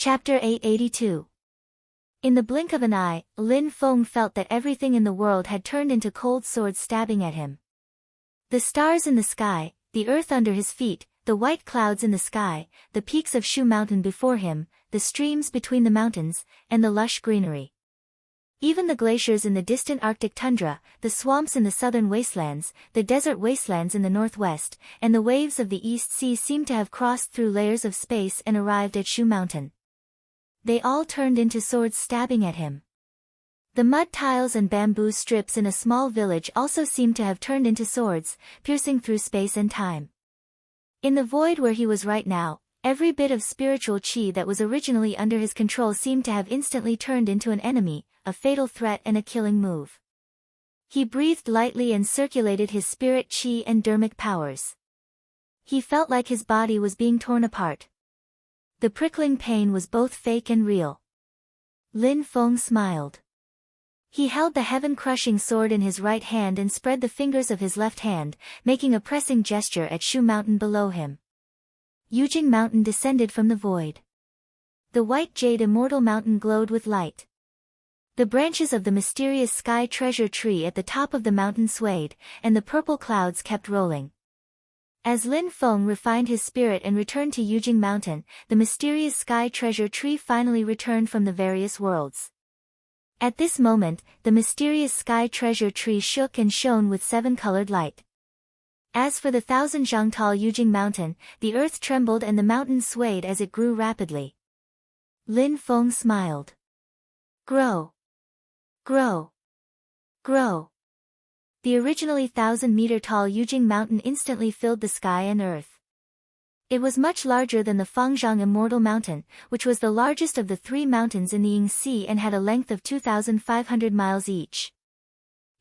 Chapter 882. In the blink of an eye, Lin Feng felt that everything in the world had turned into cold swords stabbing at him. The stars in the sky, the earth under his feet, the white clouds in the sky, the peaks of Shu Mountain before him, the streams between the mountains, and the lush greenery. Even the glaciers in the distant Arctic tundra, the swamps in the southern wastelands, the desert wastelands in the northwest, and the waves of the East Sea seemed to have crossed through layers of space and arrived at Shu Mountain. They all turned into swords stabbing at him. The mud tiles and bamboo strips in a small village also seemed to have turned into swords, piercing through space and time. In the void where he was right now, every bit of spiritual chi that was originally under his control seemed to have instantly turned into an enemy, a fatal threat and a killing move. He breathed lightly and circulated his spirit chi and dermic powers. He felt like his body was being torn apart. The prickling pain was both fake and real. Lin Feng smiled. He held the heaven-crushing sword in his right hand and spread the fingers of his left hand, making a pressing gesture at Shu Mountain below him. Yujing Mountain descended from the void. The white jade immortal mountain glowed with light. The branches of the mysterious sky treasure tree at the top of the mountain swayed, and the purple clouds kept rolling. As Lin Feng refined his spirit and returned to Yujing Mountain, the mysterious sky treasure tree finally returned from the various worlds. At this moment, the mysterious sky treasure tree shook and shone with seven-colored light. As for the 1,000-zhang-tall Yujing Mountain, the earth trembled and the mountain swayed as it grew rapidly. Lin Feng smiled. Grow. Grow. Grow. The originally 1,000-meter-tall Yujing Mountain instantly filled the sky and earth. It was much larger than the Fangzhang Immortal Mountain, which was the largest of the three mountains in the Yingxi and had a length of 2,500 miles each.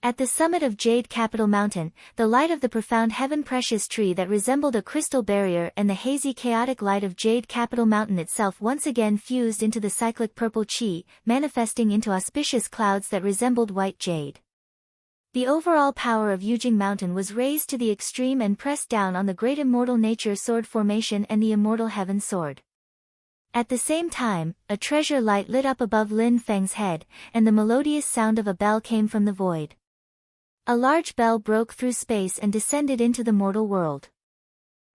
At the summit of Jade Capital Mountain, the light of the profound heaven-precious tree that resembled a crystal barrier and the hazy chaotic light of Jade Capital Mountain itself once again fused into the cyclic purple chi, manifesting into auspicious clouds that resembled white jade. The overall power of Yujing Mountain was raised to the extreme and pressed down on the great immortal nature sword formation and the immortal heaven sword. At the same time, a treasure light lit up above Lin Feng's head, and the melodious sound of a bell came from the void. A large bell broke through space and descended into the mortal world.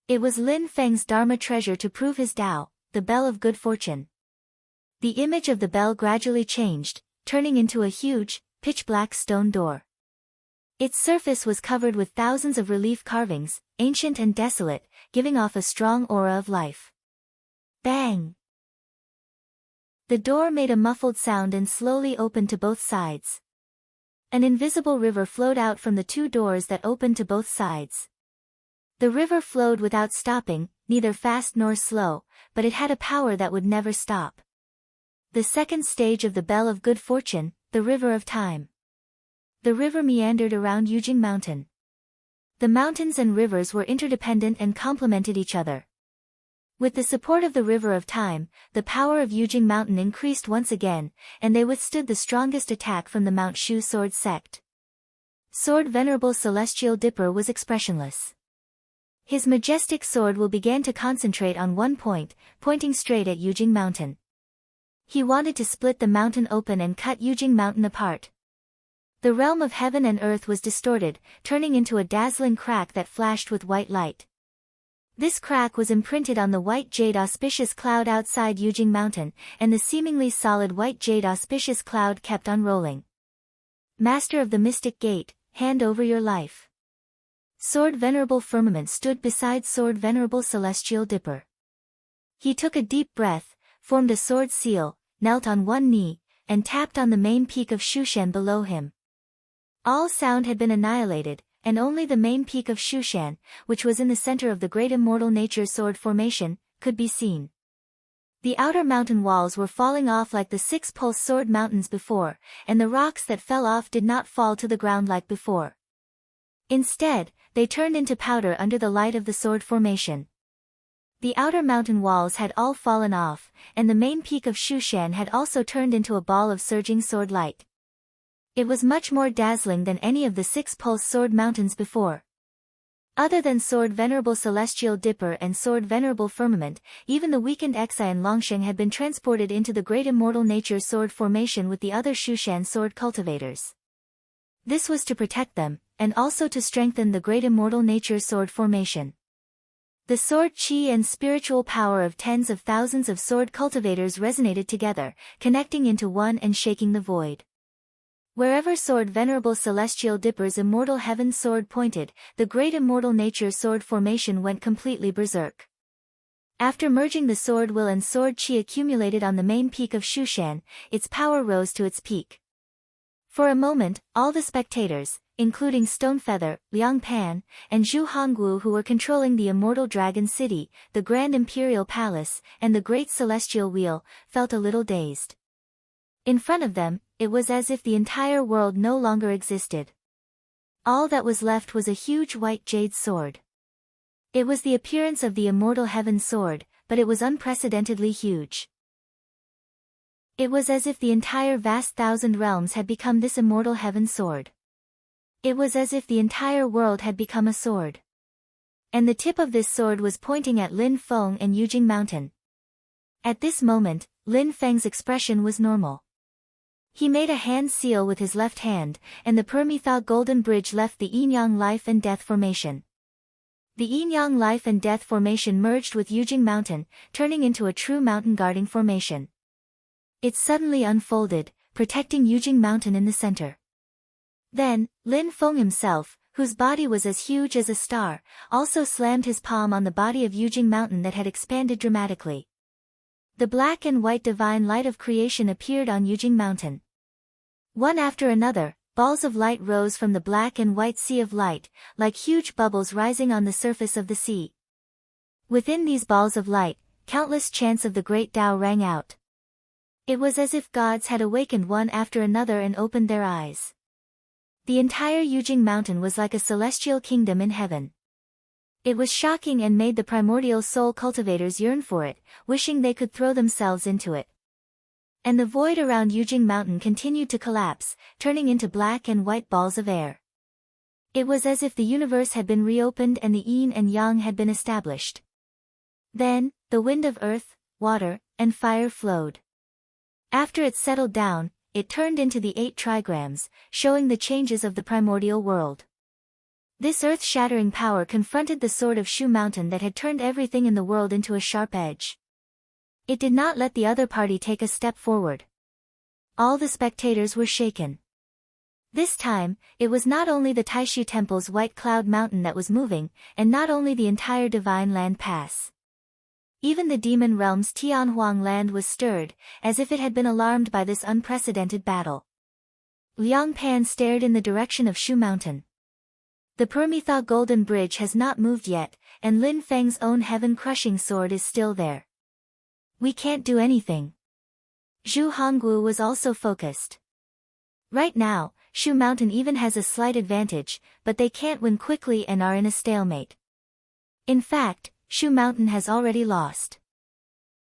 It was Lin Feng's Dharma treasure to prove his Tao, the bell of good fortune. The image of the bell gradually changed, turning into a huge, pitch-black stone door. Its surface was covered with thousands of relief carvings, ancient and desolate, giving off a strong aura of life. Bang! The door made a muffled sound and slowly opened to both sides. An invisible river flowed out from the two doors that opened to both sides. The river flowed without stopping, neither fast nor slow, but it had a power that would never stop. The second stage of the Bell of Good Fortune, the River of Time. The river meandered around Yujing Mountain. The mountains and rivers were interdependent and complemented each other. With the support of the River of Time, the power of Yujing Mountain increased once again, and they withstood the strongest attack from the Mount Shu sword sect. Sword Venerable Celestial Dipper was expressionless. His majestic sword will began to concentrate on one point, pointing straight at Yujing Mountain. He wanted to split the mountain open and cut Yujing Mountain apart. The realm of heaven and earth was distorted, turning into a dazzling crack that flashed with white light. This crack was imprinted on the white jade auspicious cloud outside Yujing Mountain, and the seemingly solid white jade auspicious cloud kept on rolling. Master of the Mystic Gate, hand over your life. Sword Venerable Firmament stood beside Sword Venerable Celestial Dipper. He took a deep breath, formed a sword seal, knelt on one knee, and tapped on the main peak of Shushan below him. All sound had been annihilated, and only the main peak of Shushan, which was in the center of the great immortal nature sword formation, could be seen. The outer mountain walls were falling off like the 6 pulse sword mountains before, and the rocks that fell off did not fall to the ground like before. Instead, they turned into powder under the light of the sword formation. The outer mountain walls had all fallen off, and the main peak of Shushan had also turned into a ball of surging sword light. It was much more dazzling than any of the 6 pulse sword mountains before. Other than Sword Venerable Celestial Dipper and Sword Venerable Firmament, even the weakened Exai and Longsheng had been transported into the Great Immortal Nature Sword formation with the other Shushan sword cultivators. This was to protect them, and also to strengthen the Great Immortal Nature Sword formation. The sword chi and spiritual power of tens of thousands of sword cultivators resonated together, connecting into one and shaking the void. Wherever Sword Venerable Celestial Dipper's Immortal Heaven sword pointed, the Great Immortal Nature sword formation went completely berserk. After merging the sword will and sword chi accumulated on the main peak of Shushan, its power rose to its peak. For a moment, all the spectators, including Stonefeather, Liang Pan, and Zhu Hongwu who were controlling the Immortal Dragon City, the Grand Imperial Palace, and the Great Celestial Wheel, felt a little dazed. In front of them, it was as if the entire world no longer existed. All that was left was a huge white jade sword. It was the appearance of the Immortal Heaven sword, but it was unprecedentedly huge. It was as if the entire vast thousand realms had become this Immortal Heaven sword. It was as if the entire world had become a sword. And the tip of this sword was pointing at Lin Feng and Yujing Mountain. At this moment, Lin Feng's expression was normal. He made a hand seal with his left hand, and the Permitha Golden Bridge left the Yin-Yang Life and Death formation. The Yin-Yang Life and Death formation merged with Yujing Mountain, turning into a true mountain guarding formation. It suddenly unfolded, protecting Yujing Mountain in the center. Then, Lin Feng himself, whose body was as huge as a star, also slammed his palm on the body of Yujing Mountain that had expanded dramatically. The black and white divine light of creation appeared on Yujing Mountain. One after another, balls of light rose from the black and white sea of light, like huge bubbles rising on the surface of the sea. Within these balls of light, countless chants of the great Tao rang out. It was as if gods had awakened one after another and opened their eyes. The entire Yujing Mountain was like a celestial kingdom in heaven. It was shocking and made the primordial soul cultivators yearn for it, wishing they could throw themselves into it. And the void around Yujing Mountain continued to collapse, turning into black and white balls of air. It was as if the universe had been reopened and the yin and yang had been established. Then, the wind of earth, water, and fire flowed. After it settled down, it turned into the 8 trigrams, showing the changes of the primordial world. This earth-shattering power confronted the sword of Shu Mountain that had turned everything in the world into a sharp edge. It did not let the other party take a step forward. All the spectators were shaken. This time, it was not only the Taishu Temple's White Cloud Mountain that was moving, and not only the entire Divine Land Pass. Even the Demon Realm's Tianhuang Land was stirred, as if it had been alarmed by this unprecedented battle. Liang Pan stared in the direction of Shu Mountain. The Permitha Golden Bridge has not moved yet, and Lin Feng's own heaven-crushing sword is still there. We can't do anything. Zhu Hongwu was also focused. Right now, Shu Mountain even has a slight advantage, but they can't win quickly and are in a stalemate. In fact, Shu Mountain has already lost.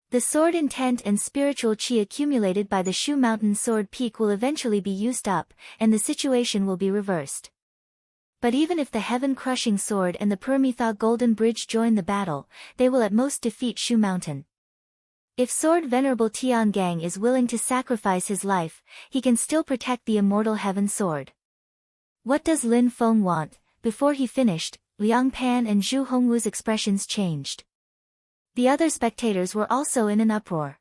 The sword intent and spiritual chi accumulated by the Shu Mountain sword peak will eventually be used up, and the situation will be reversed. But even if the heaven-crushing sword and the Permitha Golden Bridge join the battle, they will at most defeat Shu Mountain. If Sword Venerable Tian Gang is willing to sacrifice his life, he can still protect the immortal heaven sword. What does Lin Feng want? Before he finished, Liang Pan and Zhu Hongwu's expressions changed. The other spectators were also in an uproar.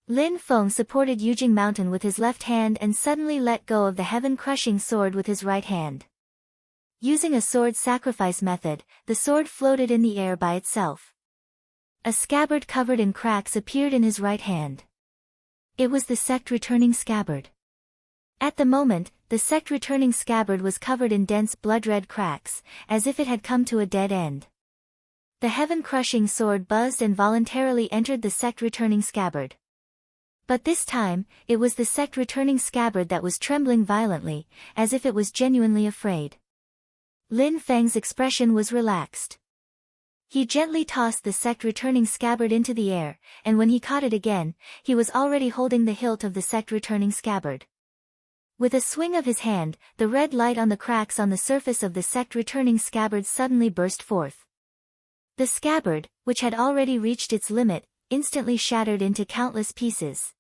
Lin Feng supported Yujing Mountain with his left hand and suddenly let go of the heaven-crushing sword with his right hand. Using a sword sacrifice method, the sword floated in the air by itself. A scabbard covered in cracks appeared in his right hand. It was the sect-returning scabbard. At the moment, the sect-returning scabbard was covered in dense blood-red cracks, as if it had come to a dead end. The heaven-crushing sword buzzed and voluntarily entered the sect-returning scabbard. But this time, it was the sect-returning scabbard that was trembling violently, as if it was genuinely afraid. Lin Feng's expression was relaxed. He gently tossed the sect-returning scabbard into the air, and when he caught it again, he was already holding the hilt of the sect-returning scabbard. With a swing of his hand, the red light on the cracks on the surface of the sect-returning scabbard suddenly burst forth. The scabbard, which had already reached its limit, instantly shattered into countless pieces.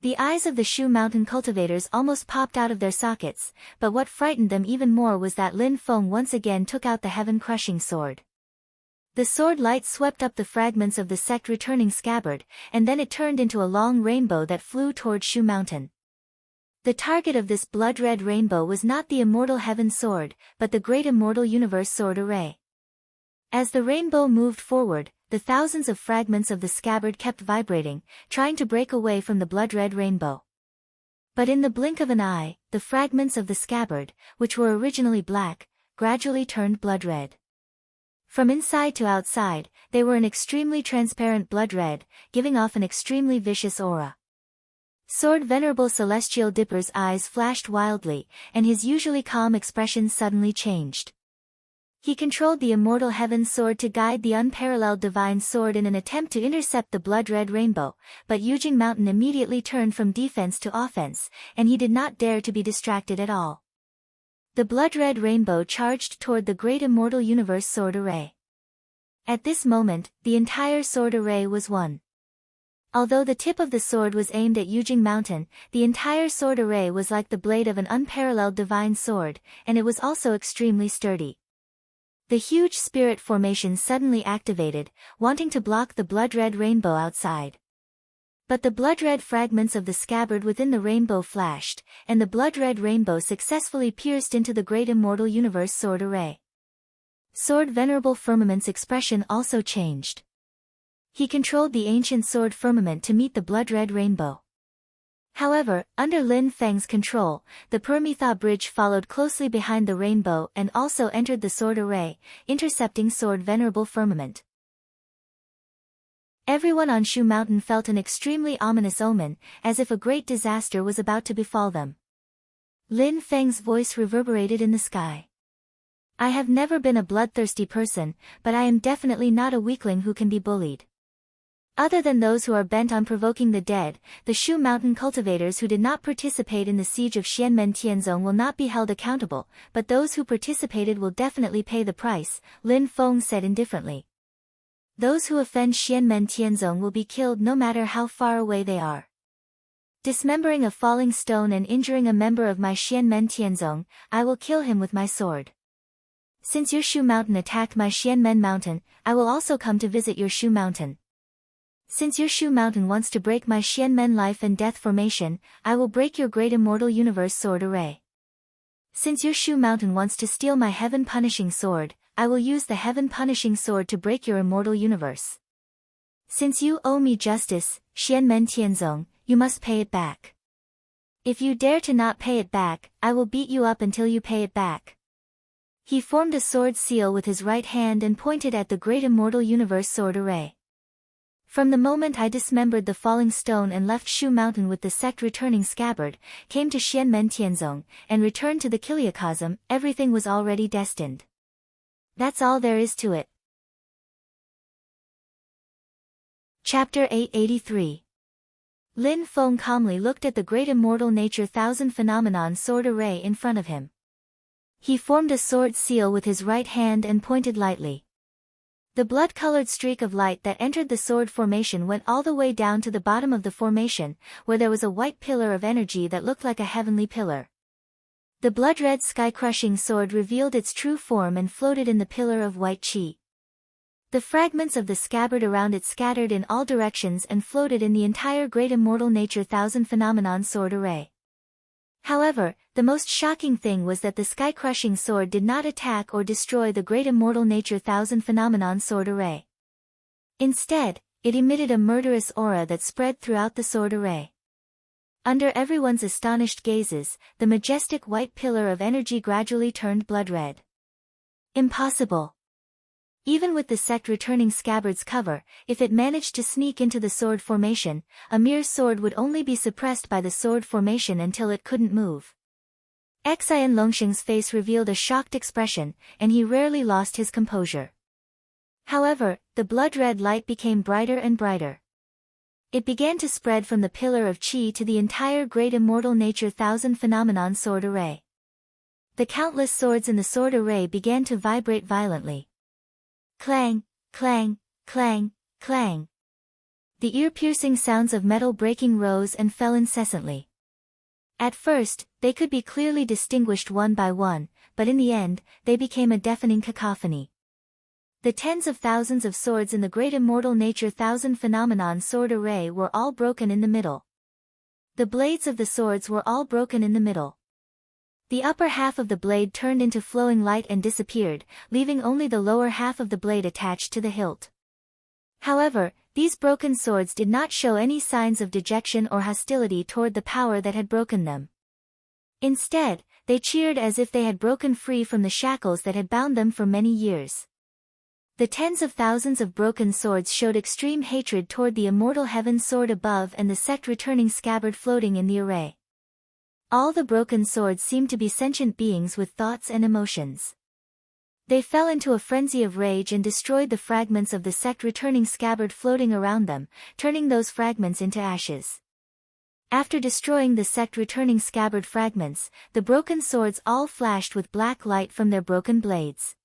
The eyes of the Shu Mountain cultivators almost popped out of their sockets, but what frightened them even more was that Lin Feng once again took out the heaven-crushing sword. The sword light swept up the fragments of the sect-returning scabbard, and then it turned into a long rainbow that flew toward Shu Mountain. The target of this blood-red rainbow was not the immortal heaven sword, but the great immortal universe sword array. As the rainbow moved forward, the thousands of fragments of the scabbard kept vibrating, trying to break away from the blood-red rainbow. But in the blink of an eye, the fragments of the scabbard, which were originally black, gradually turned blood-red. From inside to outside, they were an extremely transparent blood red, giving off an extremely vicious aura. Sword Venerable Celestial Dipper's eyes flashed wildly, and his usually calm expression suddenly changed. He controlled the immortal heaven sword to guide the unparalleled divine sword in an attempt to intercept the blood-red rainbow, but Yujing Mountain immediately turned from defense to offense, and he did not dare to be distracted at all. The blood-red rainbow charged toward the great immortal universe sword array. At this moment, the entire sword array was one. Although the tip of the sword was aimed at Yujing Mountain, the entire sword array was like the blade of an unparalleled divine sword, and it was also extremely sturdy. The huge spirit formation suddenly activated, wanting to block the blood-red rainbow outside. But the blood-red fragments of the scabbard within the rainbow flashed, and the blood-red rainbow successfully pierced into the great immortal universe sword array. Sword Venerable Firmament's expression also changed. He controlled the ancient sword firmament to meet the blood-red rainbow. However, under Lin Feng's control, the Permetha bridge followed closely behind the rainbow and also entered the sword array, intercepting Sword Venerable Firmament. Everyone on Shu Mountain felt an extremely ominous omen, as if a great disaster was about to befall them. Lin Feng's voice reverberated in the sky. I have never been a bloodthirsty person, but I am definitely not a weakling who can be bullied. Other than those who are bent on provoking the dead, the Shu Mountain cultivators who did not participate in the siege of Xianmen Tianzong will not be held accountable, but those who participated will definitely pay the price, Lin Feng said indifferently. Those who offend Xianmen Tianzong will be killed no matter how far away they are. Dismembering a falling stone and injuring a member of my Xianmen Tianzong, I will kill him with my sword. Since your Shu Mountain attacked my Xianmen Mountain, I will also come to visit your Shu Mountain. Since your Shu Mountain wants to break my Xianmen life and death formation, I will break your great immortal universe sword array. Since your Shu Mountain wants to steal my heaven punishing sword, I will use the heaven punishing sword to break your immortal universe. Since you owe me justice, Xianmen Tianzong, you must pay it back. If you dare to not pay it back, I will beat you up until you pay it back. He formed a sword seal with his right hand and pointed at the great immortal universe sword array. From the moment I dismembered the falling stone and left Shu Mountain with the sect returning scabbard, came to Xianmen Tianzong, and returned to the Kiliacosm, everything was already destined. That's all there is to it. Chapter 883. Lin Feng calmly looked at the great immortal nature thousand phenomenon sword array in front of him. He formed a sword seal with his right hand and pointed lightly. The blood-colored streak of light that entered the sword formation went all the way down to the bottom of the formation, where there was a white pillar of energy that looked like a heavenly pillar. The blood-red sky-crushing sword revealed its true form and floated in the pillar of white qi. The fragments of the scabbard around it scattered in all directions and floated in the entire great immortal nature thousand phenomenon sword array. However, the most shocking thing was that the sky-crushing sword did not attack or destroy the great immortal nature thousand phenomenon sword array. Instead, it emitted a murderous aura that spread throughout the sword array. Under everyone's astonished gazes, the majestic white pillar of energy gradually turned blood-red. Impossible. Even with the sect returning scabbard's cover, if it managed to sneak into the sword formation, a mere sword would only be suppressed by the sword formation until it couldn't move. Xian Longsheng's face revealed a shocked expression, and he rarely lost his composure. However, the blood-red light became brighter and brighter. It began to spread from the pillar of Qi to the entire great immortal nature thousand phenomenon sword array. The countless swords in the sword array began to vibrate violently. Clang, clang, clang, clang. The ear-piercing sounds of metal breaking rose and fell incessantly. At first, they could be clearly distinguished one by one, but in the end, they became a deafening cacophony. The tens of thousands of swords in the great immortal nature thousand phenomenon sword array were all broken in the middle. The blades of the swords were all broken in the middle. The upper half of the blade turned into flowing light and disappeared, leaving only the lower half of the blade attached to the hilt. However, these broken swords did not show any signs of dejection or hostility toward the power that had broken them. Instead, they cheered as if they had broken free from the shackles that had bound them for many years. The tens of thousands of broken swords showed extreme hatred toward the immortal heaven sword above and the sect-returning scabbard floating in the array. All the broken swords seemed to be sentient beings with thoughts and emotions. They fell into a frenzy of rage and destroyed the fragments of the sect-returning scabbard floating around them, turning those fragments into ashes. After destroying the sect-returning scabbard fragments, the broken swords all flashed with black light from their broken blades.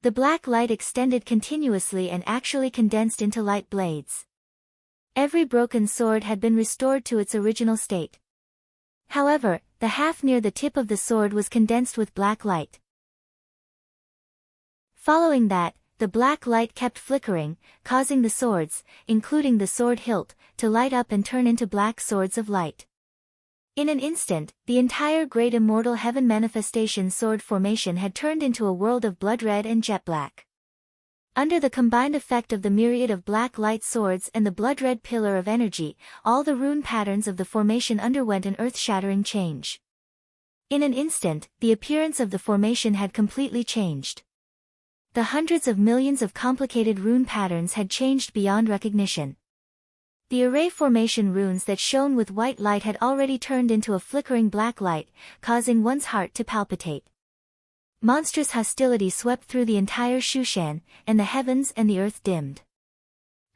The black light extended continuously and actually condensed into light blades. Every broken sword had been restored to its original state. However, the half near the tip of the sword was condensed with black light. Following that, the black light kept flickering, causing the swords, including the sword hilt, to light up and turn into black swords of light. In an instant, the entire great immortal heaven manifestation sword formation had turned into a world of blood red and jet black. Under the combined effect of the myriad of black light swords and the blood red pillar of energy, all the rune patterns of the formation underwent an earth-shattering change. In an instant, the appearance of the formation had completely changed. The hundreds of millions of complicated rune patterns had changed beyond recognition. The array formation runes that shone with white light had already turned into a flickering black light, causing one's heart to palpitate. Monstrous hostility swept through the entire Shushan, and the heavens and the earth dimmed.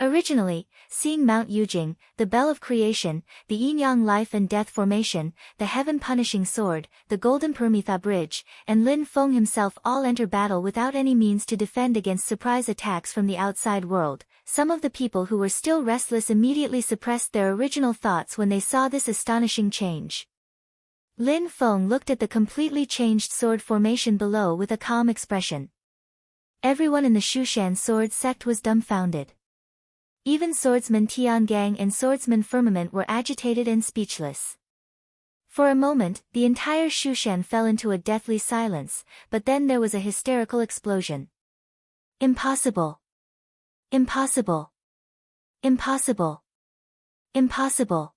Originally, seeing Mount Yujing, the bell of creation, the yin-yang life and death formation, the heaven-punishing sword, the golden Permitha bridge, and Lin Feng himself all enter battle without any means to defend against surprise attacks from the outside world, some of the people who were still restless immediately suppressed their original thoughts when they saw this astonishing change. Lin Feng looked at the completely changed sword formation below with a calm expression. Everyone in the Shushan sword sect was dumbfounded. Even swordsman Tiangang and swordsman Firmament were agitated and speechless. For a moment, the entire Shushan fell into a deathly silence, but then there was a hysterical explosion. Impossible! Impossible! Impossible! Impossible!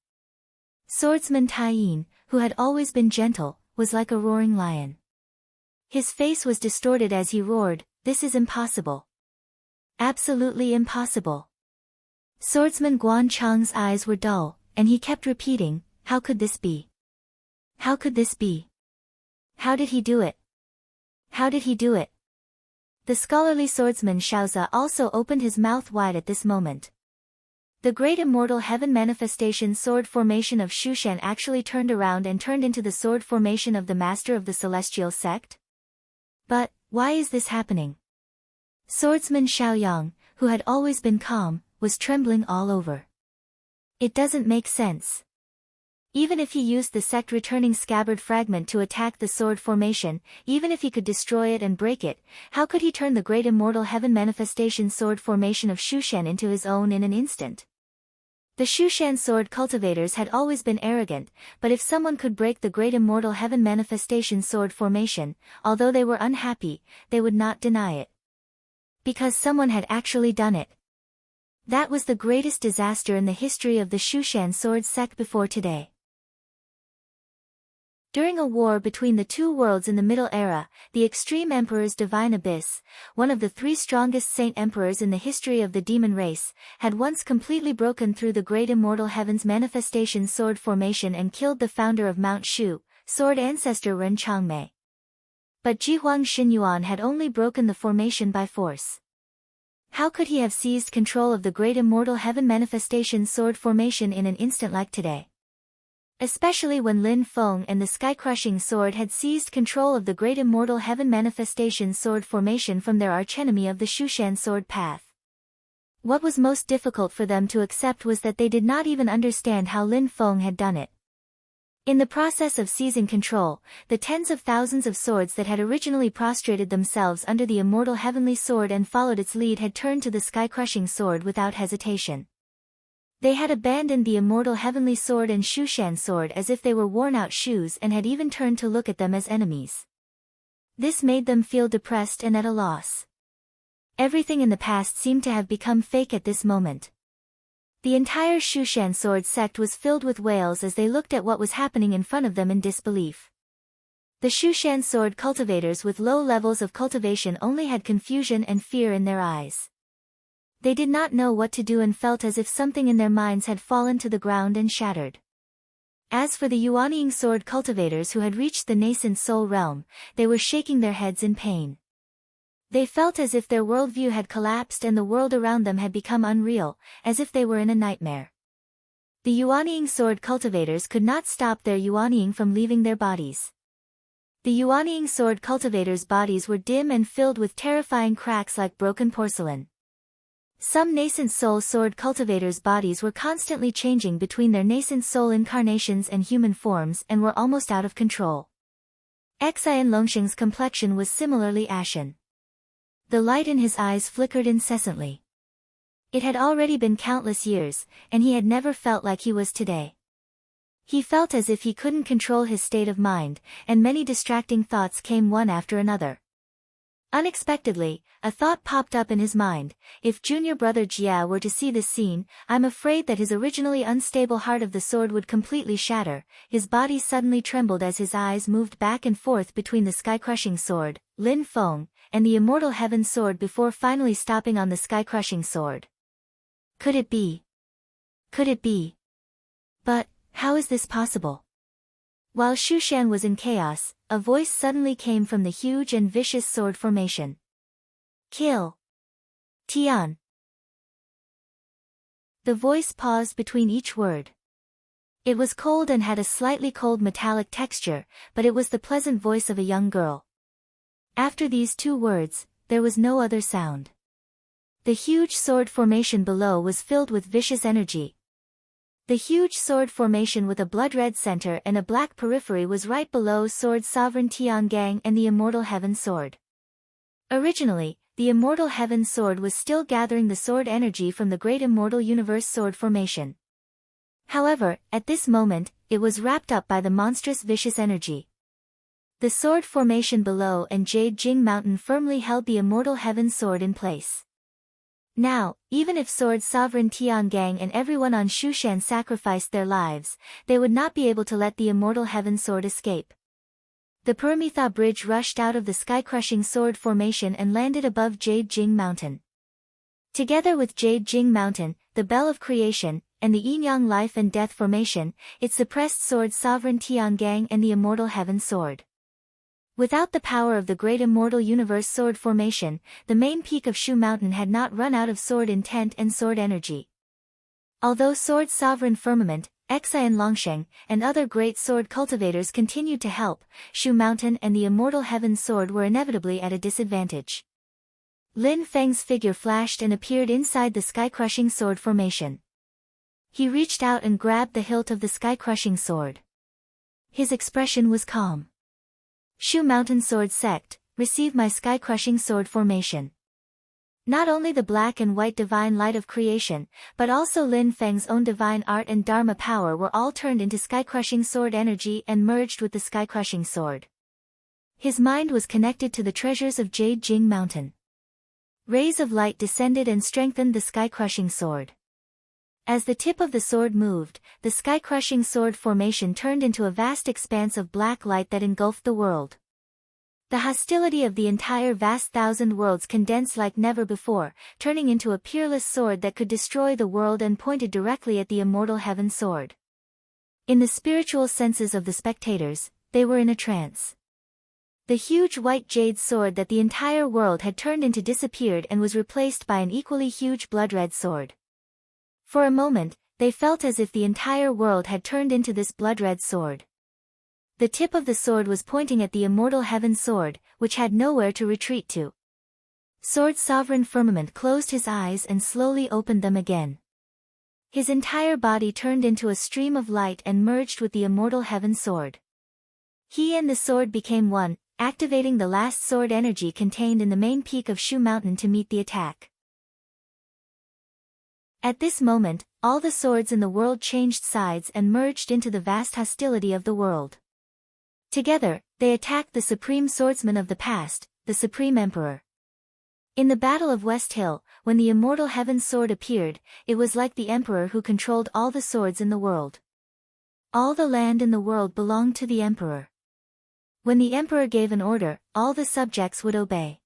Swordsman Taiyin, who had always been gentle, was like a roaring lion. His face was distorted as he roared, "This is impossible! Absolutely impossible!" Swordsman Guan Chang's eyes were dull, and he kept repeating, "How could this be? How could this be? How did he do it? How did he do it?" The scholarly swordsman Shaozi also opened his mouth wide at this moment. The great immortal heaven manifestation sword formation of Shushan actually turned around and turned into the sword formation of the master of the celestial sect? But, why is this happening? Swordsman Xiaoyang, who had always been calm, was trembling all over. It doesn't make sense. Even if he used the sect-returning scabbard fragment to attack the sword formation, even if he could destroy it and break it, how could he turn the great immortal heaven manifestation sword formation of Shushan into his own in an instant? The Shushan sword cultivators had always been arrogant, but if someone could break the great immortal heaven manifestation sword formation, although they were unhappy, they would not deny it. Because someone had actually done it. That was the greatest disaster in the history of the Shushan sword sect before today. During a war between the two worlds in the Middle Era, the Extreme Emperor's Divine Abyss, one of the three strongest saint emperors in the history of the demon race, had once completely broken through the great immortal heaven's manifestation sword formation and killed the founder of Mount Shu, sword ancestor Ren Changmei. But Jihuang Xinyuan had only broken the formation by force. How could he have seized control of the great immortal heaven manifestation sword formation in an instant like today? Especially when Lin Feng and the sky-crushing sword had seized control of the great immortal heaven manifestation sword formation from their archenemy of the Shushan sword path. What was most difficult for them to accept was that they did not even understand how Lin Feng had done it. In the process of seizing control, the tens of thousands of swords that had originally prostrated themselves under the immortal heavenly sword and followed its lead had turned to the sky-crushing sword without hesitation. They had abandoned the immortal heavenly sword and Shushan sword as if they were worn-out shoes and had even turned to look at them as enemies. This made them feel depressed and at a loss. Everything in the past seemed to have become fake at this moment. The entire Shushan sword sect was filled with wails as they looked at what was happening in front of them in disbelief. The Shushan sword cultivators with low levels of cultivation only had confusion and fear in their eyes. They did not know what to do and felt as if something in their minds had fallen to the ground and shattered. As for the Yuanying sword cultivators who had reached the nascent soul realm, they were shaking their heads in pain. They felt as if their worldview had collapsed and the world around them had become unreal, as if they were in a nightmare. The Yuanying sword cultivators could not stop their Yuanying from leaving their bodies. The Yuanying sword cultivators' bodies were dim and filled with terrifying cracks like broken porcelain. Some nascent soul sword cultivators' bodies were constantly changing between their nascent soul incarnations and human forms and were almost out of control. Xian Longsheng's complexion was similarly ashen. The light in his eyes flickered incessantly. It had already been countless years, and he had never felt like he was today. He felt as if he couldn't control his state of mind, and many distracting thoughts came one after another. Unexpectedly, a thought popped up in his mind: if junior brother Jia were to see this scene, I'm afraid that his originally unstable heart of the sword would completely shatter. His body suddenly trembled as his eyes moved back and forth between the sky-crushing sword, Lin Feng, and the immortal heaven sword before finally stopping on the sky-crushing sword. Could it be? Could it be? But, how is this possible? While Shushan was in chaos, a voice suddenly came from the huge and vicious sword formation. Kill! Tian! The voice paused between each word. It was cold and had a slightly cold metallic texture, but it was the pleasant voice of a young girl. After these two words, there was no other sound. The huge sword formation below was filled with vicious energy. The huge sword formation with a blood-red center and a black periphery was right below Sword Sovereign Tiangang and the Immortal Heaven Sword. Originally, the Immortal Heaven Sword was still gathering the sword energy from the Great Immortal Universe Sword formation. However, at this moment, it was wrapped up by the monstrous vicious energy. The sword formation below and Jade Jing Mountain firmly held the Immortal Heaven Sword in place. Now, even if Sword Sovereign Tiangang and everyone on Shushan sacrificed their lives, they would not be able to let the Immortal Heaven Sword escape. The Paramitha Bridge rushed out of the sky-crushing sword formation and landed above Jade Jing Mountain. Together with Jade Jing Mountain, the Bell of Creation, and the Yin-Yang Life and Death formation, it suppressed Sword Sovereign Tiangang and the Immortal Heaven Sword. Without the power of the Great Immortal Universe Sword formation, the main peak of Shu Mountain had not run out of sword intent and sword energy. Although Sword Sovereign Firmament, Xian Longsheng, and other great sword cultivators continued to help, Shu Mountain and the Immortal Heaven Sword were inevitably at a disadvantage. Lin Feng's figure flashed and appeared inside the sky-crushing sword formation. He reached out and grabbed the hilt of the sky-crushing sword. His expression was calm. Shu Mountain Sword Sect, receive my sky-crushing sword formation. Not only the black and white divine light of creation, but also Lin Feng's own divine art and dharma power were all turned into sky-crushing sword energy and merged with the sky-crushing sword. His mind was connected to the treasures of Jade Jing Mountain. Rays of light descended and strengthened the sky-crushing sword. As the tip of the sword moved, the sky-crushing sword formation turned into a vast expanse of black light that engulfed the world. The hostility of the entire vast thousand worlds condensed like never before, turning into a peerless sword that could destroy the world and pointed directly at the Immortal Heaven Sword. In the spiritual senses of the spectators, they were in a trance. The huge white jade sword that the entire world had turned into disappeared and was replaced by an equally huge blood-red sword. For a moment, they felt as if the entire world had turned into this blood-red sword. The tip of the sword was pointing at the immortal heaven sword, which had nowhere to retreat to. Sword Sovereign Firmament closed his eyes and slowly opened them again. His entire body turned into a stream of light and merged with the immortal heaven sword. He and the sword became one, activating the last sword energy contained in the main peak of Shu Mountain to meet the attack. At this moment, all the swords in the world changed sides and merged into the vast hostility of the world. Together, they attacked the supreme swordsman of the past, the Supreme Emperor. In the Battle of West Hill, when the immortal heaven sword appeared, it was like the Emperor who controlled all the swords in the world. All the land in the world belonged to the Emperor. When the Emperor gave an order, all the subjects would obey.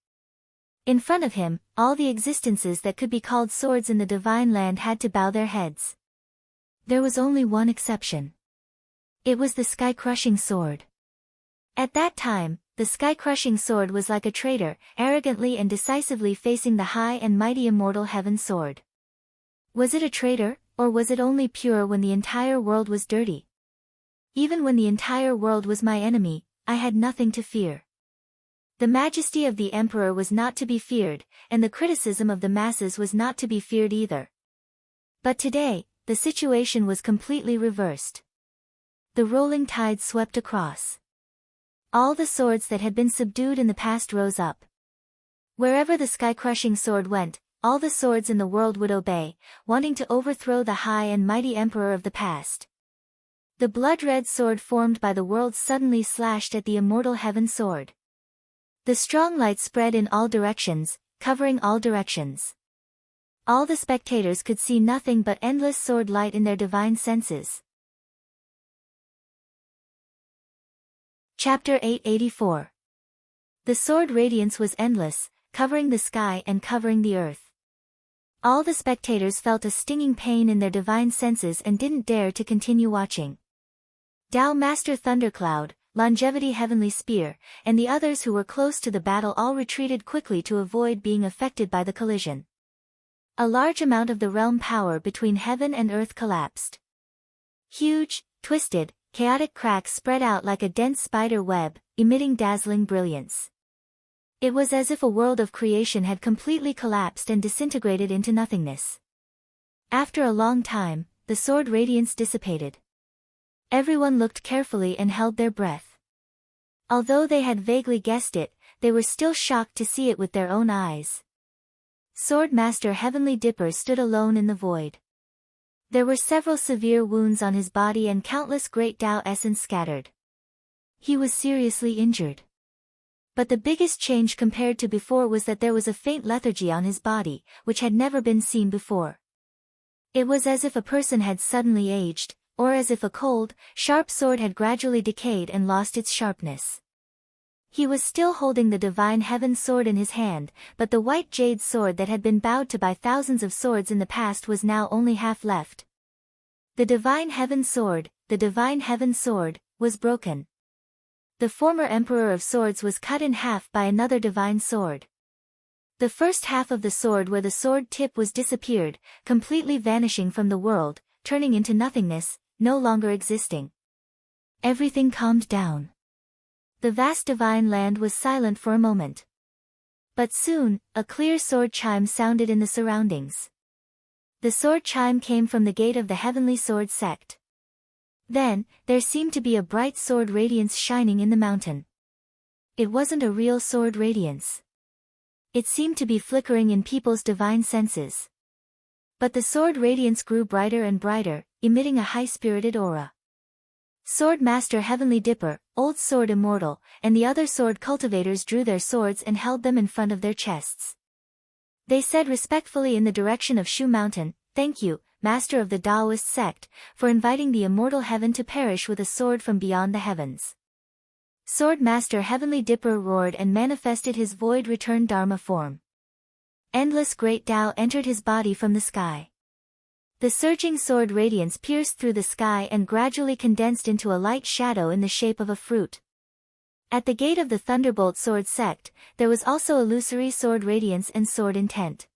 In front of him, all the existences that could be called swords in the divine land had to bow their heads. There was only one exception. It was the sky-crushing sword. At that time, the sky-crushing sword was like a traitor, arrogantly and decisively facing the high and mighty immortal heaven sword. Was it a traitor, or was it only pure when the entire world was dirty? Even when the entire world was my enemy, I had nothing to fear. The majesty of the emperor was not to be feared, and the criticism of the masses was not to be feared either. But today, the situation was completely reversed. The rolling tide swept across. All the swords that had been subdued in the past rose up. Wherever the sky-crushing sword went, all the swords in the world would obey, wanting to overthrow the high and mighty emperor of the past. The blood-red sword formed by the world suddenly slashed at the immortal heaven sword. The strong light spread in all directions, covering all directions. All the spectators could see nothing but endless sword light in their divine senses. Chapter 884. The sword radiance was endless, covering the sky and covering the earth. All the spectators felt a stinging pain in their divine senses and didn't dare to continue watching. Tao Master Thundercloud, Longevity Heavenly Spear, and the others who were close to the battle all retreated quickly to avoid being affected by the collision. A large amount of the realm power between heaven and earth collapsed. Huge, twisted, chaotic cracks spread out like a dense spider web, emitting dazzling brilliance. It was as if a world of creation had completely collapsed and disintegrated into nothingness. After a long time, the sword radiance dissipated. Everyone looked carefully and held their breath. Although they had vaguely guessed it, they were still shocked to see it with their own eyes. Sword Master Heavenly Dipper stood alone in the void. There were several severe wounds on his body and countless great Tao essence scattered. He was seriously injured. But the biggest change compared to before was that there was a faint lethargy on his body, which had never been seen before. It was as if a person had suddenly aged, or as if a cold, sharp sword had gradually decayed and lost its sharpness. He was still holding the divine heaven sword in his hand, but the white jade sword that had been bowed to by thousands of swords in the past was now only half left. The divine heaven sword, was broken. The former Emperor of Swords was cut in half by another divine sword. The first half of the sword where the sword tip was disappeared, completely vanishing from the world, turning into nothingness, no longer existing. Everything calmed down. The vast divine land was silent for a moment. But soon, a clear sword chime sounded in the surroundings. The sword chime came from the gate of the Heavenly Sword Sect. Then, there seemed to be a bright sword radiance shining in the mountain. It wasn't a real sword radiance. It seemed to be flickering in people's divine senses. But the sword radiance grew brighter and brighter, emitting a high-spirited aura. Sword Master Heavenly Dipper, Old Sword Immortal, and the other sword cultivators drew their swords and held them in front of their chests. They said respectfully in the direction of Shu Mountain, "Thank you, Master of the Taoist sect, for inviting the immortal heaven to perish with a sword from beyond the heavens." Sword Master Heavenly Dipper roared and manifested his void return Dharma form. Endless great Tao entered his body from the sky. The surging sword radiance pierced through the sky and gradually condensed into a light shadow in the shape of a fruit. At the gate of the Thunderbolt Sword sect, there was also illusory sword radiance and sword intent.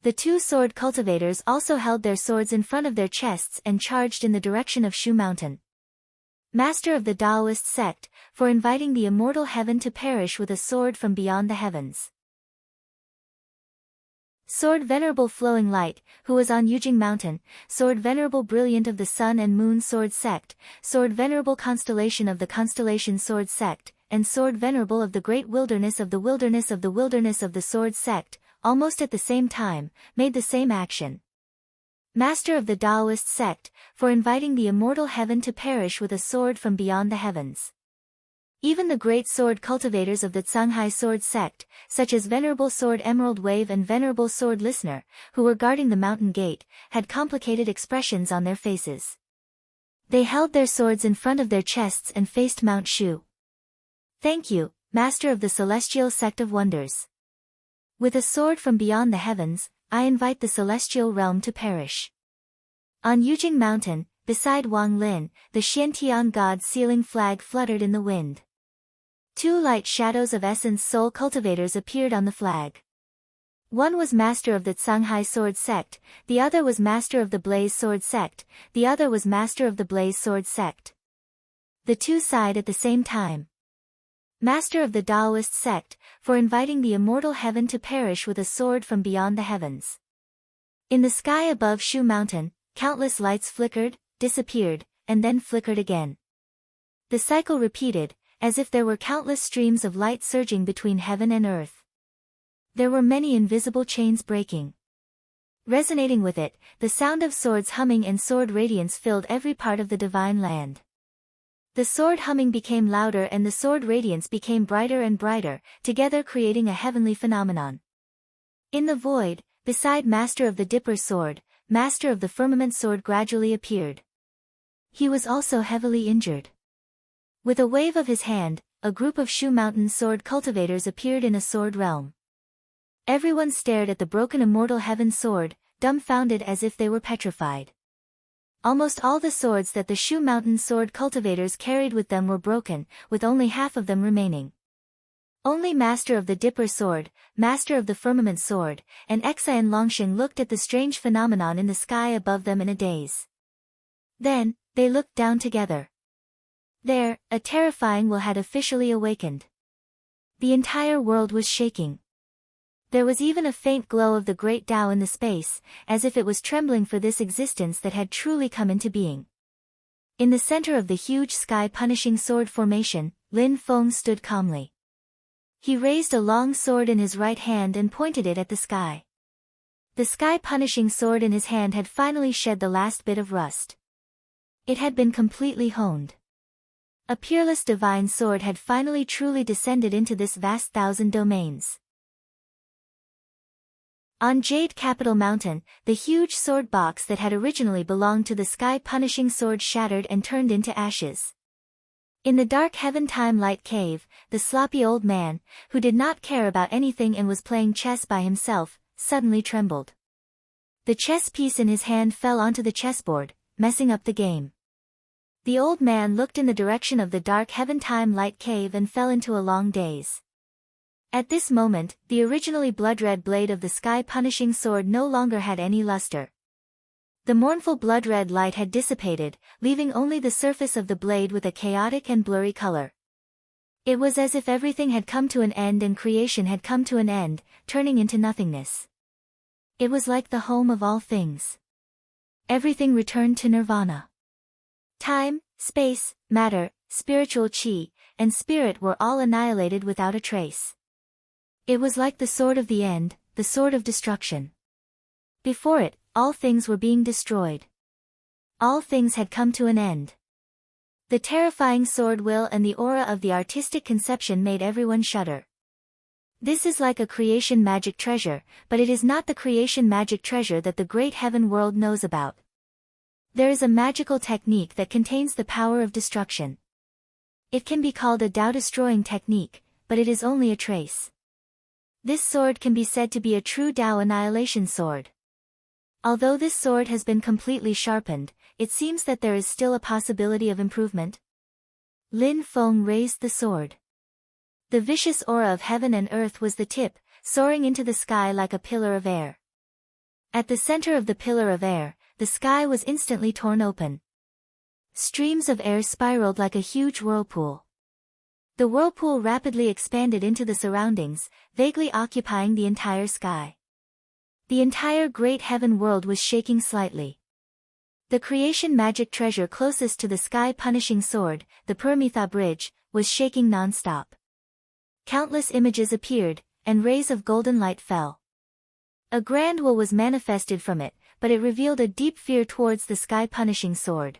The two sword cultivators also held their swords in front of their chests and charged in the direction of Shu Mountain. Master of the Taoist sect, for inviting the immortal heaven to perish with a sword from beyond the heavens. Sword Venerable Flowing Light, who was on Yujing Mountain. Sword Venerable Brilliant of the Sun and Moon Sword sect. Sword Venerable Constellation of the Constellation Sword sect, and Sword Venerable of the Great Wilderness of the Wilderness of the Wilderness of the Sword sect, almost at the same time, made the same action. Master of the Taoist sect, for inviting the immortal heaven to perish with a sword from beyond the heavens. Even the great sword cultivators of the Tsunghai Sword sect, such as Venerable Sword Emerald Wave and Venerable Sword Listener, who were guarding the mountain gate, had complicated expressions on their faces. They held their swords in front of their chests and faced Mount Shu. Thank you, Master of the Celestial Sect of Wonders. With a sword from beyond the heavens, I invite the celestial realm to perish. On Yujing Mountain, beside Wang Lin, the Xiantian God's sealing flag fluttered in the wind. Two light shadows of Essence Soul cultivators appeared on the flag. One was Master of the Tsunghai Sword sect, the other was Master of the Blaze Sword sect, the other was Master of the Blaze Sword sect. The two sighed at the same time. Master of the Taoist sect, for inviting the immortal heaven to perish with a sword from beyond the heavens. In the sky above Shu Mountain, countless lights flickered, disappeared, and then flickered again. The cycle repeated, as if there were countless streams of light surging between heaven and earth. There were many invisible chains breaking. Resonating with it, the sound of swords humming and sword radiance filled every part of the divine land. The sword humming became louder and the sword radiance became brighter and brighter, together creating a heavenly phenomenon. In the void, beside Master of the Dipper Sword, Master of the Firmament Sword gradually appeared. He was also heavily injured. With a wave of his hand, a group of Shu Mountain sword cultivators appeared in a sword realm. Everyone stared at the broken immortal heaven sword, dumbfounded as if they were petrified. Almost all the swords that the Shu Mountain sword cultivators carried with them were broken, with only half of them remaining. Only Master of the Dipper Sword, Master of the Firmament Sword, and Exa and Longsheng looked at the strange phenomenon in the sky above them in a daze. Then, they looked down together. There, a terrifying will had officially awakened. The entire world was shaking. There was even a faint glow of the great Tao in the space, as if it was trembling for this existence that had truly come into being. In the center of the huge sky-punishing sword formation, Lin Feng stood calmly. He raised a long sword in his right hand and pointed it at the sky. The sky-punishing sword in his hand had finally shed the last bit of rust. It had been completely honed. A peerless divine sword had finally truly descended into this vast thousand domains. On Jade Capital Mountain, the huge sword box that had originally belonged to the sky-punishing sword shattered and turned into ashes. In the dark Heaven Time Light Cave, the sloppy old man, who did not care about anything and was playing chess by himself, suddenly trembled. The chess piece in his hand fell onto the chessboard, messing up the game. The old man looked in the direction of the dark Heaven Time Light Cave and fell into a long daze. At this moment, the originally blood-red blade of the sky-punishing sword no longer had any luster. The mournful blood-red light had dissipated, leaving only the surface of the blade with a chaotic and blurry color. It was as if everything had come to an end and creation had come to an end, turning into nothingness. It was like the home of all things. Everything returned to nirvana. Time, space, matter, spiritual chi, and spirit were all annihilated without a trace. It was like the sword of the end, the sword of destruction. Before it, all things were being destroyed. All things had come to an end. The terrifying sword will and the aura of the artistic conception made everyone shudder. This is like a creation magic treasure, but it is not the creation magic treasure that the great heaven world knows about. There is a magical technique that contains the power of destruction. It can be called a Tao-destroying technique, but it is only a trace. This sword can be said to be a true Tao annihilation sword. Although this sword has been completely sharpened, it seems that there is still a possibility of improvement. Lin Feng raised the sword. The vicious aura of heaven and earth was the tip, soaring into the sky like a pillar of air. At the center of the pillar of air, the sky was instantly torn open. Streams of air spiraled like a huge whirlpool. The whirlpool rapidly expanded into the surroundings, vaguely occupying the entire sky. The entire great heaven world was shaking slightly. The creation magic treasure closest to the sky-punishing sword, the Paramitha bridge, was shaking non-stop. Countless images appeared, and rays of golden light fell. A grand will was manifested from it, but it revealed a deep fear towards the sky-punishing sword.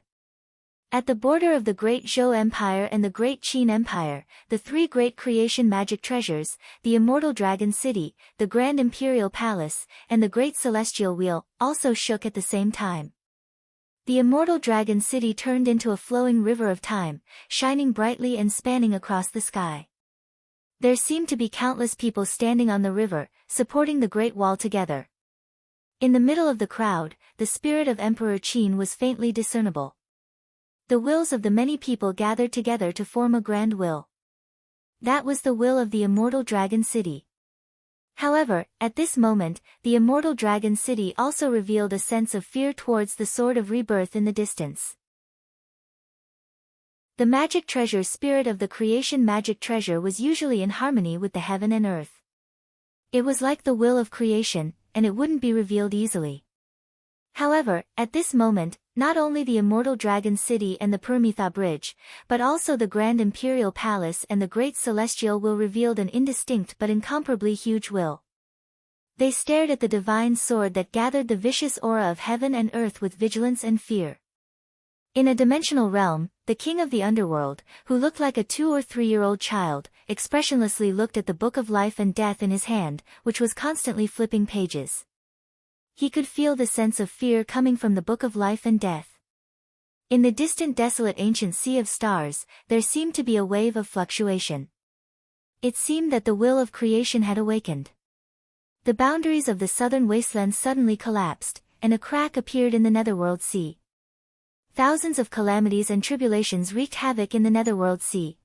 At the border of the Great Zhou Empire and the Great Qin Empire, the three great creation magic treasures, the Immortal Dragon City, the Grand Imperial Palace, and the Great Celestial Wheel, also shook at the same time. The Immortal Dragon City turned into a flowing river of time, shining brightly and spanning across the sky. There seemed to be countless people standing on the river, supporting the Great Wall together. In the middle of the crowd, the spirit of Emperor Qin was faintly discernible. The wills of the many people gathered together to form a grand will. That was the will of the Immortal Dragon City. However, at this moment, the Immortal Dragon City also revealed a sense of fear towards the Sword of Rebirth in the distance. The magic treasure spirit of the creation magic treasure was usually in harmony with the heaven and earth. It was like the will of creation, and it wouldn't be revealed easily. However, at this moment, not only the Immortal Dragon City and the Paramitha Bridge, but also the Grand Imperial Palace and the Great Celestial Will revealed an indistinct but incomparably huge will. They stared at the divine sword that gathered the vicious aura of heaven and earth with vigilance and fear. In a dimensional realm, the king of the underworld, who looked like a 2- or 3-year-old child, expressionlessly looked at the book of life and death in his hand, which was constantly flipping pages. He could feel the sense of fear coming from the book of life and death. In the distant desolate ancient sea of stars, there seemed to be a wave of fluctuation. It seemed that the will of creation had awakened. The boundaries of the southern wasteland suddenly collapsed, and a crack appeared in the netherworld sea. Thousands of calamities and tribulations wreaked havoc in the netherworld sea.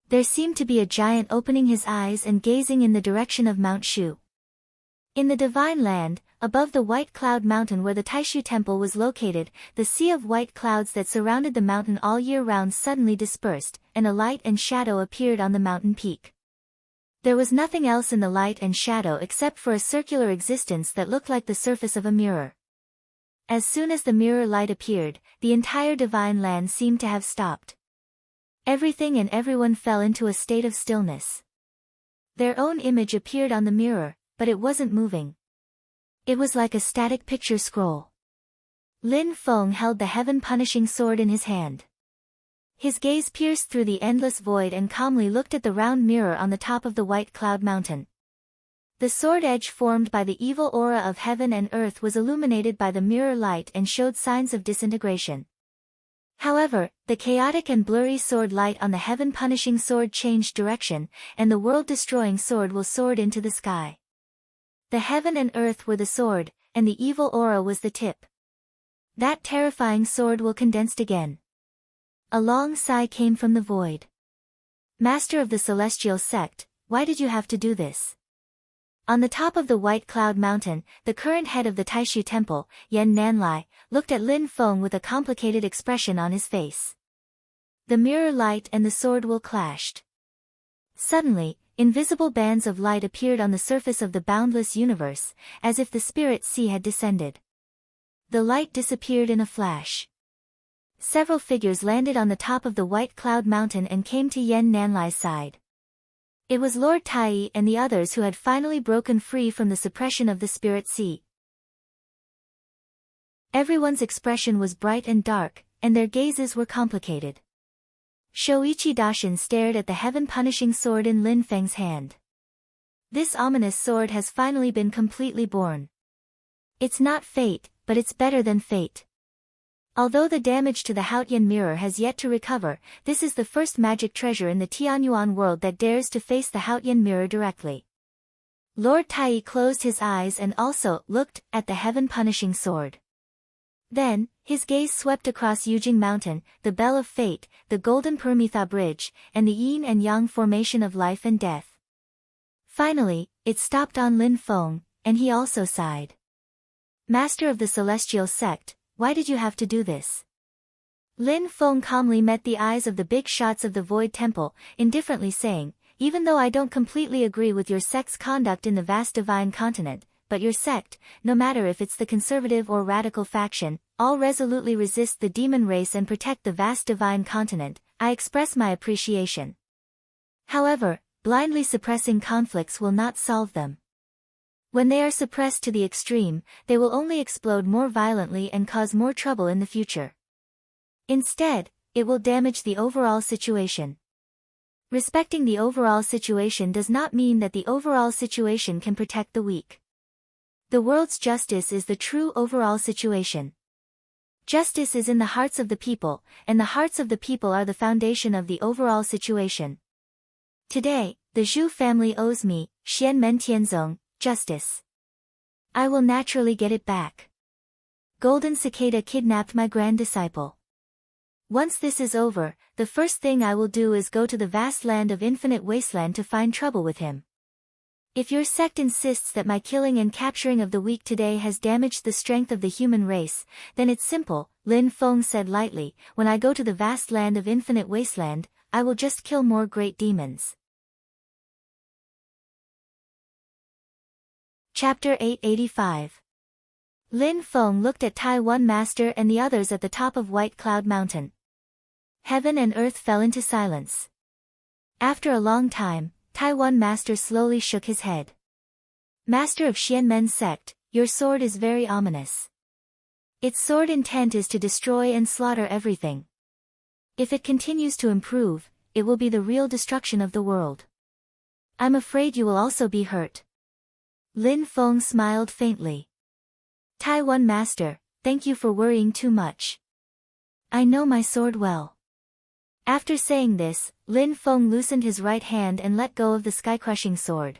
There seemed to be a giant opening his eyes and gazing in the direction of Mount Shu. In the divine land, above the White Cloud Mountain where the Taishu Temple was located, the sea of white clouds that surrounded the mountain all year round suddenly dispersed, and a light and shadow appeared on the mountain peak. There was nothing else in the light and shadow except for a circular existence that looked like the surface of a mirror. As soon as the mirror light appeared, the entire divine land seemed to have stopped. Everything and everyone fell into a state of stillness. Their own image appeared on the mirror, but it wasn't moving. It was like a static picture scroll. Lin Feng held the heaven-punishing sword in his hand. His gaze pierced through the endless void and calmly looked at the round mirror on the top of the White Cloud Mountain. The sword edge formed by the evil aura of heaven and earth was illuminated by the mirror light and showed signs of disintegration. However, the chaotic and blurry sword light on the heaven-punishing sword changed direction, and the world-destroying sword will soared into the sky. The heaven and earth were the sword, and the evil aura was the tip. That terrifying sword will condensed again. A long sigh came from the void. Master of the Celestial Sect, why did you have to do this? On the top of the White Cloud Mountain, the current head of the Taishu Temple, Yan Nanlai, looked at Lin Feng with a complicated expression on his face. The mirror light and the sword will clashed. Suddenly, invisible bands of light appeared on the surface of the boundless universe, as if the spirit sea had descended. The light disappeared in a flash. Several figures landed on the top of the White Cloud Mountain and came to Yan Nanlai's side. It was Lord Tai and the others who had finally broken free from the suppression of the spirit sea. Everyone's expression was bright and dark, and their gazes were complicated. Shoichi Dashin stared at the heaven-punishing sword in Lin Feng's hand. This ominous sword has finally been completely born. It's not fate, but it's better than fate. Although the damage to the Haotian mirror has yet to recover, this is the first magic treasure in the Tianyuan world that dares to face the Haotian mirror directly. Lord Tai closed his eyes and also looked at the heaven-punishing sword. Then, His gaze swept across Yujing Mountain, the Bell of Fate, the Golden Permitha Bridge, and the yin and yang formation of life and death. Finally, it stopped on Lin Feng, and he also sighed. Master of the Celestial Sect, why did you have to do this? Lin Feng calmly met the eyes of the big shots of the Void Temple, indifferently saying, even though I don't completely agree with your sect's conduct in the vast divine continent, but your sect, no matter if it's the conservative or radical faction, all resolutely resist the demon race and protect the vast divine continent, I express my appreciation. However, blindly suppressing conflicts will not solve them. When they are suppressed to the extreme, they will only explode more violently and cause more trouble in the future. Instead, it will damage the overall situation. Respecting the overall situation does not mean that the overall situation can protect the weak. The world's justice is the true overall situation. Justice is in the hearts of the people, and the hearts of the people are the foundation of the overall situation. Today, the Zhu family owes me, Xian Men Tianzong, justice. I will naturally get it back. Golden Cicada kidnapped my grand disciple. Once this is over, the first thing I will do is go to the vast land of infinite wasteland to find trouble with him. If your sect insists that my killing and capturing of the weak today has damaged the strength of the human race, then it's simple, Lin Feng said lightly, when I go to the vast land of infinite wasteland, I will just kill more great demons. Chapter 885. Lin Feng looked at Taiwan Master and the others at the top of White Cloud Mountain. Heaven and earth fell into silence. After a long time, Taiwan Master slowly shook his head. Master of Xianmen sect, your sword is very ominous. Its sword intent is to destroy and slaughter everything. If it continues to improve, it will be the real destruction of the world. I'm afraid you will also be hurt. Lin Feng smiled faintly. Taiwan Master, thank you for worrying too much. I know my sword well. After saying this, Lin Feng loosened his right hand and let go of the sky-crushing sword.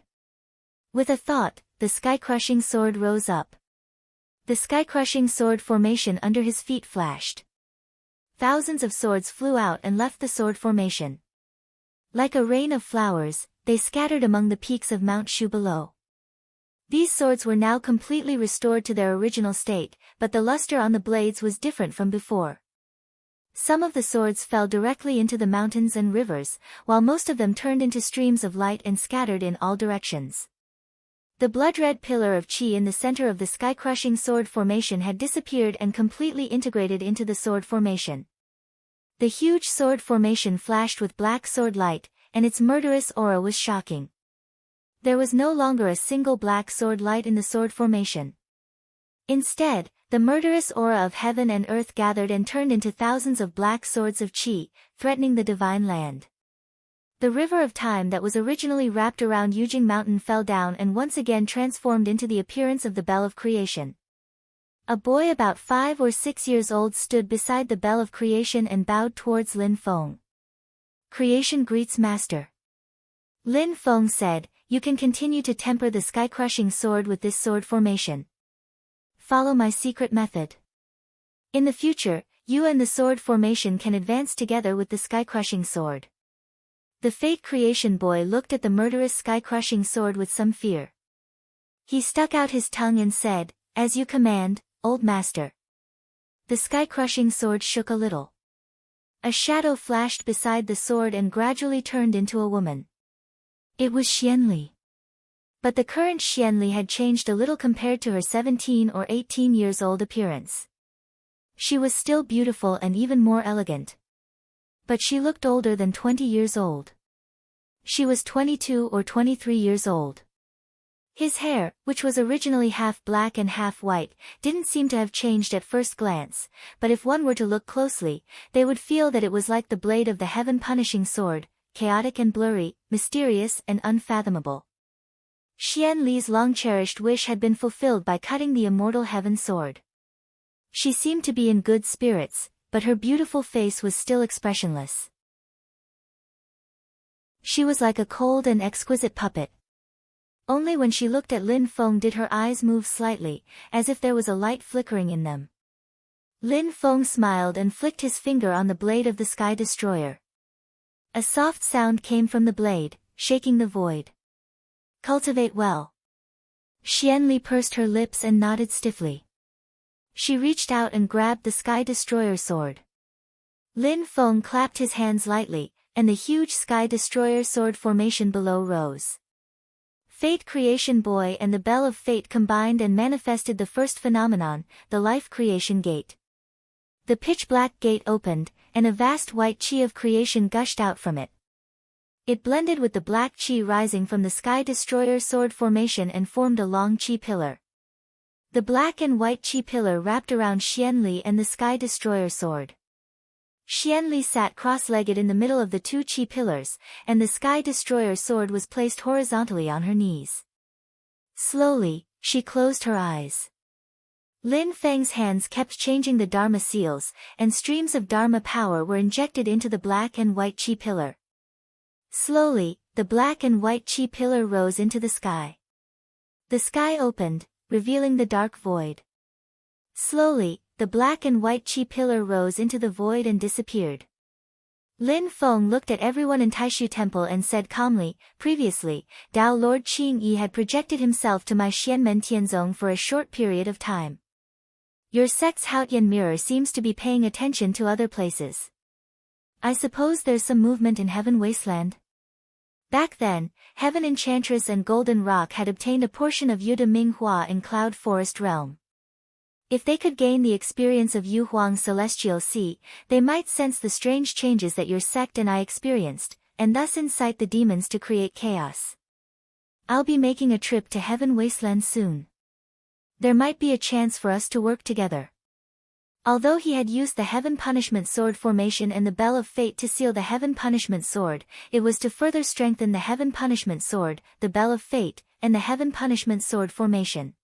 With a thought, the sky-crushing sword rose up. The sky-crushing sword formation under his feet flashed. Thousands of swords flew out and left the sword formation. Like a rain of flowers, they scattered among the peaks of Mount Shu below. These swords were now completely restored to their original state, but the luster on the blades was different from before. Some of the swords fell directly into the mountains and rivers, while most of them turned into streams of light and scattered in all directions. The blood-red pillar of qi in the center of the sky-crushing sword formation had disappeared and completely integrated into the sword formation. The huge sword formation flashed with black sword light, and its murderous aura was shocking. There was no longer a single black sword light in the sword formation. Instead, the murderous aura of heaven and earth gathered and turned into thousands of black swords of qi, threatening the divine land. The river of time that was originally wrapped around Yujing Mountain fell down and once again transformed into the appearance of the Bell of Creation. A boy about 5 or 6 years old stood beside the Bell of Creation and bowed towards Lin Feng. Creation greets Master. Lin Feng said, you can continue to temper the sky-crushing sword with this sword formation. Follow my secret method. In the future, you and the sword formation can advance together with the sky-crushing sword. The Fate Creation boy looked at the murderous sky-crushing sword with some fear. He stuck out his tongue and said, as you command, old master. The sky-crushing sword shook a little. A shadow flashed beside the sword and gradually turned into a woman. It was Xianli. But the current Xianli had changed a little compared to her 17 or 18 years old appearance. She was still beautiful and even more elegant. But she looked older than 20 years old. She was 22 or 23 years old. His hair, which was originally half black and half white, didn't seem to have changed at first glance, but if one were to look closely, they would feel that it was like the blade of the heaven-punishing sword, chaotic and blurry, mysterious and unfathomable. Xian Li's long-cherished wish had been fulfilled by cutting the immortal heaven sword. She seemed to be in good spirits, but her beautiful face was still expressionless. She was like a cold and exquisite puppet. Only when she looked at Lin Feng did her eyes move slightly, as if there was a light flickering in them. Lin Feng smiled and flicked his finger on the blade of the Sky Destroyer. A soft sound came from the blade, shaking the void. Cultivate well. Xianli pursed her lips and nodded stiffly. She reached out and grabbed the Sky Destroyer sword. Lin Feng clapped his hands lightly, and the huge Sky Destroyer sword formation below rose. Fate Creation Boy and the Bell of Fate combined and manifested the first phenomenon, the Life Creation Gate. The pitch-black gate opened, and a vast white chi of creation gushed out from it. It blended with the black chi rising from the Sky Destroyer sword formation and formed a long chi pillar. The black and white chi pillar wrapped around Xianli and the Sky Destroyer sword. Xianli sat cross-legged in the middle of the two chi pillars, and the Sky Destroyer sword was placed horizontally on her knees. Slowly, she closed her eyes. Lin Feng's hands kept changing the Dharma seals, and streams of Dharma power were injected into the black and white chi pillar. Slowly, the black and white chi pillar rose into the sky. The sky opened, revealing the dark void. Slowly, the black and white chi pillar rose into the void and disappeared. Lin Feng looked at everyone in Taishu Temple and said calmly, "Previously, Tao Lord Qing Yi had projected himself to my Xianmen Tianzong for a short period of time. Your sect's Haotian mirror seems to be paying attention to other places. I suppose there's some movement in Heaven Wasteland?" Back then, Heaven Enchantress and Golden Rock had obtained a portion of Yuda Minghua in Cloud Forest Realm. If they could gain the experience of Yu Huang's Celestial Sea, they might sense the strange changes that your sect and I experienced, and thus incite the demons to create chaos. I'll be making a trip to Heaven Wasteland soon. There might be a chance for us to work together. Although he had used the Heaven Punishment Sword formation and the Bell of Fate to seal the Heaven Punishment Sword, it was to further strengthen the Heaven Punishment Sword, the Bell of Fate, and the Heaven Punishment Sword formation.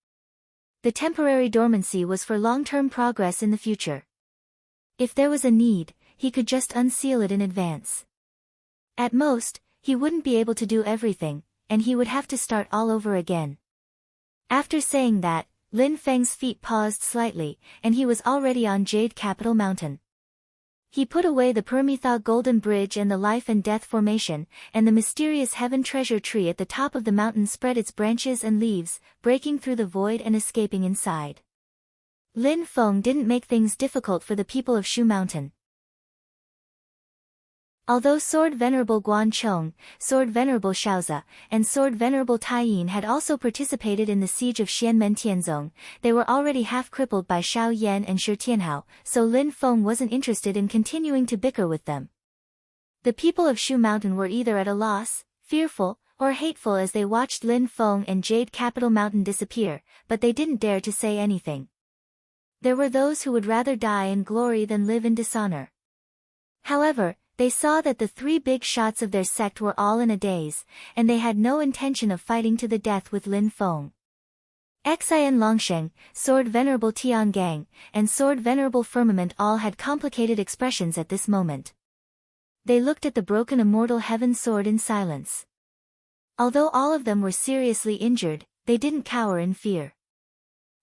The temporary dormancy was for long-term progress in the future. If there was a need, he could just unseal it in advance. At most, he wouldn't be able to do everything, and he would have to start all over again. After saying that, Lin Feng's feet paused slightly, and he was already on Jade Capital Mountain. He put away the Permethal Golden Bridge and the Life and Death formation, and the mysterious Heaven Treasure Tree at the top of the mountain spread its branches and leaves, breaking through the void and escaping inside. Lin Feng didn't make things difficult for the people of Shu Mountain. Although Sword Venerable Guan Chong, Sword Venerable Shaoza, and Sword Venerable Taiyin had also participated in the siege of Xianmen Tianzong, they were already half-crippled by Xiao Yan and Shi Tianhao, so Lin Feng wasn't interested in continuing to bicker with them. The people of Shu Mountain were either at a loss, fearful, or hateful as they watched Lin Feng and Jade Capital Mountain disappear, but they didn't dare to say anything. There were those who would rather die in glory than live in dishonor. However, they saw that the three big shots of their sect were all in a daze, and they had no intention of fighting to the death with Lin Feng. Xian Longsheng, Sword Venerable Tiangang, and Sword Venerable Firmament all had complicated expressions at this moment. They looked at the broken immortal heaven sword in silence. Although all of them were seriously injured, they didn't cower in fear.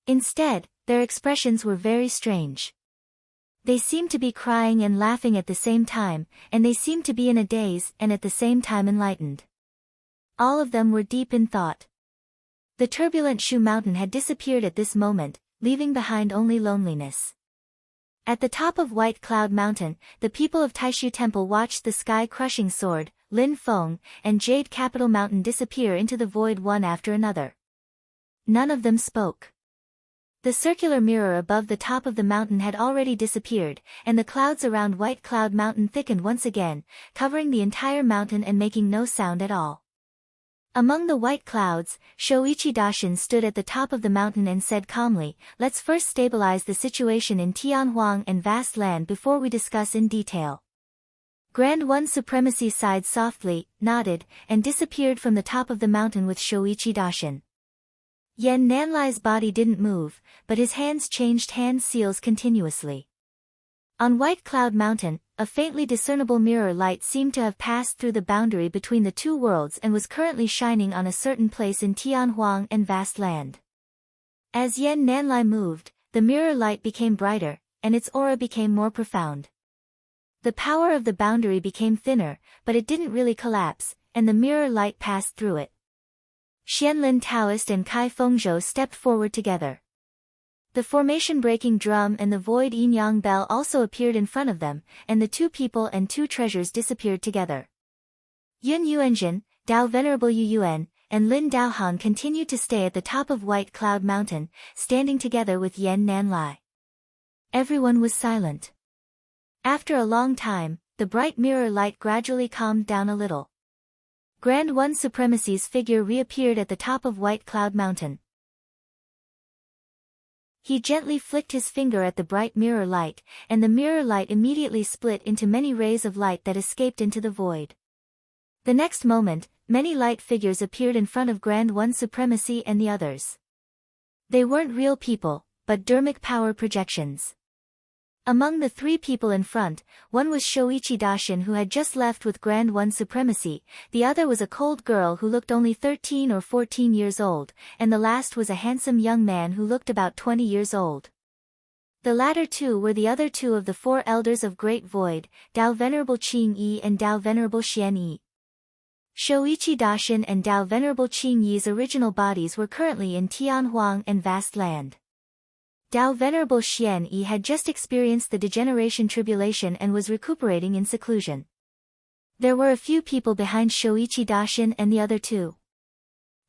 Instead, their expressions were very strange. They seemed to be crying and laughing at the same time, and they seemed to be in a daze and at the same time enlightened. All of them were deep in thought. The turbulent Shu Mountain had disappeared at this moment, leaving behind only loneliness. At the top of White Cloud Mountain, the people of Taishu Temple watched the sky-crushing sword, Lin Feng, and Jade Capital Mountain disappear into the void one after another. None of them spoke. The circular mirror above the top of the mountain had already disappeared, and the clouds around White Cloud Mountain thickened once again, covering the entire mountain and making no sound at all. Among the white clouds, Shoichi Dashin stood at the top of the mountain and said calmly, "Let's first stabilize the situation in Tianhuang and Vast Land before we discuss in detail." Grand One Supremacy sighed softly, nodded, and disappeared from the top of the mountain with Shoichi Dashin. Yan Nanlai's body didn't move, but his hands changed hand seals continuously. On White Cloud Mountain, a faintly discernible mirror light seemed to have passed through the boundary between the two worlds and was currently shining on a certain place in Tianhuang and Vast Land. As Yan Nanlai moved, the mirror light became brighter, and its aura became more profound. The power of the boundary became thinner, but it didn't really collapse, and the mirror light passed through it. Xianlin Taoist and Kai Fengzhou stepped forward together. The formation-breaking drum and the void yin-yang bell also appeared in front of them, and the two people and two treasures disappeared together. Yun Yuanjin, Dao Venerable Yu Yuan, and Lin Daohan continued to stay at the top of White Cloud Mountain, standing together with Yan Nanlai. Everyone was silent. After a long time, the bright mirror light gradually calmed down a little. Grand One Supremacy's figure reappeared at the top of White Cloud Mountain. He gently flicked his finger at the bright mirror light, and the mirror light immediately split into many rays of light that escaped into the void. The next moment, many light figures appeared in front of Grand One Supremacy and the others. They weren't real people, but dharmic power projections. Among the three people in front, one was Shoichi Dashin, who had just left with Grand One Supremacy, the other was a cold girl who looked only 13 or 14 years old, and the last was a handsome young man who looked about 20 years old. The latter two were the other two of the four elders of Great Void, Dao Venerable Qing Yi and Dao Venerable Xian Yi. Shoichi Dashin and Dao Venerable Qing Yi's original bodies were currently in Tianhuang and Vast Land. Dao Venerable Xian Yi had just experienced the degeneration tribulation and was recuperating in seclusion. There were a few people behind Shoichi Dashin and the other two.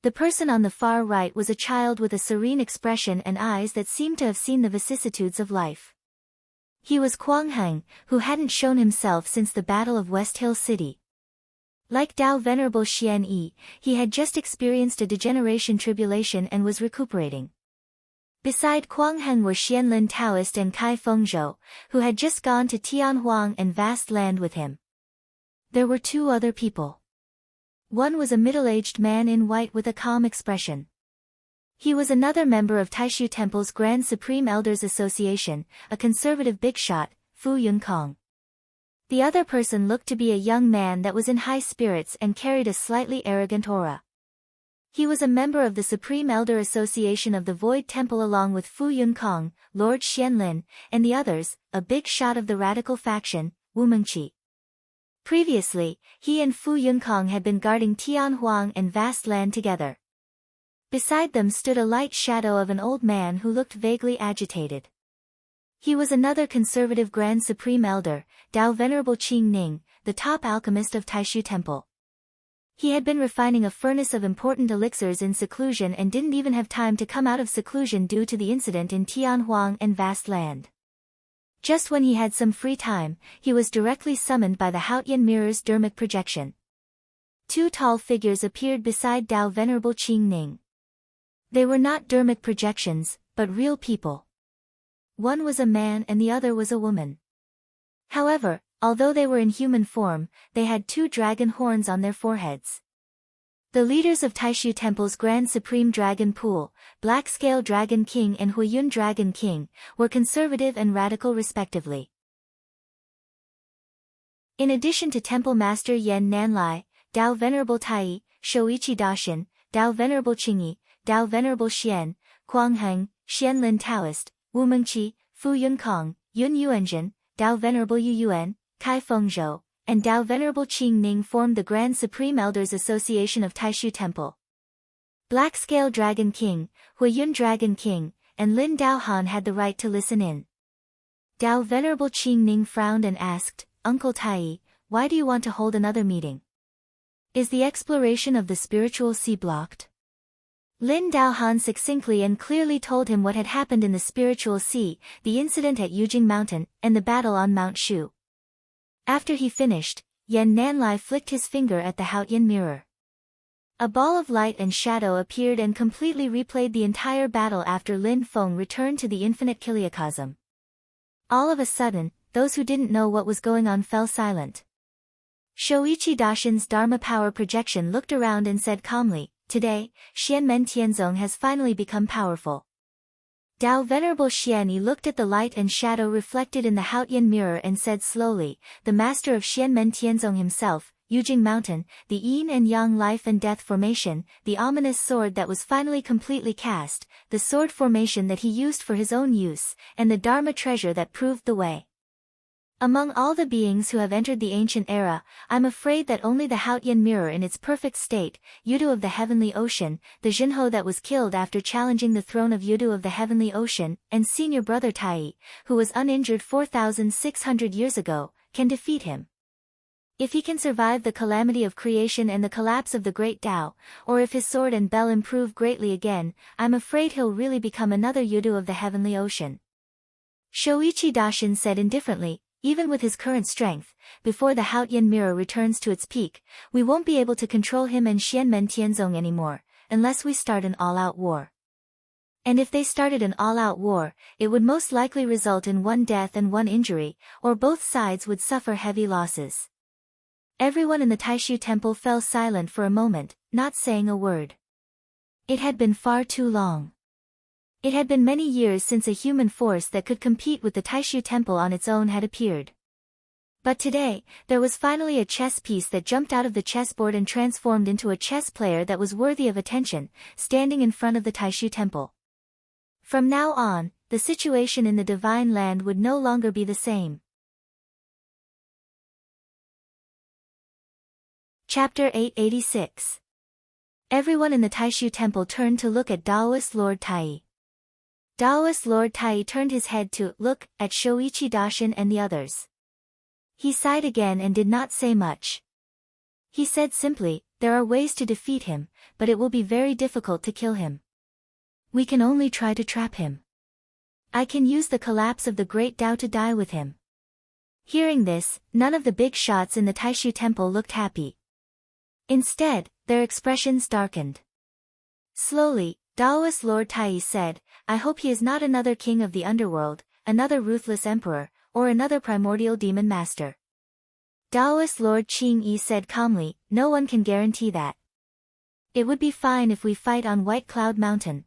The person on the far right was a child with a serene expression and eyes that seemed to have seen the vicissitudes of life. He was Quang Heng, who hadn't shown himself since the Battle of West Hill City. Like Dao Venerable Xian Yi, he had just experienced a degeneration tribulation and was recuperating. Beside Quang Heng were Xianlin Taoist and Kai Fengzhou, who had just gone to Tianhuang and Vast Land with him. There were two other people. One was a middle-aged man in white with a calm expression. He was another member of Taishu Temple's Grand Supreme Elders Association, a conservative big shot, Fu Yunkong. The other person looked to be a young man that was in high spirits and carried a slightly arrogant aura. He was a member of the Supreme Elder Association of the Void Temple along with Fu Yunkong, Lord Xianlin, and the others, a big shot of the radical faction, Wu Mengqi. Previously, he and Fu Yunkong had been guarding Tianhuang and Vast Land together. Beside them stood a light shadow of an old man who looked vaguely agitated. He was another conservative Grand Supreme Elder, Dao Venerable Qing Ning, the top alchemist of Taishu Temple. He had been refining a furnace of important elixirs in seclusion and didn't even have time to come out of seclusion due to the incident in Tianhuang and Vast Land. Just when he had some free time, he was directly summoned by the Haotian Mirror's dharmic projection. Two tall figures appeared beside Dao Venerable Qing Ning. They were not dharmic projections, but real people. One was a man and the other was a woman. However, although they were in human form, they had two dragon horns on their foreheads. The leaders of Taishu Temple's Grand Supreme Dragon Pool, Black Scale Dragon King and Huiyun Dragon King, were conservative and radical respectively. In addition to Temple Master Yan Nanlai, Dao Venerable Tai, Shoichi Dashin, Dao Venerable Qingyi, Dao Venerable Xian, Quang Heng, Xianlin Taoist, Wu Mengqi, Fu Yunkong, Yun Yuanjin, Dao Venerable Yu Yuan, Kai Fengzhou, and Dao Venerable Qing Ning formed the Grand Supreme Elders Association of Taishu Temple. Black Scale Dragon King, Huiyun Dragon King, and Lin Daohan had the right to listen in. Dao Venerable Qing Ning frowned and asked, "Uncle Tai, why do you want to hold another meeting? Is the exploration of the spiritual sea blocked?" Lin Daohan succinctly and clearly told him what had happened in the spiritual sea, the incident at Yujing Mountain, and the battle on Mount Shu. After he finished, Yan Nanlai flicked his finger at the Haotian mirror. A ball of light and shadow appeared and completely replayed the entire battle after Lin Feng returned to the infinite Kiliacosm. All of a sudden, those who didn't know what was going on fell silent. Shoichi Dashin's Dharma power projection looked around and said calmly, "Today, Xianmen Tianzong has finally become powerful." Dao Venerable Xianyi looked at the light and shadow reflected in the Haotian mirror and said slowly, "The master of Xianmen Tianzong himself, Yujing Mountain, the yin and yang life and death formation, the ominous sword that was finally completely cast, the sword formation that he used for his own use, and the Dharma treasure that proved the way. Among all the beings who have entered the ancient era, I'm afraid that only the Haotian mirror in its perfect state, Yudu of the Heavenly Ocean, the Jinho that was killed after challenging the throne of Yudu of the Heavenly Ocean, and senior brother Tai, who was uninjured 4,600 years ago, can defeat him. If he can survive the calamity of creation and the collapse of the Great Tao, or if his sword and bell improve greatly again, I'm afraid he'll really become another Yudu of the Heavenly Ocean. Shoichi Dashin said indifferently, even with his current strength, before the Haotian mirror returns to its peak, we won't be able to control him and Xianmen Tianzong anymore, unless we start an all-out war. And if they started an all-out war, it would most likely result in 1 death and 1 injury, or both sides would suffer heavy losses. Everyone in the Taishu temple fell silent for a moment, not saying a word. It had been far too long. It had been many years since a human force that could compete with the Taishu temple on its own had appeared. But today, there was finally a chess piece that jumped out of the chessboard and transformed into a chess player that was worthy of attention, standing in front of the Taishu temple. From now on, the situation in the Divine Land would no longer be the same. Chapter 886. Everyone in the Taishu temple turned to look at Taoist Lord Tai. Taoist Lord Tai turned his head to look at Shoichi Dashin and the others. He sighed again and did not say much. He said simply, there are ways to defeat him, but it will be very difficult to kill him. We can only try to trap him. I can use the collapse of the Great Tao to die with him. Hearing this, none of the big shots in the Taishu temple looked happy. Instead, their expressions darkened. Slowly, Taoist Lord Tai said, I hope he is not another king of the underworld, another ruthless emperor, or another primordial demon master. Taoist Lord Qing Yi said calmly, no one can guarantee that. It would be fine if we fight on White Cloud Mountain.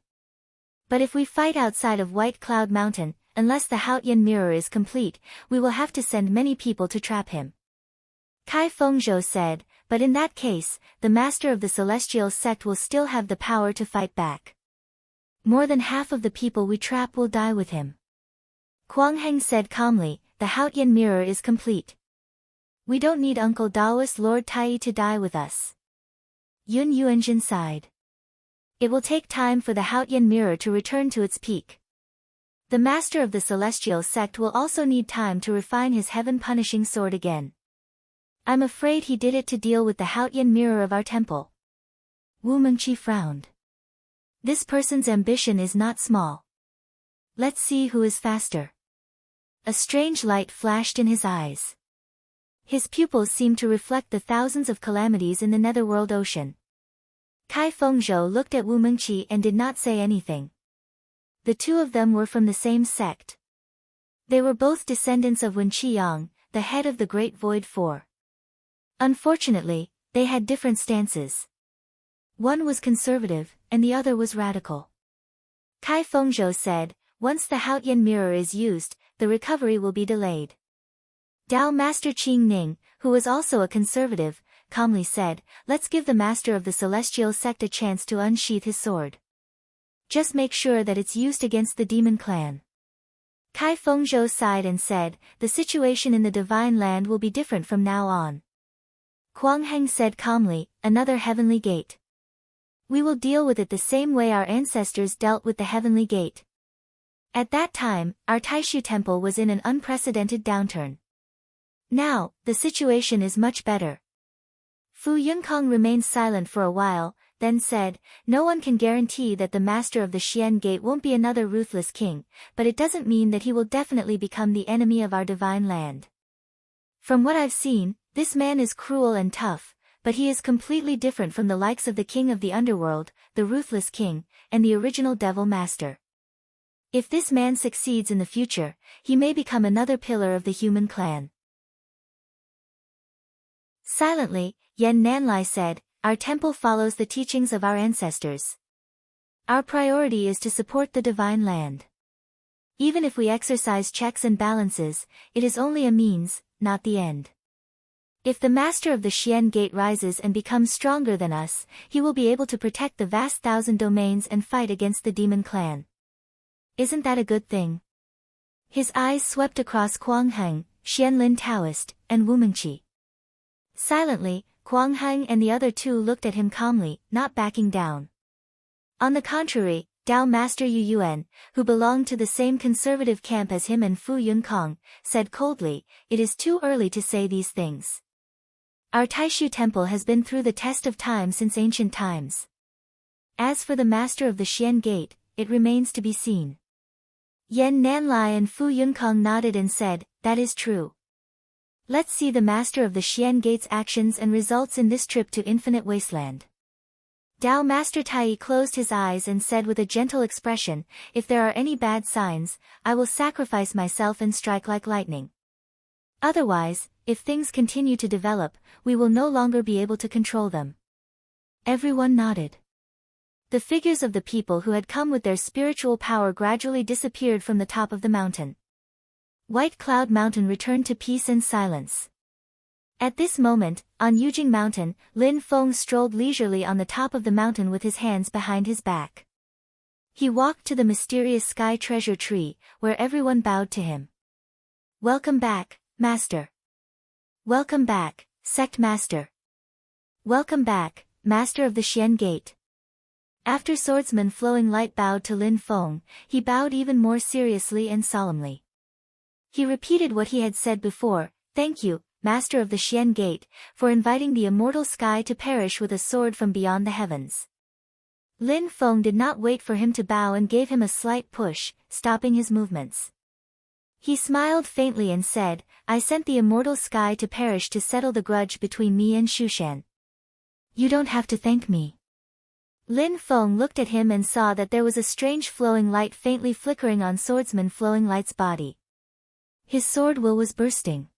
But if we fight outside of White Cloud Mountain, unless the Haotian mirror is complete, we will have to send many people to trap him. Kai Fengzhou said, but in that case, the master of the celestial sect will still have the power to fight back. More than half of the people we trap will die with him. Quang Heng said calmly, the Haotian mirror is complete. We don't need Uncle Taoist Lord Tai to die with us. Yun Yuanjin sighed. It will take time for the Haotian mirror to return to its peak. The master of the celestial sect will also need time to refine his heaven-punishing sword again. I'm afraid he did it to deal with the Haotian mirror of our temple. Wu Mengqi frowned. This person's ambition is not small. Let's see who is faster. A strange light flashed in his eyes. His pupils seemed to reflect the thousands of calamities in the netherworld ocean. Kai Fengzhou looked at Wu Mengqi and did not say anything. The two of them were from the same sect. They were both descendants of Wen Qiyang, the head of the Great Void Four. Unfortunately, they had different stances. One was conservative, and the other was radical. Kai Fengzhou said, once the Haotian mirror is used, the recovery will be delayed. Dao Master Qing Ning, who was also a conservative, calmly said, let's give the master of the celestial sect a chance to unsheath his sword. Just make sure that it's used against the demon clan. Kai Fengzhou sighed and said, the situation in the Divine Land will be different from now on. Quang Heng said calmly, another heavenly gate. We will deal with it the same way our ancestors dealt with the heavenly gate. At that time, our Taishu temple was in an unprecedented downturn. Now, the situation is much better. Fu Yunkong remained silent for a while, then said, no one can guarantee that the master of the Xian Gate won't be another ruthless king, but it doesn't mean that he will definitely become the enemy of our Divine Land. From what I've seen, this man is cruel and tough, but he is completely different from the likes of the king of the underworld, the ruthless king, and the original devil master. If this man succeeds in the future, he may become another pillar of the human clan. Silently, Yen Nanlai said, our temple follows the teachings of our ancestors. Our priority is to support the Divine Land. Even if we exercise checks and balances, it is only a means, not the end. If the master of the Xian Gate rises and becomes stronger than us, he will be able to protect the vast 1,000 domains and fight against the demon clan. Isn't that a good thing? His eyes swept across Quang Heng, Xianlin Taoist, and Wu Mingqi. Silently, Quang Heng and the other two looked at him calmly, not backing down. On the contrary, Dao Master Yu Yuan, who belonged to the same conservative camp as him and Fu Yunkong, said coldly, "It is too early to say these things. Our Taishu temple has been through the test of time since ancient times. As for the master of the Xian Gate, it remains to be seen." Yan Nanlai and Fu Yunkong nodded and said, "That is true. Let's see the master of the Xian Gate's actions and results in this trip to Infinite Wasteland." Dao Master Tai closed his eyes and said with a gentle expression, "If there are any bad signs, I will sacrifice myself and strike like lightning. Otherwise, if things continue to develop, we will no longer be able to control them." Everyone nodded. The figures of the people who had come with their spiritual power gradually disappeared from the top of the mountain. White Cloud Mountain returned to peace and silence. At this moment, on Yujing Mountain, Lin Feng strolled leisurely on the top of the mountain with his hands behind his back. He walked to the mysterious sky treasure tree, where everyone bowed to him. "Welcome back, Master. Welcome back, Sect Master. Welcome back, Master of the Xian Gate." After Swordsman Flowing Light bowed to Lin Feng, he bowed even more seriously and solemnly. He repeated what he had said before, "Thank you, Master of the Xian Gate, for inviting the immortal sky to perish with a sword from beyond the heavens." Lin Feng did not wait for him to bow and gave him a slight push, stopping his movements. He smiled faintly and said, "I sent the immortal sky to perish to settle the grudge between me and Shushan. You don't have to thank me." Lin Feng looked at him and saw that there was a strange flowing light faintly flickering on Swordsman Flowing Light's body. His sword will was bursting.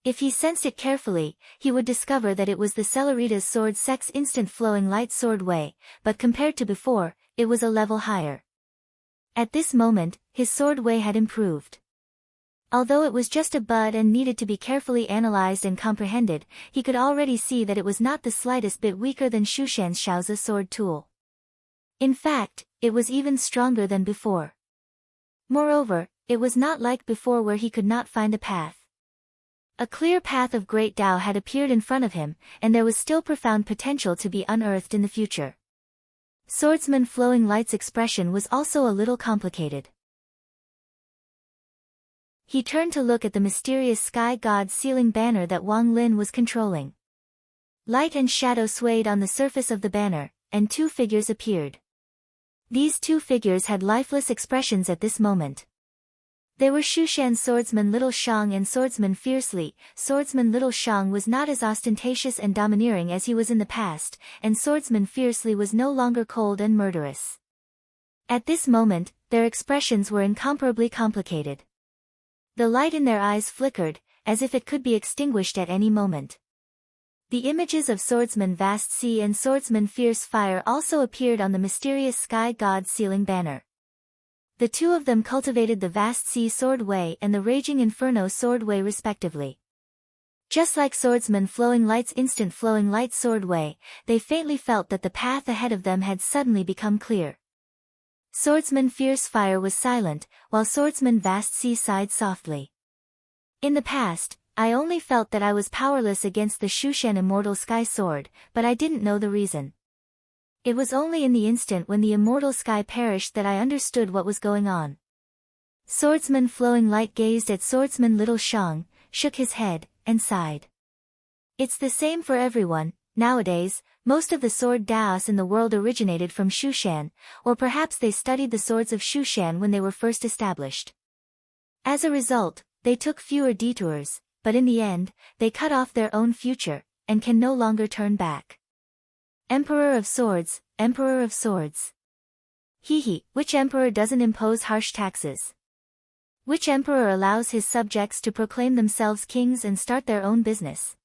If he sensed it carefully, he would discover that it was the Cellerita's sword Sec's instant flowing light sword way, but compared to before, it was a level higher. At this moment, his sword way had improved. Although it was just a bud and needed to be carefully analyzed and comprehended, he could already see that it was not the slightest bit weaker than Shushan's Shaozi sword tool. In fact, it was even stronger than before. Moreover, it was not like before where he could not find a path. A clear path of great Tao had appeared in front of him, and there was still profound potential to be unearthed in the future. Swordsman Flowing Light's expression was also a little complicated. He turned to look at the mysterious sky god sealing banner that Wang Lin was controlling. Light and shadow swayed on the surface of the banner, and two figures appeared. These two figures had lifeless expressions at this moment. They were Shushan's swordsman Little Shang and swordsman Fiercely. Swordsman Little Shang was not as ostentatious and domineering as he was in the past, and swordsman Fiercely was no longer cold and murderous. At this moment, their expressions were incomparably complicated. The light in their eyes flickered, as if it could be extinguished at any moment. The images of Swordsman Vast Sea and Swordsman Fierce Fire also appeared on the mysterious sky god sealing banner. The two of them cultivated the Vast Sea sword way and the Raging Inferno sword way respectively. Just like Swordsman Flowing Light's instant Flowing Light sword way, they faintly felt that the path ahead of them had suddenly become clear. Swordsman Fierce Fire was silent, while Swordsman Vast Sea sighed softly. "In the past, I only felt that I was powerless against the Shushan Immortal Sky Sword, but I didn't know the reason. It was only in the instant when the Immortal Sky perished that I understood what was going on." Swordsman Flowing Light gazed at Swordsman Little Shang, shook his head, and sighed. "It's the same for everyone. Nowadays, most of the sword Daos in the world originated from Shushan, or perhaps they studied the swords of Shushan when they were first established. As a result, they took fewer detours, but in the end, they cut off their own future, and can no longer turn back. Emperor of Swords, Emperor of Swords. Which emperor doesn't impose harsh taxes? Which emperor allows his subjects to proclaim themselves kings and start their own business?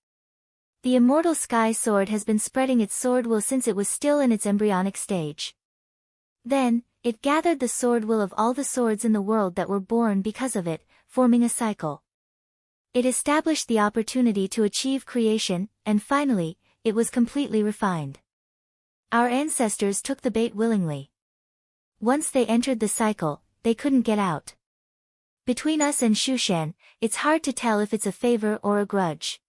The Immortal Sky Sword has been spreading its sword will since it was still in its embryonic stage. Then, it gathered the sword will of all the swords in the world that were born because of it, forming a cycle. It established the opportunity to achieve creation, and finally, it was completely refined. Our ancestors took the bait willingly. Once they entered the cycle, they couldn't get out. Between us and Shushan, it's hard to tell if it's a favor or a grudge.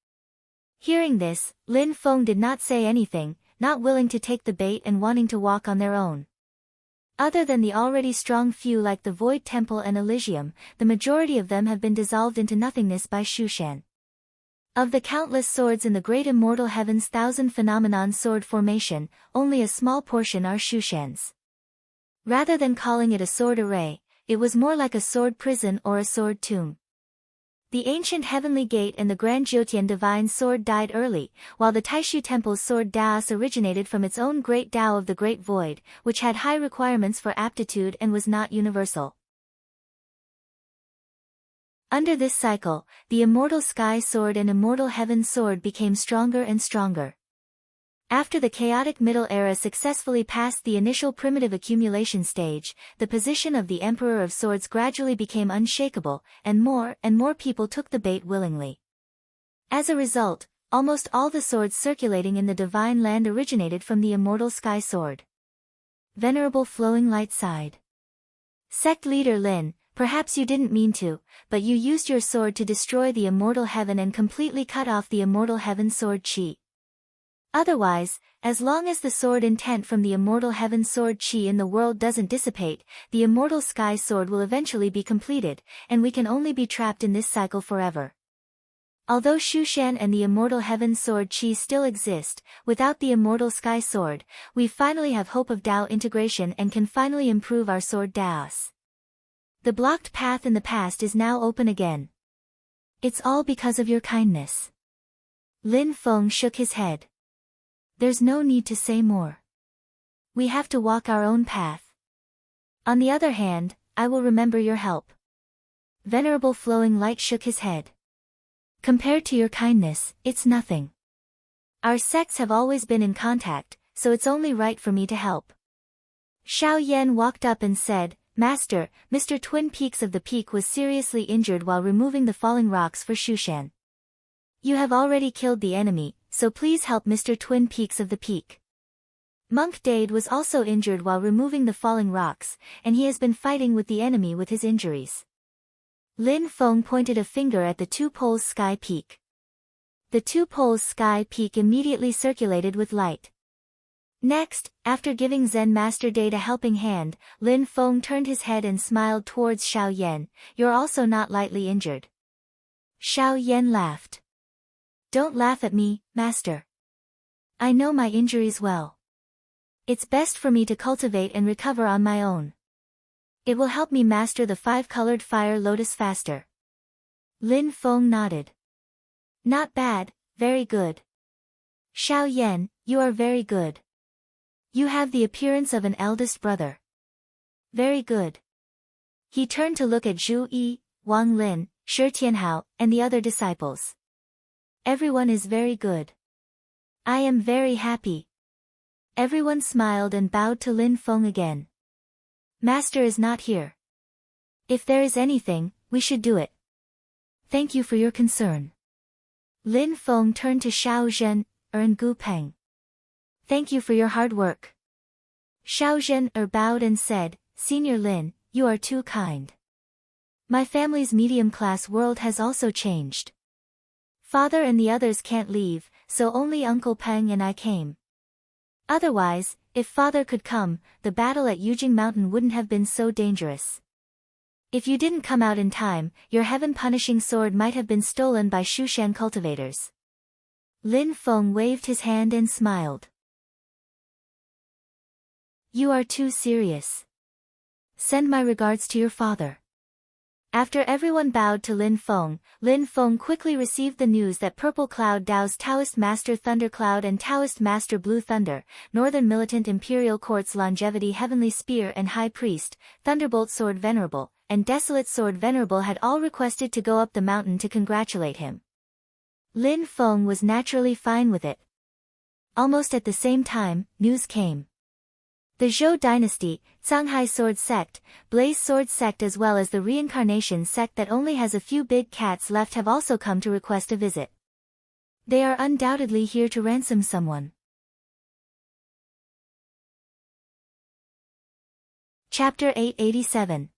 Hearing this, Lin Feng did not say anything, not willing to take the bait and wanting to walk on their own. Other than the already strong few like the Void Temple and Elysium, the majority of them have been dissolved into nothingness by Shushan. Of the countless swords in the great immortal heaven's thousand phenomenon sword formation, only a small portion are Shushan's. Rather than calling it a sword array, it was more like a sword prison or a sword tomb. The ancient heavenly gate and the Grand Jiutian divine sword died early, while the Taishu Temple's sword Daos originated from its own great Tao of the Great Void, which had high requirements for aptitude and was not universal. Under this cycle, the immortal sky sword and immortal heaven sword became stronger and stronger. After the chaotic Middle Era successfully passed the initial primitive accumulation stage, the position of the Emperor of Swords gradually became unshakable, and more people took the bait willingly. As a result, almost all the swords circulating in the Divine Land originated from the immortal Sky Sword. Venerable Flowing Light sighed. Sect leader Lin, perhaps you didn't mean to, but you used your sword to destroy the immortal heaven and completely cut off the immortal heaven sword chi. Otherwise, as long as the sword intent from the immortal heaven sword chi in the world doesn't dissipate, the immortal sky sword will eventually be completed, and we can only be trapped in this cycle forever. Although Shushan and the immortal heaven sword chi still exist, without the immortal sky sword, we finally have hope of Tao integration and can finally improve our sword Daos. The blocked path in the past is now open again. It's all because of your kindness. Lin Feng shook his head. There's no need to say more. We have to walk our own path. On the other hand, I will remember your help. Venerable Flowing Light shook his head. Compared to your kindness, it's nothing. Our sects have always been in contact, so it's only right for me to help. Xiao Yan walked up and said, Master, Mr. Twin Peaks of the Peak was seriously injured while removing the falling rocks for Shushan. You have already killed the enemy, so please help Mr. Twin Peaks of the Peak. Monk Dade was also injured while removing the falling rocks, and he has been fighting with the enemy with his injuries. Lin Feng pointed a finger at the Two Poles Sky Peak. The Two Poles Sky Peak immediately circulated with light. Next, after giving Zen Master Dade a helping hand, Lin Feng turned his head and smiled towards Xiao Yan. You're also not lightly injured. Xiao Yan laughed. Don't laugh at me, Master. I know my injuries well. It's best for me to cultivate and recover on my own. It will help me master the five-colored fire lotus faster. Lin Feng nodded. Not bad, very good. Xiao Yan, you are very good. You have the appearance of an eldest brother. Very good. He turned to look at Zhu Yi, Wang Lin, Shi Tianhao, and the other disciples. Everyone is very good. I am very happy. Everyone smiled and bowed to Lin Feng again. Master is not here. If there is anything, we should do it. Thank you for your concern. Lin Feng turned to Xiao Zhen, and Gu Peng. Thank you for your hard work. Xiao Zhen bowed and said, Senior Lin, you are too kind. My family's medium-class world has also changed. Father and the others can't leave, so only Uncle Peng and I came. Otherwise, if Father could come, the battle at Yujing Mountain wouldn't have been so dangerous. If you didn't come out in time, your heaven-punishing sword might have been stolen by Shushan cultivators. Lin Feng waved his hand and smiled. You are too serious. Send my regards to your father. After everyone bowed to Lin Feng quickly received the news that Purple Cloud Dao's Taoist Master Thundercloud and Taoist Master Blue Thunder, Northern Militant Imperial Court's Longevity Heavenly Spear and High Priest, Thunderbolt Sword Venerable, and Desolate Sword Venerable had all requested to go up the mountain to congratulate him. Lin Feng was naturally fine with it. Almost at the same time, news came. The Zhou dynasty, Songhai sword sect, Blaze sword sect as well as the reincarnation sect that only has a few big cats left have also come to request a visit. They are undoubtedly here to ransom someone. Chapter 887.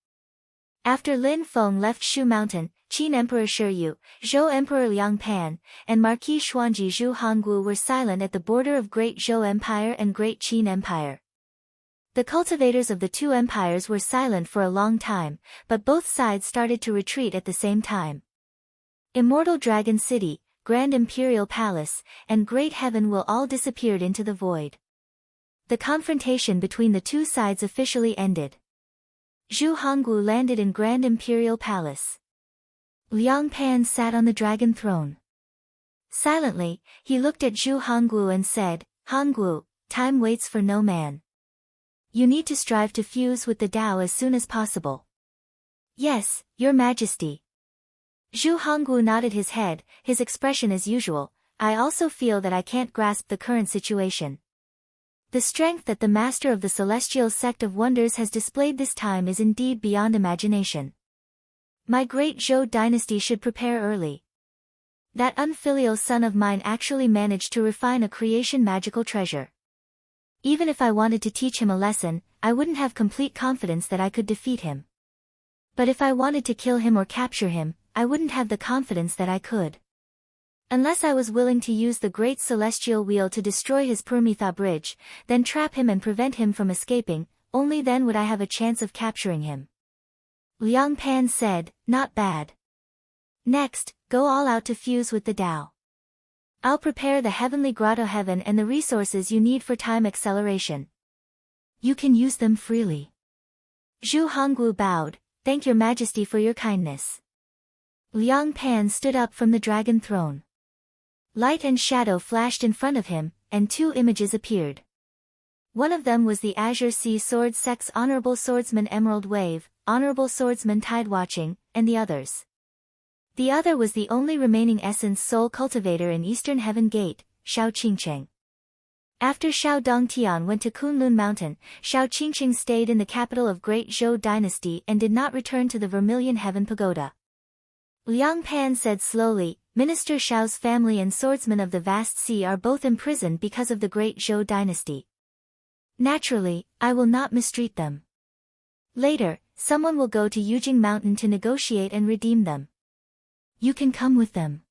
After Lin Feng left Shu Mountain, Qin Emperor Shi Yu, Zhou Emperor Liang Pan, and Marquis Xuanji Zhu Hongwu were silent at the border of Great Zhou Empire and Great Qin Empire. The cultivators of the two empires were silent for a long time, but both sides started to retreat at the same time. Immortal Dragon City, Grand Imperial Palace, and Great Heaven will all disappeared into the void. The confrontation between the two sides officially ended. Zhu Hongwu landed in Grand Imperial Palace. Liang Pan sat on the dragon throne. Silently, he looked at Zhu Hongwu and said, "Hongwu, time waits for no man. You need to strive to fuse with the Tao as soon as possible." "Yes, Your Majesty." Zhu Hongwu nodded his head, his expression as usual. "I also feel that I can't grasp the current situation. The strength that the master of the celestial sect of wonders has displayed this time is indeed beyond imagination. My great Zhou dynasty should prepare early. That unfilial son of mine actually managed to refine a creation magical treasure. Even if I wanted to teach him a lesson, I wouldn't have complete confidence that I could defeat him. But if I wanted to kill him or capture him, I wouldn't have the confidence that I could. Unless I was willing to use the great celestial wheel to destroy his Permitha bridge, then trap him and prevent him from escaping, only then would I have a chance of capturing him." Liang Pan said, "Not bad. Next, go all out to fuse with the Tao. I'll prepare the heavenly grotto heaven and the resources you need for time acceleration. You can use them freely." Zhu Hongwu bowed, "Thank Your Majesty for your kindness." Liang Pan stood up from the dragon throne. Light and shadow flashed in front of him, and two images appeared. One of them was the Azure Sea Sword Sect's Honorable Swordsman Emerald Wave, Honorable Swordsman Tide Watching, and the others. The other was the only remaining Essence Soul Cultivator in Eastern Heaven Gate, Xiao Qingqing. After Xiao Dongtian went to Kunlun Mountain, Xiao Qingqing stayed in the capital of Great Zhou Dynasty and did not return to the Vermilion Heaven Pagoda. Liang Pan said slowly, "Minister Xiao's family and swordsmen of the vast sea are both imprisoned because of the Great Zhou Dynasty. Naturally, I will not mistreat them. Later, someone will go to Yujing Mountain to negotiate and redeem them. You can come with them.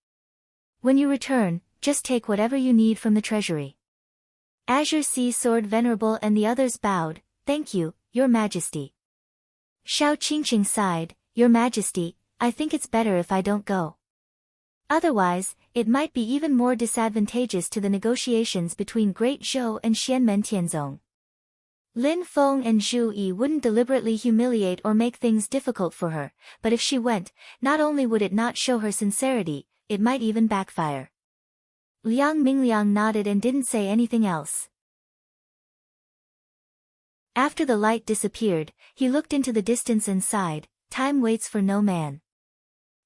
When you return, just take whatever you need from the treasury." Azure Sea Sword Venerable and the others bowed, "Thank you, Your Majesty." Xiao Qingqing sighed, "Your Majesty, I think it's better if I don't go. Otherwise, it might be even more disadvantageous to the negotiations between Great Zhou and Xianmen Tianzong. Lin Feng and Zhu Yi wouldn't deliberately humiliate or make things difficult for her, but if she went, not only would it not show her sincerity, it might even backfire." Liang Mingliang nodded and didn't say anything else. After the light disappeared, he looked into the distance and sighed, "Time waits for no man."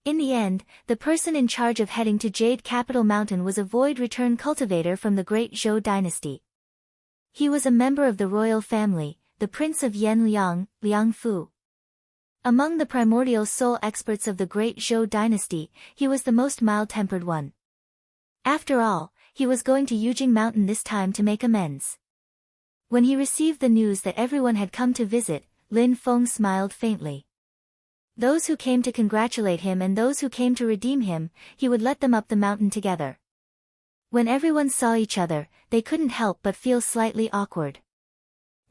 In the end, the person in charge of heading to Jade Capital Mountain was a void return cultivator from the Great Zhou Dynasty. He was a member of the royal family, the Prince of Yan Liang, Liang Fu. Among the primordial soul experts of the Great Zhou Dynasty, he was the most mild-tempered one. After all, he was going to Yujing Mountain this time to make amends. When he received the news that everyone had come to visit, Lin Feng smiled faintly. Those who came to congratulate him and those who came to redeem him, he would let them up the mountain together. When everyone saw each other, they couldn't help but feel slightly awkward.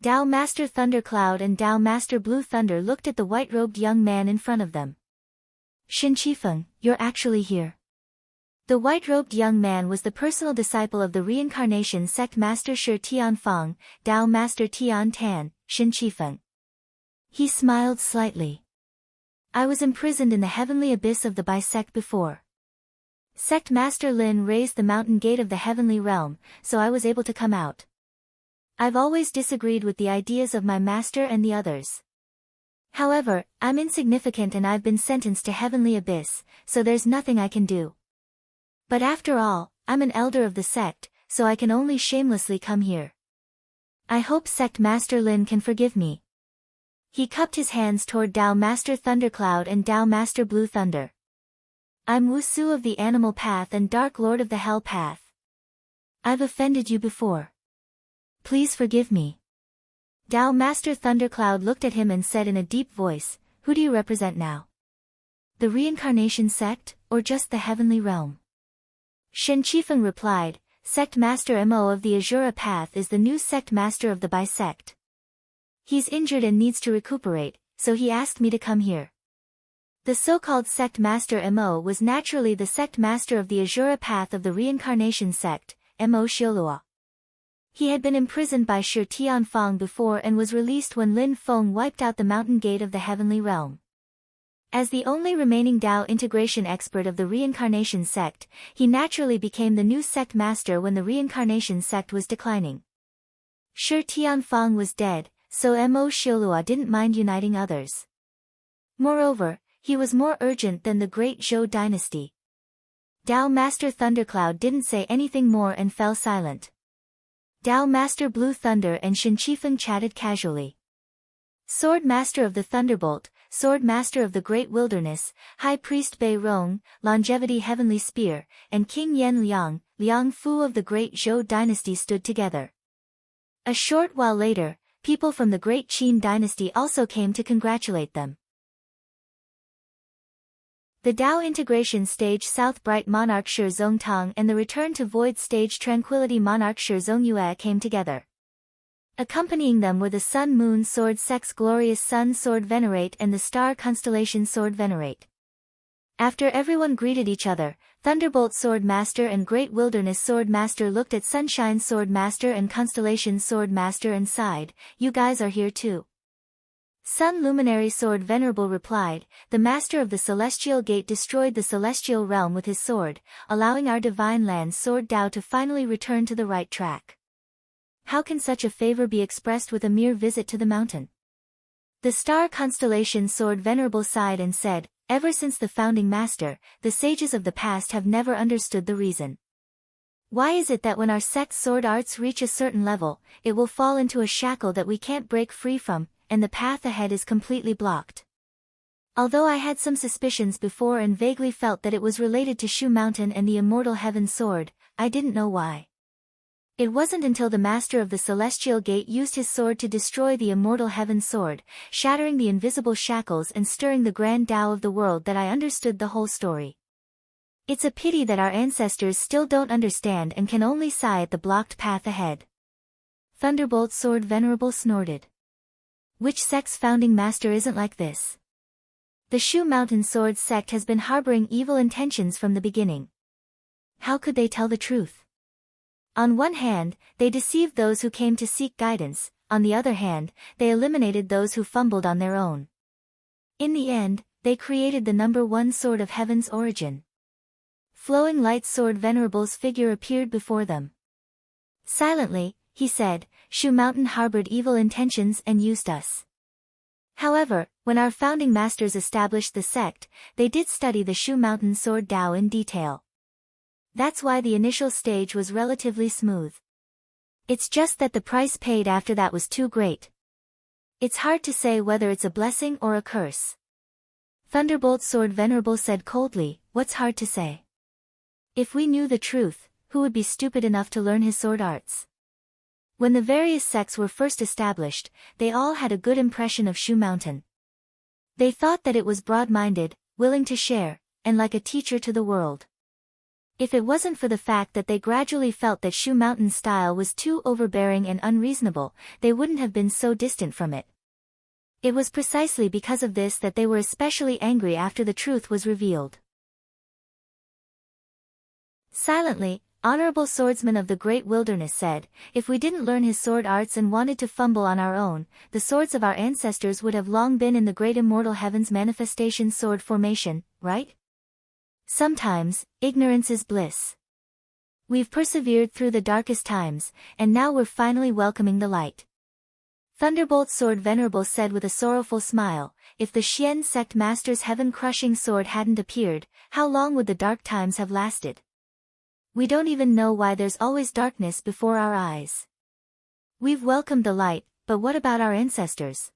Tao Master Thundercloud and Tao Master Blue Thunder looked at the white-robed young man in front of them. "Shin Qifeng, you're actually here." The white-robed young man was the personal disciple of the reincarnation sect Master Shi Tianfang, Tao Master Tian Tan, Shin Qifeng. He smiled slightly. "I was imprisoned in the heavenly abyss of the Bai sect before. Sect Master Lin raised the mountain gate of the heavenly realm, so I was able to come out. I've always disagreed with the ideas of my master and the others. However, I'm insignificant and I've been sentenced to heavenly abyss, so there's nothing I can do. But after all, I'm an elder of the sect, so I can only shamelessly come here." I hope Sect Master Lin can forgive me. He cupped his hands toward Tao Master Thundercloud and Tao Master Blue Thunder. I'm Wusu of the Animal Path and Dark Lord of the Hell Path. I've offended you before. Please forgive me. Tao Master Thundercloud looked at him and said in a deep voice, who do you represent now? The Reincarnation Sect, or just the Heavenly Realm? Shen Qifeng replied, Sect Master Mo of the Azura Path is the new Sect Master of the Bai Sect. He's injured and needs to recuperate, so he asked me to come here. The so-called Sect Master Mo was naturally the Sect Master of the Azura Path of the Reincarnation Sect, Mo Xiaolua. He had been imprisoned by Shi Tianfang before and was released when Lin Feng wiped out the mountain gate of the Heavenly Realm. As the only remaining Dao integration expert of the Reincarnation Sect, he naturally became the new Sect Master when the Reincarnation Sect was declining. Shi Tianfang was dead, so Mo Xiaolua didn't mind uniting others. Moreover, he was more urgent than the great Zhou dynasty. Tao Master Thundercloud didn't say anything more and fell silent. Tao Master Blue Thunder and Shen Qifeng chatted casually. Sword Master of the Thunderbolt, Sword Master of the Great Wilderness, High Priest Bei Rong, Longevity Heavenly Spear, and King Yan Liang, Liang Fu of the Great Zhou dynasty stood together. A short while later, people from the Great Qin dynasty also came to congratulate them. The Dao Integration Stage South Bright Monarch Shi Zongtang and the Return to Void Stage Tranquility Monarch Shi Zongyue came together. Accompanying them were the Sun Moon Sword Sect's Glorious Sun Sword Venerate and the Star Constellation Sword Venerate. After everyone greeted each other, Thunderbolt Sword Master and Great Wilderness Sword Master looked at Sunshine Sword Master and Constellation Sword Master and sighed, you guys are here too. Sun Luminary Sword Venerable replied, the Master of the Celestial Gate destroyed the Celestial Realm with his sword, allowing our Divine Land Sword Dao to finally return to the right track. How can such a favor be expressed with a mere visit to the mountain? The Star Constellation Sword Venerable sighed and said, ever since the founding master, the sages of the past have never understood the reason. Why is it that when our sect's sword arts reach a certain level, it will fall into a shackle that we can't break free from, and the path ahead is completely blocked? Although I had some suspicions before and vaguely felt that it was related to Shu Mountain and the Immortal Heaven Sword, I didn't know why. It wasn't until the Master of the Celestial Gate used his sword to destroy the Immortal Heaven Sword, shattering the invisible shackles and stirring the grand Tao of the world that I understood the whole story. It's a pity that our ancestors still don't understand and can only sigh at the blocked path ahead. Thunderbolt Sword Venerable snorted. Which sect's founding master isn't like this? The Shu Mountain Sword sect has been harboring evil intentions from the beginning. How could they tell the truth? On one hand, they deceived those who came to seek guidance, on the other hand, they eliminated those who fumbled on their own. In the end, they created the number one sword of heaven's origin. Flowing Light Sword Venerable's figure appeared before them. Silently, he said, Shu Mountain harbored evil intentions and used us. However, when our founding masters established the sect, they did study the Shu Mountain Sword Dao in detail. That's why the initial stage was relatively smooth. It's just that the price paid after that was too great. It's hard to say whether it's a blessing or a curse. Thunderbolt Sword Venerable said coldly, what's hard to say? If we knew the truth, who would be stupid enough to learn his sword arts? When the various sects were first established, they all had a good impression of Shu Mountain. They thought that it was broad-minded, willing to share, and like a teacher to the world. If it wasn't for the fact that they gradually felt that Shu Mountain's style was too overbearing and unreasonable, they wouldn't have been so distant from it. It was precisely because of this that they were especially angry after the truth was revealed. Silently, Honorable Swordsman of the Great Wilderness said, if we didn't learn his sword arts and wanted to fumble on our own, the swords of our ancestors would have long been in the Great Immortal Heaven's manifestation sword formation, right? Sometimes, ignorance is bliss. We've persevered through the darkest times, and now we're finally welcoming the light. Thunderbolt Sword Venerable said with a sorrowful smile, if the Xian sect master's heaven-crushing sword hadn't appeared, how long would the dark times have lasted? We don't even know why there's always darkness before our eyes. We've welcomed the light, but what about our ancestors?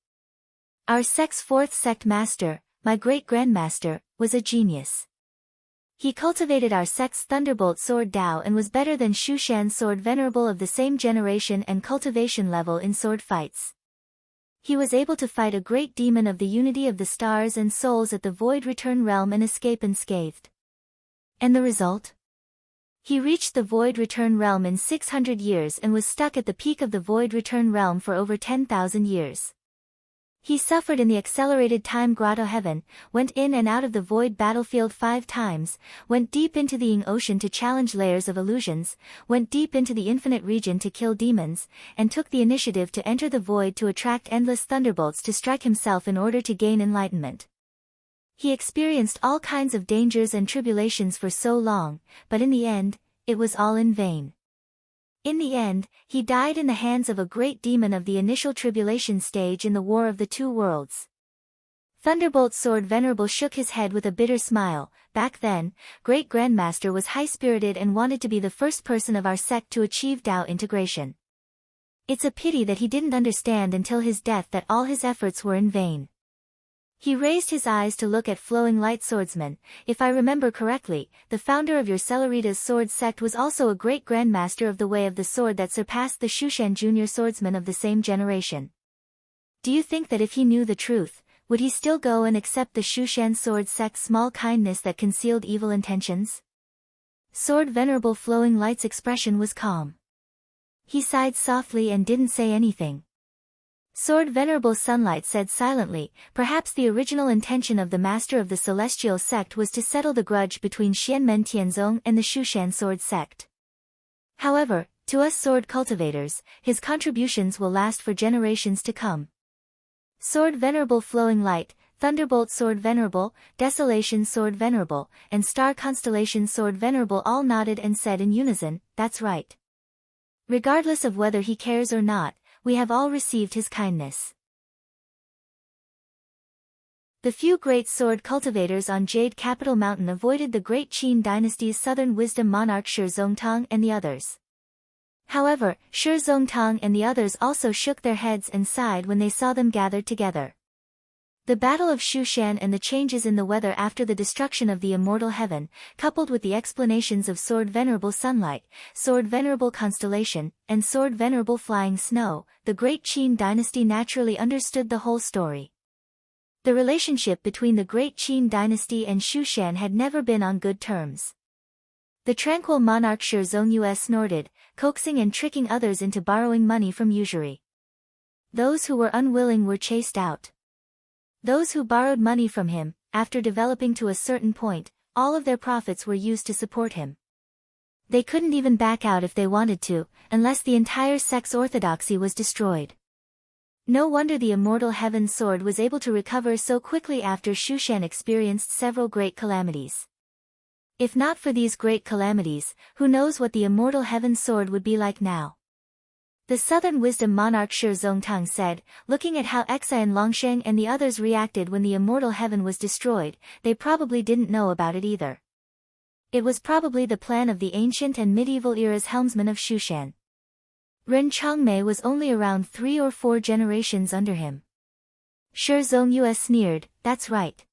Our sect's fourth sect master, my great-grandmaster, was a genius. He cultivated our sect's thunderbolt sword Dao and was better than Shushan's sword venerable of the same generation and cultivation level in sword fights. He was able to fight a great demon of the unity of the stars and souls at the Void Return realm and escape unscathed. And the result? He reached the Void Return realm in 600 years and was stuck at the peak of the Void Return realm for over 10,000 years. He suffered in the accelerated time grotto heaven, went in and out of the void battlefield 5 times, went deep into the Ying ocean to challenge layers of illusions, went deep into the infinite region to kill demons, and took the initiative to enter the void to attract endless thunderbolts to strike himself in order to gain enlightenment. He experienced all kinds of dangers and tribulations for so long, but in the end, it was all in vain. In the end, he died in the hands of a great demon of the initial tribulation stage in the War of the Two Worlds. Thunderbolt Sword Venerable shook his head with a bitter smile. Back then, Great Grandmaster was high-spirited and wanted to be the first person of our sect to achieve Dao integration. It's a pity that he didn't understand until his death that all his efforts were in vain. He raised his eyes to look at Flowing Light Swordsman. If I remember correctly, the founder of your Celerita's sword sect was also a great grandmaster of the way of the sword that surpassed the Shushan junior swordsman of the same generation. Do you think that if he knew the truth, would he still go and accept the Shushan sword sect's small kindness that concealed evil intentions? Sword Venerable Flowing Light's expression was calm. He sighed softly and didn't say anything. Sword Venerable Sunlight said silently, perhaps the original intention of the master of the celestial sect was to settle the grudge between Xianmen Tianzong and the Shushan sword sect. However, to us sword cultivators, his contributions will last for generations to come. Sword Venerable Flowing Light, Thunderbolt Sword Venerable, Desolation Sword Venerable, and Star Constellation Sword Venerable all nodded and said in unison, that's right. Regardless of whether he cares or not, we have all received his kindness. The few great sword cultivators on Jade Capital Mountain avoided the great Qin dynasty's southern wisdom monarch Shi Zongtang and the others. However, Shi Zongtang and the others also shook their heads and sighed when they saw them gathered together. The Battle of Shushan and the changes in the weather after the destruction of the immortal heaven, coupled with the explanations of Sword Venerable Sunlight, Sword Venerable Constellation, and Sword Venerable Flying Snow, the great Qin dynasty naturally understood the whole story. The relationship between the great Qin dynasty and Shushan had never been on good terms. The tranquil monarch Shi Zongyu snorted, coaxing and tricking others into borrowing money from usury. Those who were unwilling were chased out. Those who borrowed money from him, after developing to a certain point, all of their profits were used to support him. They couldn't even back out if they wanted to, unless the entire sect's orthodoxy was destroyed. No wonder the immortal heaven sword was able to recover so quickly after Shushan experienced several great calamities. If not for these great calamities, who knows what the immortal heaven sword would be like now? The Southern Wisdom Monarch Shi Zongtang said, looking at how Exa and Longsheng and the others reacted when the immortal heaven was destroyed, they probably didn't know about it either. It was probably the plan of the ancient and medieval era's helmsman of Shushan. Ren Changmei was only around 3 or 4 generations under him. Shi Zongyu sneered, that's right.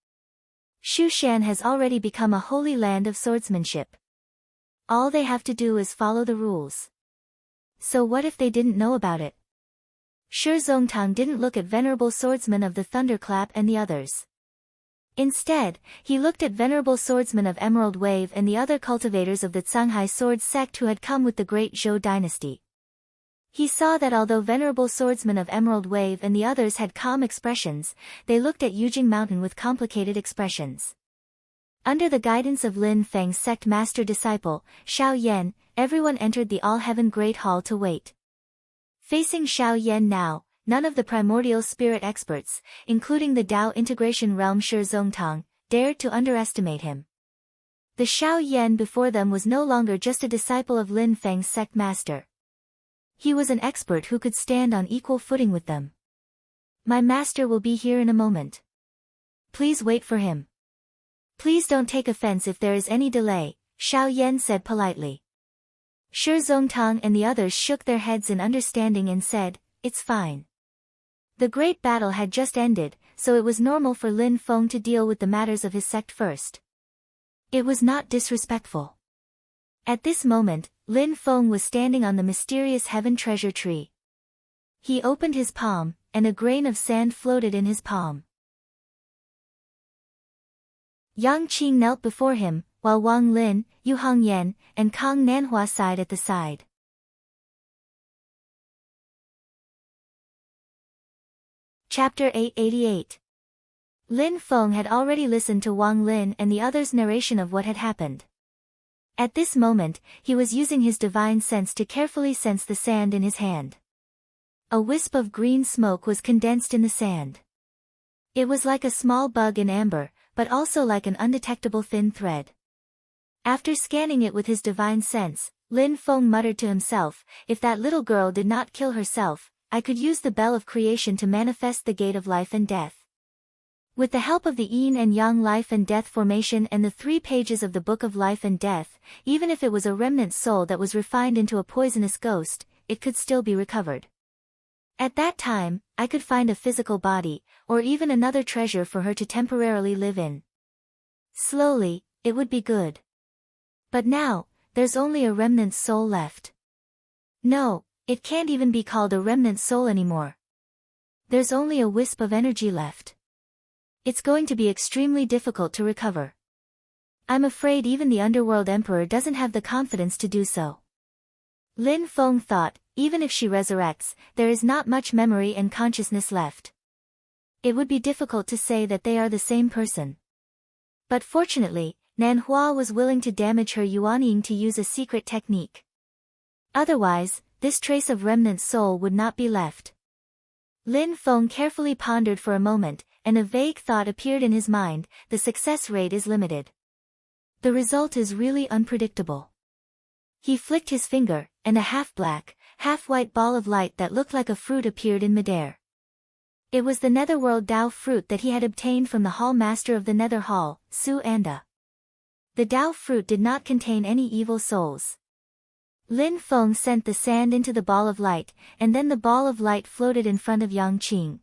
Shushan has already become a holy land of swordsmanship. All they have to do is follow the rules. So what if they didn't know about it? Shi Zongtang didn't look at Venerable Swordsman of the Thunderclap and the others. Instead, he looked at Venerable Swordsman of Emerald Wave and the other cultivators of the Tsanghai sword sect who had come with the great Zhou dynasty. He saw that although Venerable Swordsman of Emerald Wave and the others had calm expressions, they looked at Yujing Mountain with complicated expressions. Under the guidance of Lin Feng's sect master disciple, Xiao Yan, everyone entered the All-Heaven Great Hall to wait. Facing Xiao Yan now, none of the primordial spirit experts, including the Dao integration realm Shi Zongtang, dared to underestimate him. The Xiao Yan before them was no longer just a disciple of Lin Feng's sect master. He was an expert who could stand on equal footing with them. My master will be here in a moment. Please wait for him. Please don't take offense if there is any delay, Xiao Yan said politely. Shi Zongtang and the others shook their heads in understanding and said, "It's fine." The great battle had just ended, so it was normal for Lin Feng to deal with the matters of his sect first. It was not disrespectful. At this moment, Lin Feng was standing on the mysterious heaven treasure tree. He opened his palm, and a grain of sand floated in his palm. Yang Qing knelt before him, while Wang Lin, Yu Hongyan, and Kang Nanhua sighed at the side. Chapter 888. Lin Feng had already listened to Wang Lin and the others' narration of what had happened. At this moment, he was using his divine sense to carefully sense the sand in his hand. A wisp of green smoke was condensed in the sand. It was like a small bug in amber, but also like an undetectable thin thread. After scanning it with his divine sense, Lin Feng muttered to himself, "If that little girl did not kill herself, I could use the bell of creation to manifest the gate of life and death." With the help of the yin and yang life and death formation and the 3 pages of the Book of Life and Death, even if it was a remnant soul that was refined into a poisonous ghost, it could still be recovered. At that time, I could find a physical body, or even another treasure for her to temporarily live in. Slowly, it would be good. But now, there's only a remnant soul left. No, it can't even be called a remnant soul anymore. There's only a wisp of energy left. It's going to be extremely difficult to recover. I'm afraid even the Underworld Emperor doesn't have the confidence to do so. Lin Feng thought, even if she resurrects, there is not much memory and consciousness left. It would be difficult to say that they are the same person. But fortunately, Nanhua was willing to damage her Yuanying to use a secret technique. Otherwise, this trace of remnant soul would not be left. Lin Feng carefully pondered for a moment, and a vague thought appeared in his mind: the success rate is limited. The result is really unpredictable. He flicked his finger, and a half-black, half-white ball of light that looked like a fruit appeared in midair. It was the Netherworld Dao fruit that he had obtained from the Hall Master of the Nether Hall, Su Anda. The Dao fruit did not contain any evil souls. Lin Feng sent the sand into the ball of light, and then the ball of light floated in front of Yang Qing.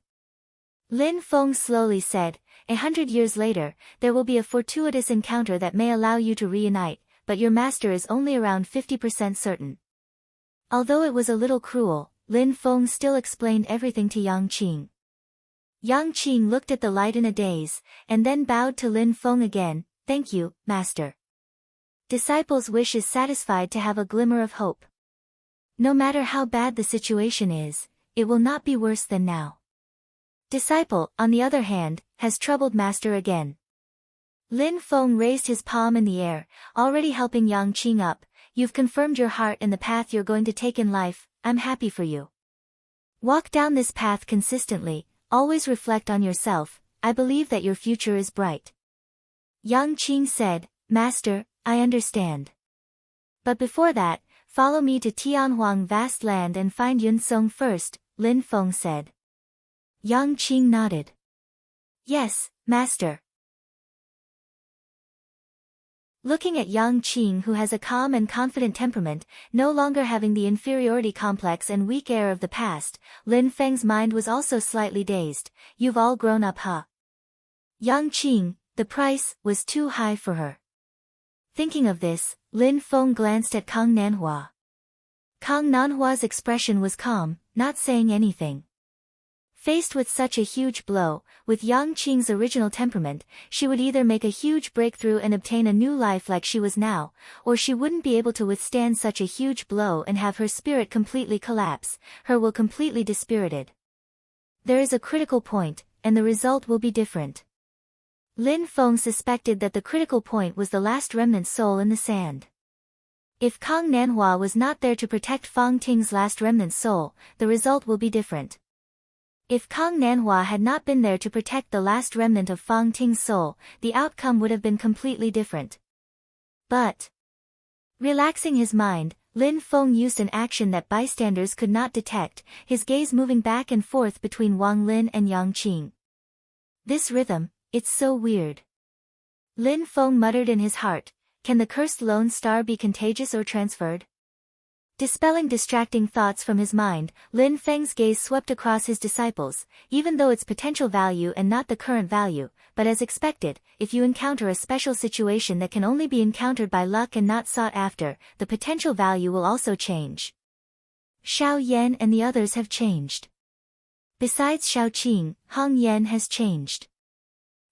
Lin Feng slowly said, 100 years later, there will be a fortuitous encounter that may allow you to reunite, but your master is only around 50% certain. Although it was a little cruel, Lin Feng still explained everything to Yang Qing. Yang Qing looked at the light in a daze, and then bowed to Lin Feng again. "Thank you, master." Disciple's wish is satisfied to have a glimmer of hope. No matter how bad the situation is, it will not be worse than now. Disciple, on the other hand, has troubled master again. Lin Feng raised his palm in the air, already helping Yang Qing up. "You've confirmed your heart in the path you're going to take in life. I'm happy for you. Walk down this path consistently, always reflect on yourself. I believe that your future is bright." Yang Qing said, "Master, I understand. But before that, follow me to Tianhuang vast land and find Yun Song first," Lin Feng said. Yang Qing nodded. "Yes, master." Looking at Yang Qing, who has a calm and confident temperament, no longer having the inferiority complex and weak air of the past, Lin Feng's mind was also slightly dazed. "You've all grown up, huh?" Yang Qing, the price was too high for her. Thinking of this, Lin Feng glanced at Kang Nanhua. Kang Nanhua's expression was calm, not saying anything. Faced with such a huge blow, with Yang Qing's original temperament, she would either make a huge breakthrough and obtain a new life like she was now, or she wouldn't be able to withstand such a huge blow and have her spirit completely collapse, her will completely dispirited. There is a critical point, and the result will be different. Lin Feng suspected that the critical point was the last remnant soul in the sand. If Kang Nanhua was not there to protect Fang Ting's last remnant soul, the result will be different. If Kang Nanhua had not been there to protect the last remnant of Fang Ting's soul, the outcome would have been completely different. But, relaxing his mind, Lin Feng used an action that bystanders could not detect, his gaze moving back and forth between Wang Lin and Yang Qing. "This rhythm, it's so weird." Lin Feng muttered in his heart, "Can the cursed lone star be contagious or transferred?" Dispelling distracting thoughts from his mind, Lin Feng's gaze swept across his disciples, even though its potential value and not the current value, but as expected, if you encounter a special situation that can only be encountered by luck and not sought after, the potential value will also change. Xiao Yan and the others have changed. Besides Xiao Qing, Heng Yan has changed.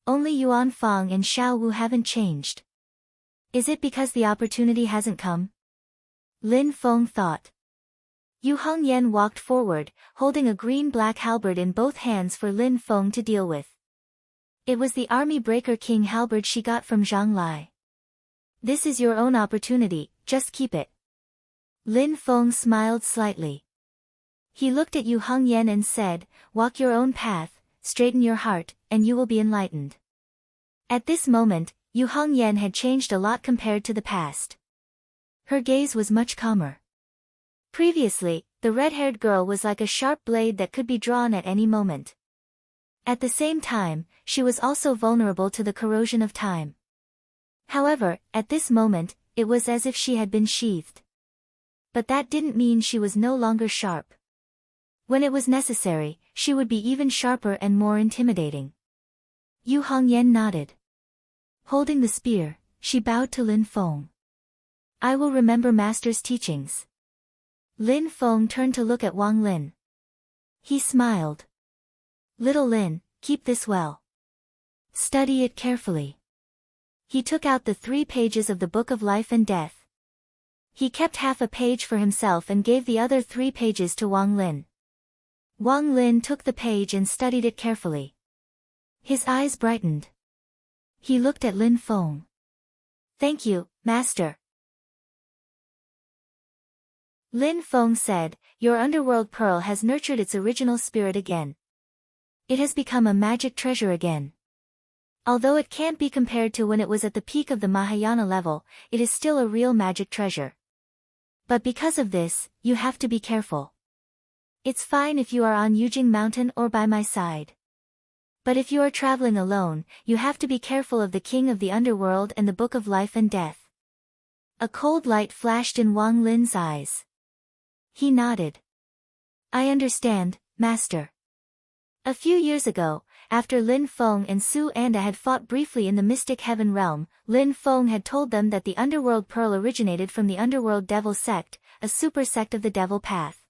Only Yuan Fang and Xiao Wu haven't changed. Is it because the opportunity hasn't come? Lin Feng thought. Yu Heng Yan walked forward, holding a green-black halberd in both hands for Lin Feng to deal with. It was the Army Breaker King halberd she got from Zhang Lai. This is your own opportunity, just keep it. Lin Feng smiled slightly. He looked at Yu Heng Yan and said, walk your own path, straighten your heart, and you will be enlightened. At this moment, Yu Heng Yan had changed a lot compared to the past. Her gaze was much calmer. Previously, the red-haired girl was like a sharp blade that could be drawn at any moment. At the same time, she was also vulnerable to the corrosion of time. However, at this moment, it was as if she had been sheathed. But that didn't mean she was no longer sharp. When it was necessary, she would be even sharper and more intimidating. Yu Heng Yan nodded. Holding the spear, she bowed to Lin Feng. I will remember Master's teachings. Lin Feng turned to look at Wang Lin. He smiled. Little Lin, keep this well. Study it carefully. He took out the 3 pages of the Book of Life and Death. He kept half a page for himself and gave the other 3 pages to Wang Lin. Wang Lin took the page and studied it carefully. His eyes brightened. He looked at Lin Feng. Thank you, Master. Lin Feng said, your underworld pearl has nurtured its original spirit again. It has become a magic treasure again. Although it can't be compared to when it was at the peak of the Mahayana level, it is still a real magic treasure. But because of this, you have to be careful. It's fine if you are on Yujing Mountain or by my side. But if you are traveling alone, you have to be careful of the King of the Underworld and the Book of Life and Death. A cold light flashed in Wang Lin's eyes. He nodded. I understand, Master. A few years ago, after Lin Feng and Su Anda had fought briefly in the Mystic Heaven realm, Lin Feng had told them that the Underworld Pearl originated from the Underworld Devil sect, a super sect of the Devil Path.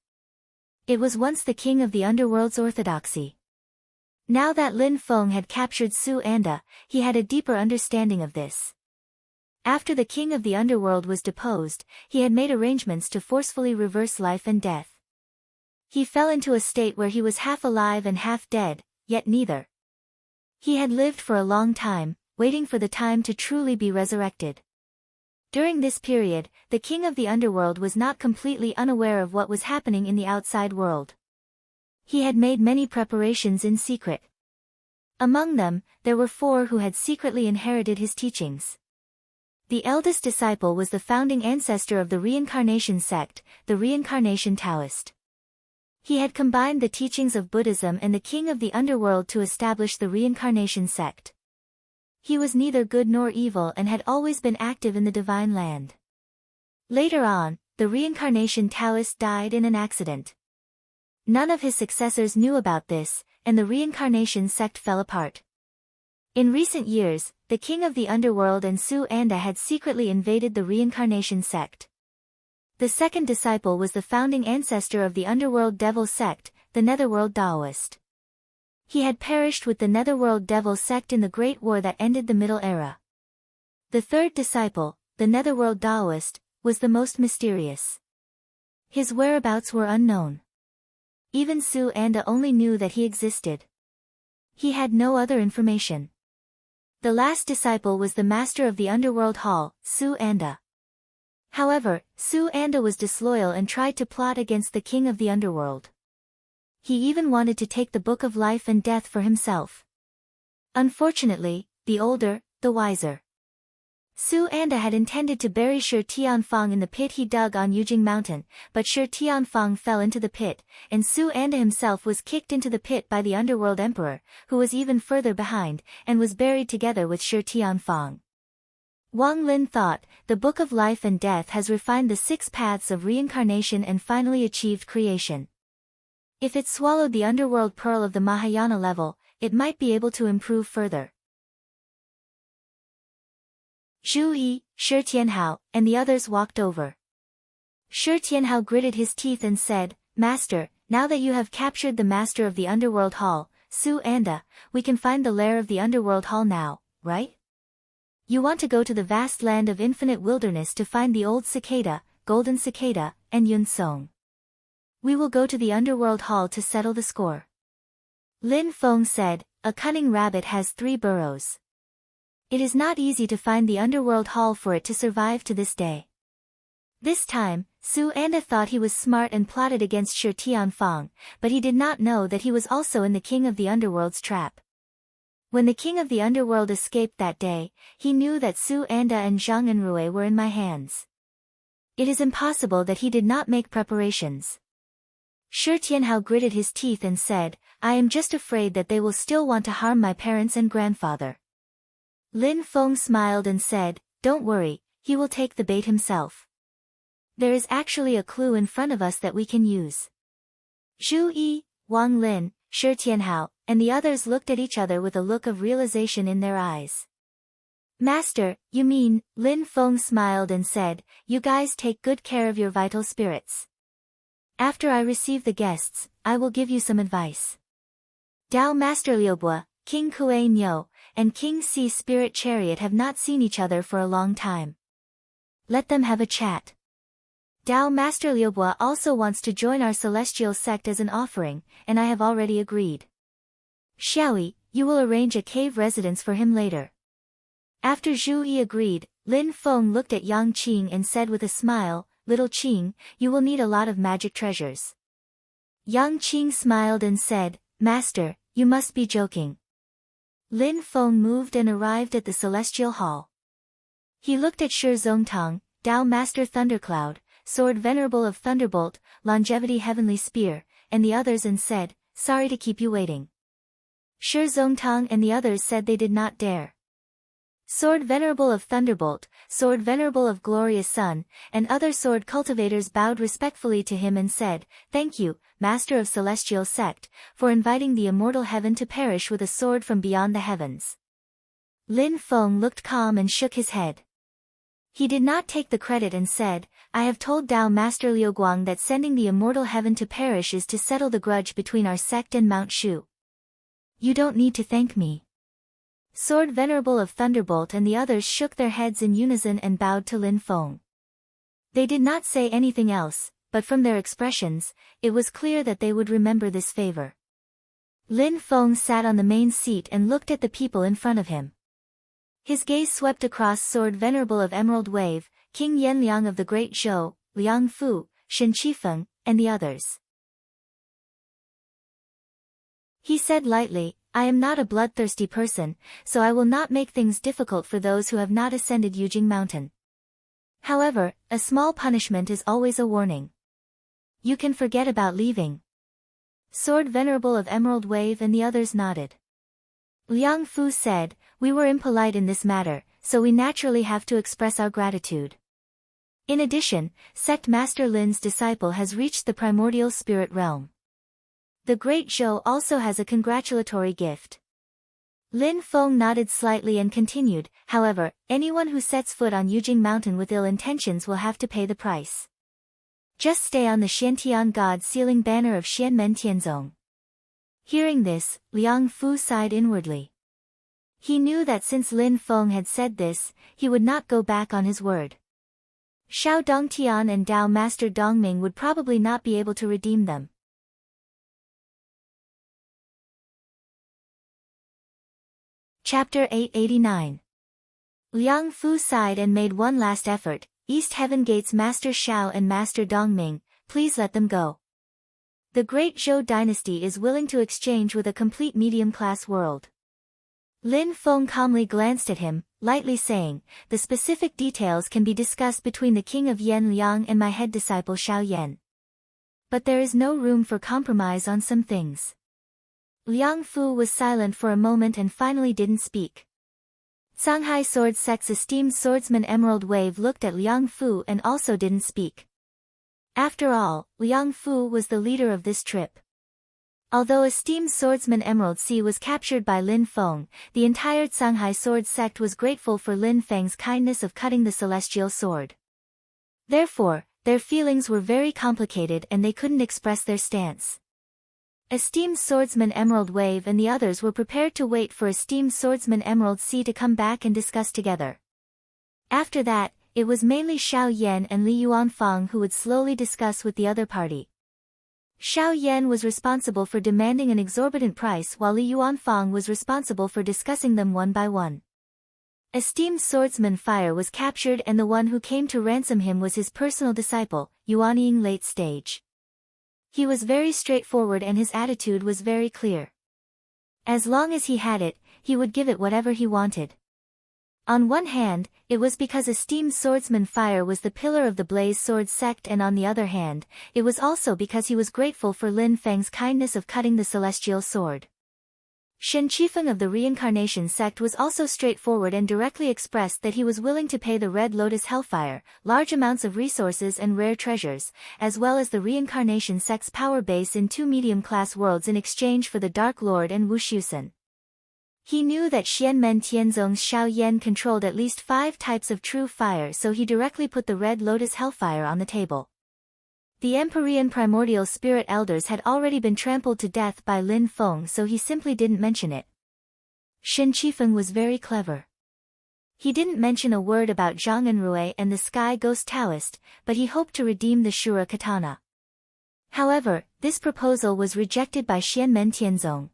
It was once the king of the Underworld's orthodoxy. Now that Lin Feng had captured Su Anda, he had a deeper understanding of this. After the king of the underworld was deposed, he had made arrangements to forcefully reverse life and death. He fell into a state where he was half alive and half dead, yet neither. He had lived for a long time, waiting for the time to truly be resurrected. During this period, the king of the underworld was not completely unaware of what was happening in the outside world. He had made many preparations in secret. Among them, there were 4 who had secretly inherited his teachings. The eldest disciple was the founding ancestor of the reincarnation sect, the reincarnation Taoist. He had combined the teachings of Buddhism and the king of the underworld to establish the reincarnation sect. He was neither good nor evil and had always been active in the divine land. Later on, the reincarnation Taoist died in an accident. None of his successors knew about this, and the reincarnation sect fell apart. In recent years, the king of the underworld and Su Anda had secretly invaded the reincarnation sect. The second disciple was the founding ancestor of the underworld devil sect, the netherworld Taoist. He had perished with the netherworld devil sect in the Great War that ended the Middle Era. The third disciple, the netherworld Taoist, was the most mysterious. His whereabouts were unknown. Even Su Anda only knew that he existed. He had no other information. The last disciple was the master of the underworld hall, Su Anda. However, Su Anda was disloyal and tried to plot against the king of the underworld. He even wanted to take the Book of Life and Death for himself. Unfortunately, the older, the wiser Su Anda had intended to bury Shi Tianfang in the pit he dug on Yujing Mountain, but Shi Tianfang fell into the pit, and Su Anda himself was kicked into the pit by the underworld emperor, who was even further behind, and was buried together with Shi Tianfang. Wang Lin thought, the Book of Life and Death has refined the 6 paths of reincarnation and finally achieved creation. If it swallowed the underworld pearl of the Mahayana level, it might be able to improve further. Zhu Yi, Shi Tianhao, and the others walked over. Shi Tianhao gritted his teeth and said, Master, now that you have captured the master of the underworld hall, Su Anda, we can find the lair of the underworld hall now, right? You want to go to the vast land of infinite wilderness to find the old cicada, golden cicada, and Yun Song. We will go to the underworld hall to settle the score. Lin Feng said, a cunning rabbit has 3 burrows. It is not easy to find the underworld hall for it to survive to this day. This time, Su Anda thought he was smart and plotted against Shi Tianfang, but he did not know that he was also in the king of the underworld's trap. When the king of the underworld escaped that day, he knew that Su Anda and Zhang Enrui were in my hands. It is impossible that he did not make preparations. Shi Tianhao gritted his teeth and said, I am just afraid that they will still want to harm my parents and grandfather. Lin Feng smiled and said, don't worry, he will take the bait himself. There is actually a clue in front of us that we can use. Zhu Yi, Wang Lin, Shi Tianhao, and the others looked at each other with a look of realization in their eyes. Master, you mean, Lin Feng smiled and said, you guys take good care of your vital spirits. After I receive the guests, I will give you some advice. Dao Master Liubo, King Kuei Nyo, and King Si Spirit Chariot have not seen each other for a long time. Let them have a chat. Dao Master Liubo also wants to join our celestial sect as an offering, and I have already agreed. Xiaoyi, you will arrange a cave residence for him later. After Zhu Yi agreed, Lin Feng looked at Yang Qing and said with a smile, Little Qing, you will need a lot of magic treasures. Yang Qing smiled and said, Master, you must be joking. Lin Feng moved and arrived at the celestial hall. He looked at Shi Zongtang, Dao Master Thundercloud, Sword Venerable of Thunderbolt, Longevity Heavenly Spear, and the others and said, sorry to keep you waiting. Shi Zongtang and the others said they did not dare. Sword Venerable of Thunderbolt, Sword Venerable of Glorious Sun, and other sword cultivators bowed respectfully to him and said, thank you, Master of Celestial Sect, for inviting the immortal heaven to perish with a sword from beyond the heavens. Lin Feng looked calm and shook his head. He did not take the credit and said, I have told Dao Master Liuguang that sending the immortal heaven to perish is to settle the grudge between our sect and Mount Shu. You don't need to thank me. Sword Venerable of Thunderbolt and the others shook their heads in unison and bowed to Lin Feng. They did not say anything else, but from their expressions, it was clear that they would remember this favor. Lin Feng sat on the main seat and looked at the people in front of him. His gaze swept across Sword Venerable of Emerald Wave, King Yan Liang of the Great Zhou, Liang Fu, Shen Qifeng, and the others. He said lightly, I am not a bloodthirsty person, so I will not make things difficult for those who have not ascended Yujing Mountain. However, a small punishment is always a warning. You can forget about leaving. Sword Venerable of Emerald Wave and the others nodded. Liang Fu said, we were impolite in this matter, so we naturally have to express our gratitude. In addition, Sect Master Lin's disciple has reached the primordial spirit realm. The Great Zhou also has a congratulatory gift. Lin Feng nodded slightly and continued, however, anyone who sets foot on Yujing Mountain with ill intentions will have to pay the price. Just stay on the Xiantian God sealing banner of Xianmen Tianzong. Hearing this, Liang Fu sighed inwardly. He knew that since Lin Feng had said this, he would not go back on his word. Xiao Dongtian and Dao Master Dongming would probably not be able to redeem them. Chapter 889. Liang Fu sighed and made one last effort. East Heaven Gate's Master Xiao and Master Dongming, please let them go. The Great Zhou dynasty is willing to exchange with a complete medium-class world. Lin Feng calmly glanced at him, lightly saying, the specific details can be discussed between the King of Yan Liang and my head disciple Xiao Yan. But there is no room for compromise on some things. Liang Fu was silent for a moment and finally didn't speak. Songhai Sword Sect's esteemed swordsman Emerald Wave looked at Liang Fu and also didn't speak. After all, Liang Fu was the leader of this trip. Although esteemed swordsman Emerald Sea was captured by Lin Feng, the entire Songhai Sword Sect was grateful for Lin Feng's kindness of cutting the celestial sword. Therefore, their feelings were very complicated and they couldn't express their stance. Esteemed swordsman Emerald Wave and the others were prepared to wait for esteemed swordsman Emerald Sea to come back and discuss together. After that, it was mainly Xiao Yan and Li Yuanfang who would slowly discuss with the other party. Xiao Yan was responsible for demanding an exorbitant price while Li Yuanfang was responsible for discussing them one by one. Esteemed swordsman Fire was captured and the one who came to ransom him was his personal disciple, Yuanying late stage. He was very straightforward and his attitude was very clear. As long as he had it, he would give it whatever he wanted. On one hand, it was because esteemed swordsman Fire was the pillar of the Blaze Sword Sect, and on the other hand, it was also because he was grateful for Lin Feng's kindness of cutting the celestial sword. Shen Qifeng of the Reincarnation Sect was also straightforward and directly expressed that he was willing to pay the Red Lotus Hellfire, large amounts of resources and rare treasures, as well as the Reincarnation Sect's power base in 2 medium-class worlds in exchange for the Dark Lord and Wu Shusen. He knew that Xianmen Tianzong's Xiao Yan controlled at least 5 types of true fire, so he directly put the Red Lotus Hellfire on the table. The Empyrean primordial spirit elders had already been trampled to death by Lin Feng, so he simply didn't mention it. Shen Qifeng was very clever. He didn't mention a word about Zhang Enrui and the Sky Ghost Taoist, but he hoped to redeem the Shura Katana. However, this proposal was rejected by Xianmen Tianzong.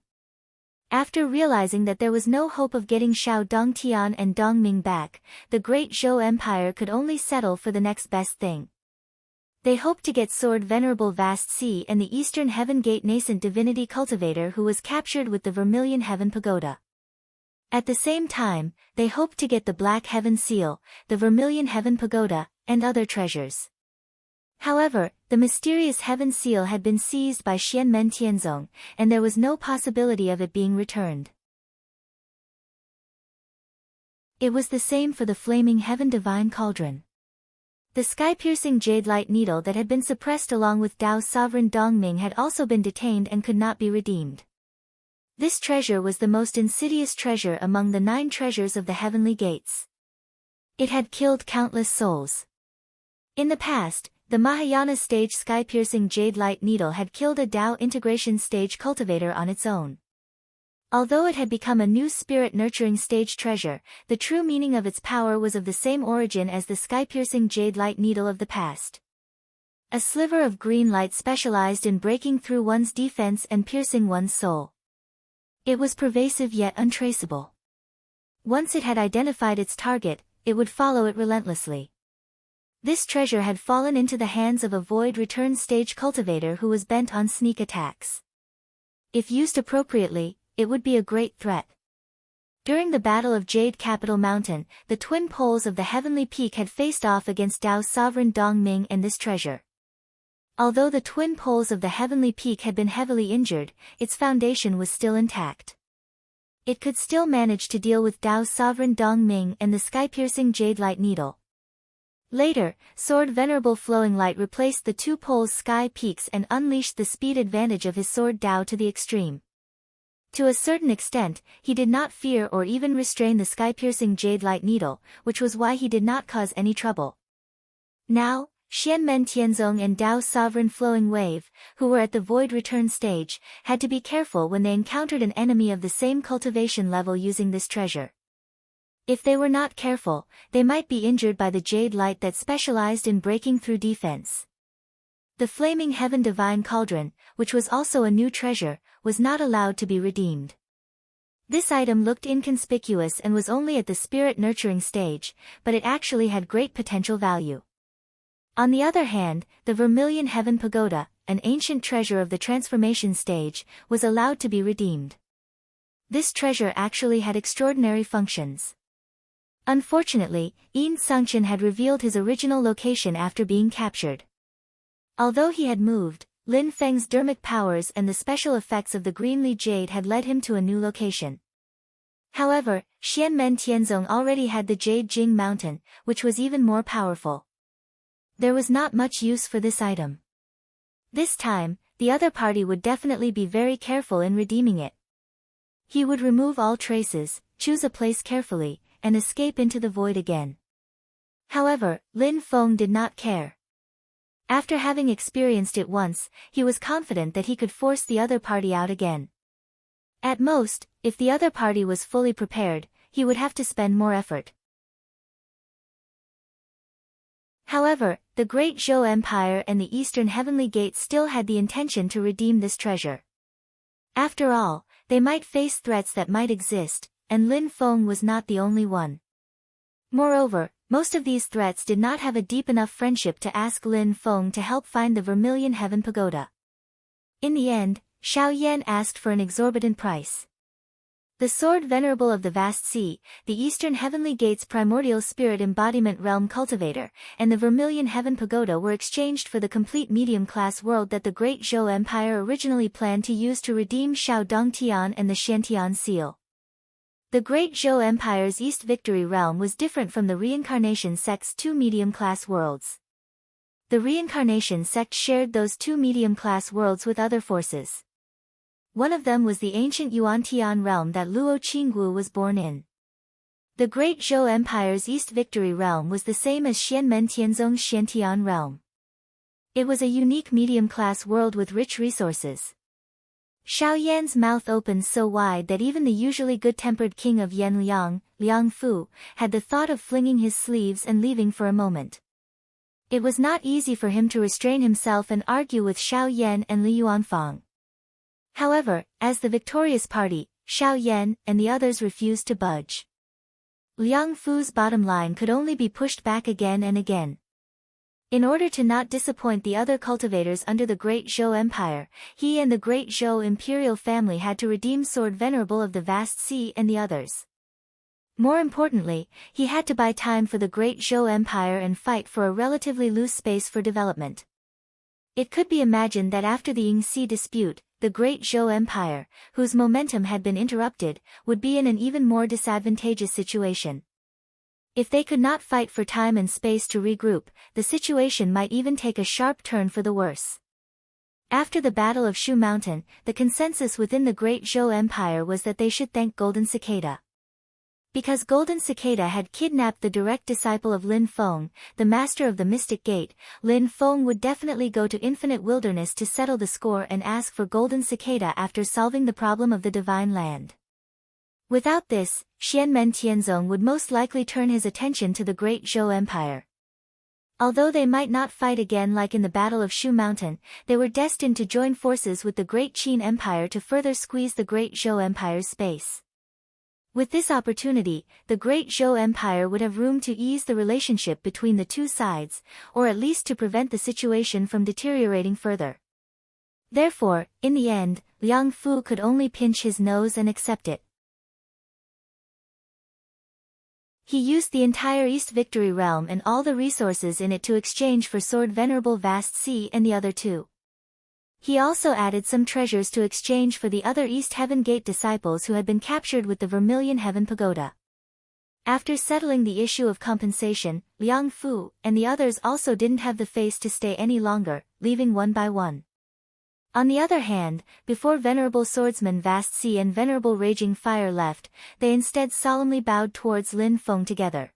After realizing that there was no hope of getting Xiao Dongtian and Dongming back, the Great Zhou Empire could only settle for the next best thing. They hoped to get Sword Venerable Vast Sea and the Eastern Heaven Gate Nascent Divinity Cultivator who was captured with the Vermilion Heaven Pagoda. At the same time, they hoped to get the Black Heaven Seal, the Vermilion Heaven Pagoda, and other treasures. However, the mysterious Heaven Seal had been seized by Xianmen Tianzong, and there was no possibility of it being returned. It was the same for the Flaming Heaven Divine Cauldron. The sky-piercing jade light needle that had been suppressed along with Dao's sovereign Dongming had also been detained and could not be redeemed. This treasure was the most insidious treasure among the 9 treasures of the heavenly gates. It had killed countless souls. In the past, the Mahayana stage sky-piercing jade light needle had killed a Dao integration stage cultivator on its own. Although it had become a new spirit-nurturing stage treasure, the true meaning of its power was of the same origin as the sky-piercing jade light needle of the past. A sliver of green light specialized in breaking through one's defense and piercing one's soul. It was pervasive yet untraceable. Once it had identified its target, it would follow it relentlessly. This treasure had fallen into the hands of a void return stage cultivator who was bent on sneak attacks. If used appropriately, it would be a great threat. During the Battle of Jade Capital Mountain, the twin poles of the Heavenly Peak had faced off against Dao's sovereign Dongming and this treasure. Although the twin poles of the Heavenly Peak had been heavily injured, its foundation was still intact. It could still manage to deal with Dao's sovereign Dongming and the sky-piercing jade light needle. Later, Sword Venerable Flowing Light replaced the 2 poles' sky peaks and unleashed the speed advantage of his sword Dao to the extreme. To a certain extent, he did not fear or even restrain the sky-piercing jade light needle, which was why he did not cause any trouble. Now, Xianmen Tianzong and Dao's sovereign Flowing Wave, who were at the void return stage, had to be careful when they encountered an enemy of the same cultivation level using this treasure. If they were not careful, they might be injured by the jade light that specialized in breaking through defense. The Flaming Heaven Divine Cauldron, which was also a new treasure, was not allowed to be redeemed. This item looked inconspicuous and was only at the spirit nurturing stage, but it actually had great potential value. On the other hand, the Vermilion Heaven Pagoda, an ancient treasure of the transformation stage, was allowed to be redeemed. This treasure actually had extraordinary functions. Unfortunately, Yin Sangchen had revealed his original location after being captured. Although he had moved, Lin Feng's dermic powers and the special effects of the Greenly Jade had led him to a new location. However, Xianmen Tianzong already had the Jade Jing Mountain, which was even more powerful. There was not much use for this item. This time, the other party would definitely be very careful in redeeming it. He would remove all traces, choose a place carefully, and escape into the void again. However, Lin Feng did not care. After having experienced it once, he was confident that he could force the other party out again. At most, if the other party was fully prepared, he would have to spend more effort. However, the Great Zhou Empire and the Eastern Heavenly Gate still had the intention to redeem this treasure. After all, they might face threats that might exist, and Lin Feng was not the only one. Moreover, most of these threats did not have a deep enough friendship to ask Lin Feng to help find the Vermilion Heaven Pagoda. In the end, Xiao Yan asked for an exorbitant price. The Sword Venerable of the Vast Sea, the Eastern Heavenly Gate's primordial spirit embodiment realm cultivator, and the Vermilion Heaven Pagoda were exchanged for the complete medium-class world that the Great Zhou Empire originally planned to use to redeem Shao Dongtian and the Xiantian Seal. The Great Zhou Empire's East Victory Realm was different from the Reincarnation Sect's two medium-class worlds. The Reincarnation Sect shared those two medium-class worlds with other forces. One of them was the ancient Yuantian realm that Luo Qinggu was born in. The Great Zhou Empire's East Victory Realm was the same as Xianmen Tianzong's Xiantian realm. It was a unique medium-class world with rich resources. Xiao Yan's mouth opened so wide that even the usually good-tempered king of Yanliang, Liang Fu, had the thought of flinging his sleeves and leaving for a moment. It was not easy for him to restrain himself and argue with Xiao Yan and Li Yuanfang. However, as the victorious party, Xiao Yan and the others refused to budge. Liang Fu's bottom line could only be pushed back again and again. In order to not disappoint the other cultivators under the Great Zhou Empire, he and the Great Zhou imperial family had to redeem Sword Venerable of the Vast Sea and the others. More importantly, he had to buy time for the Great Zhou Empire and fight for a relatively loose space for development. It could be imagined that after the Yingxi dispute, the Great Zhou Empire, whose momentum had been interrupted, would be in an even more disadvantageous situation. If they could not fight for time and space to regroup, the situation might even take a sharp turn for the worse. After the Battle of Shu Mountain, the consensus within the Great Zhou Empire was that they should thank Golden Cicada. Because Golden Cicada had kidnapped the direct disciple of Lin Feng, the master of the Mystic Gate, Lin Feng would definitely go to Infinite Wilderness to settle the score and ask for Golden Cicada after solving the problem of the Divine Land. Without this, Xianmen Tianzong would most likely turn his attention to the Great Zhou Empire. Although they might not fight again like in the Battle of Shu Mountain, they were destined to join forces with the Great Qin Empire to further squeeze the Great Zhou Empire's space. With this opportunity, the Great Zhou Empire would have room to ease the relationship between the two sides, or at least to prevent the situation from deteriorating further. Therefore, in the end, Liang Fu could only pinch his nose and accept it. He used the entire East Victory Realm and all the resources in it to exchange for Sword Venerable Vast Sea and the other two. He also added some treasures to exchange for the other East Heaven Gate disciples who had been captured with the Vermilion Heaven Pagoda. After settling the issue of compensation, Liang Fu and the others also didn't have the face to stay any longer, leaving one by one. On the other hand, before Venerable Swordsman Vast Sea and Venerable Raging Fire left, they instead solemnly bowed towards Lin Feng together.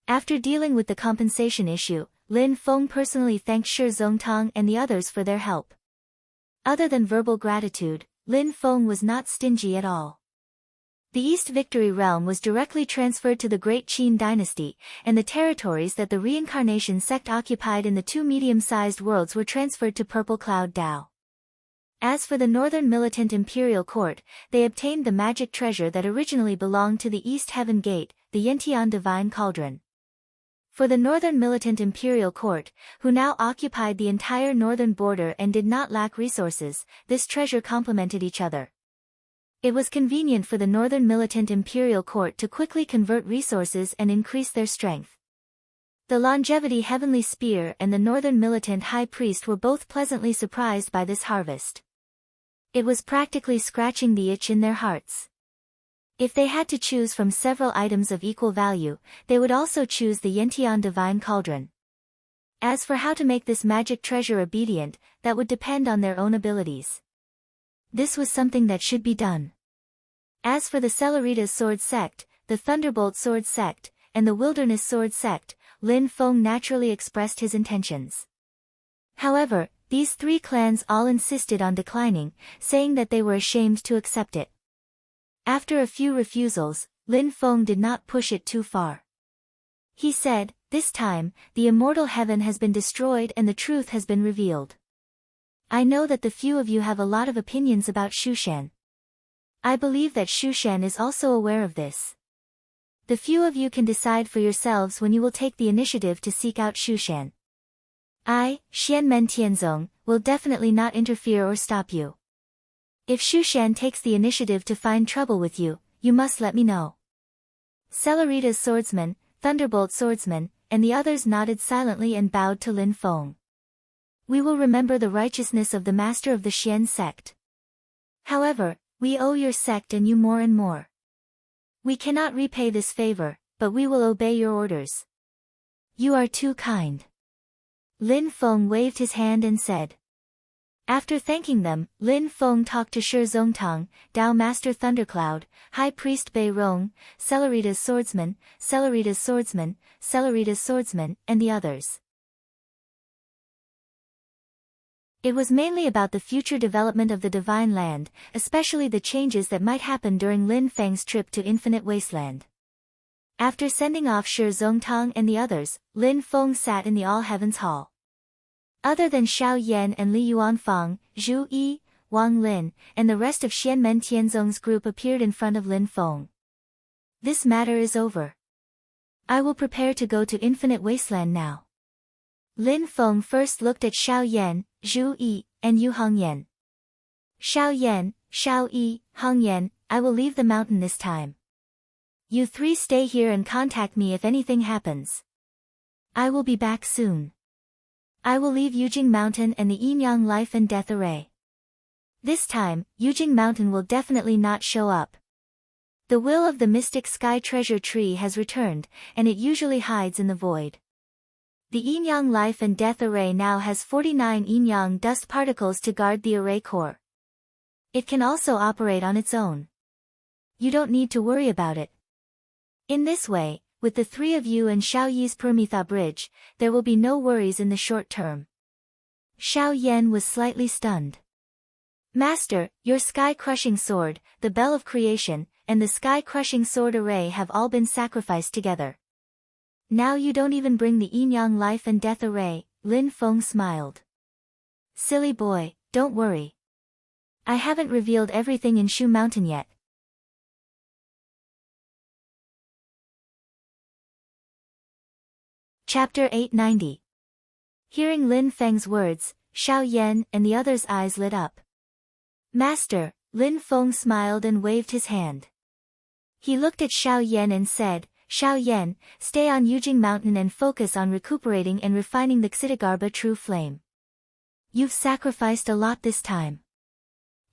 After dealing with the compensation issue, Lin Feng personally thanked Shi Zongtang and the others for their help. Other than verbal gratitude, Lin Feng was not stingy at all. The East Victory Realm was directly transferred to the Great Qin dynasty, and the territories that the Reincarnation Sect occupied in the two medium-sized worlds were transferred to Purple Cloud Dao. As for the Northern Militant Imperial Court, they obtained the magic treasure that originally belonged to the East Heaven Gate, the Yentian Divine Cauldron. For the Northern Militant Imperial Court, who now occupied the entire northern border and did not lack resources, this treasure complemented each other. It was convenient for the Northern Militant Imperial Court to quickly convert resources and increase their strength. The Longevity Heavenly Spear and the Northern Militant High Priest were both pleasantly surprised by this harvest. It was practically scratching the itch in their hearts. If they had to choose from several items of equal value, they would also choose the Yentian Divine Cauldron. As for how to make this magic treasure obedient, that would depend on their own abilities. This was something that should be done. As for the Celeritas Sword Sect, the Thunderbolt Sword Sect, and the Wilderness Sword Sect, Lin Feng naturally expressed his intentions. However, these three clans all insisted on declining, saying that they were ashamed to accept it. After a few refusals, Lin Feng did not push it too far. He said, "This time, the immortal heaven has been destroyed and the truth has been revealed. I know that the few of you have a lot of opinions about Shushan. I believe that Shushan is also aware of this. The few of you can decide for yourselves when you will take the initiative to seek out Shushan. I, Xianmen Tianzong, will definitely not interfere or stop you. If Shushan takes the initiative to find trouble with you, you must let me know." Celerita's swordsman, Thunderbolt swordsman, and the others nodded silently and bowed to Lin Feng. "We will remember the righteousness of the master of the Xian sect. However, we owe your sect and you more and more. We cannot repay this favor, but we will obey your orders. You are too kind." Lin Feng waved his hand and said. After thanking them, Lin Feng talked to Shi Zongtang, Dao Master Thundercloud, High Priest Bei Rong, Celerita's swordsman, Celerita's swordsman, Celerita's swordsman, and the others. It was mainly about the future development of the Divine Land, especially the changes that might happen during Lin Feng's trip to Infinite Wasteland. After sending off Shi Zongtang and the others, Lin Feng sat in the All Heavens Hall. Other than Xiao Yan and Li Yuanfang, Zhu Yi, Wang Lin, and the rest of Xianmen Tianzong's group appeared in front of Lin Feng. "This matter is over. I will prepare to go to Infinite Wasteland now." Lin Feng first looked at Xiao Yan, Zhu Yi, and Yu Hongyan. "Xiao Yan, Xiao Yi, Hongyan, I will leave the mountain this time. You three stay here and contact me if anything happens. I will be back soon. I will leave Yujing Mountain and the Yinyang Life and Death Array. This time, Yujing Mountain will definitely not show up. The will of the mystic sky treasure tree has returned, and it usually hides in the void. The Yinyang Life and Death Array now has 49 Yinyang dust particles to guard the array core. It can also operate on its own. You don't need to worry about it. In this way, with the three of you and Xiao Yi's Permitha Bridge, there will be no worries in the short term." Xiao Yan was slightly stunned. "Master, your sky-crushing sword, the Bell of Creation, and the sky-crushing sword array have all been sacrificed together. Now you don't even bring the Yinyang Life and Death Array," Lin Feng smiled. "Silly boy, don't worry. I haven't revealed everything in Shu Mountain yet." Chapter 890. Hearing Lin Feng's words, Xiao Yan and the others' eyes lit up. "Master," Lin Feng smiled and waved his hand. He looked at Xiao Yan and said, "Xiao Yan, stay on Yujing Mountain and focus on recuperating and refining the Xitigarbha true flame. You've sacrificed a lot this time.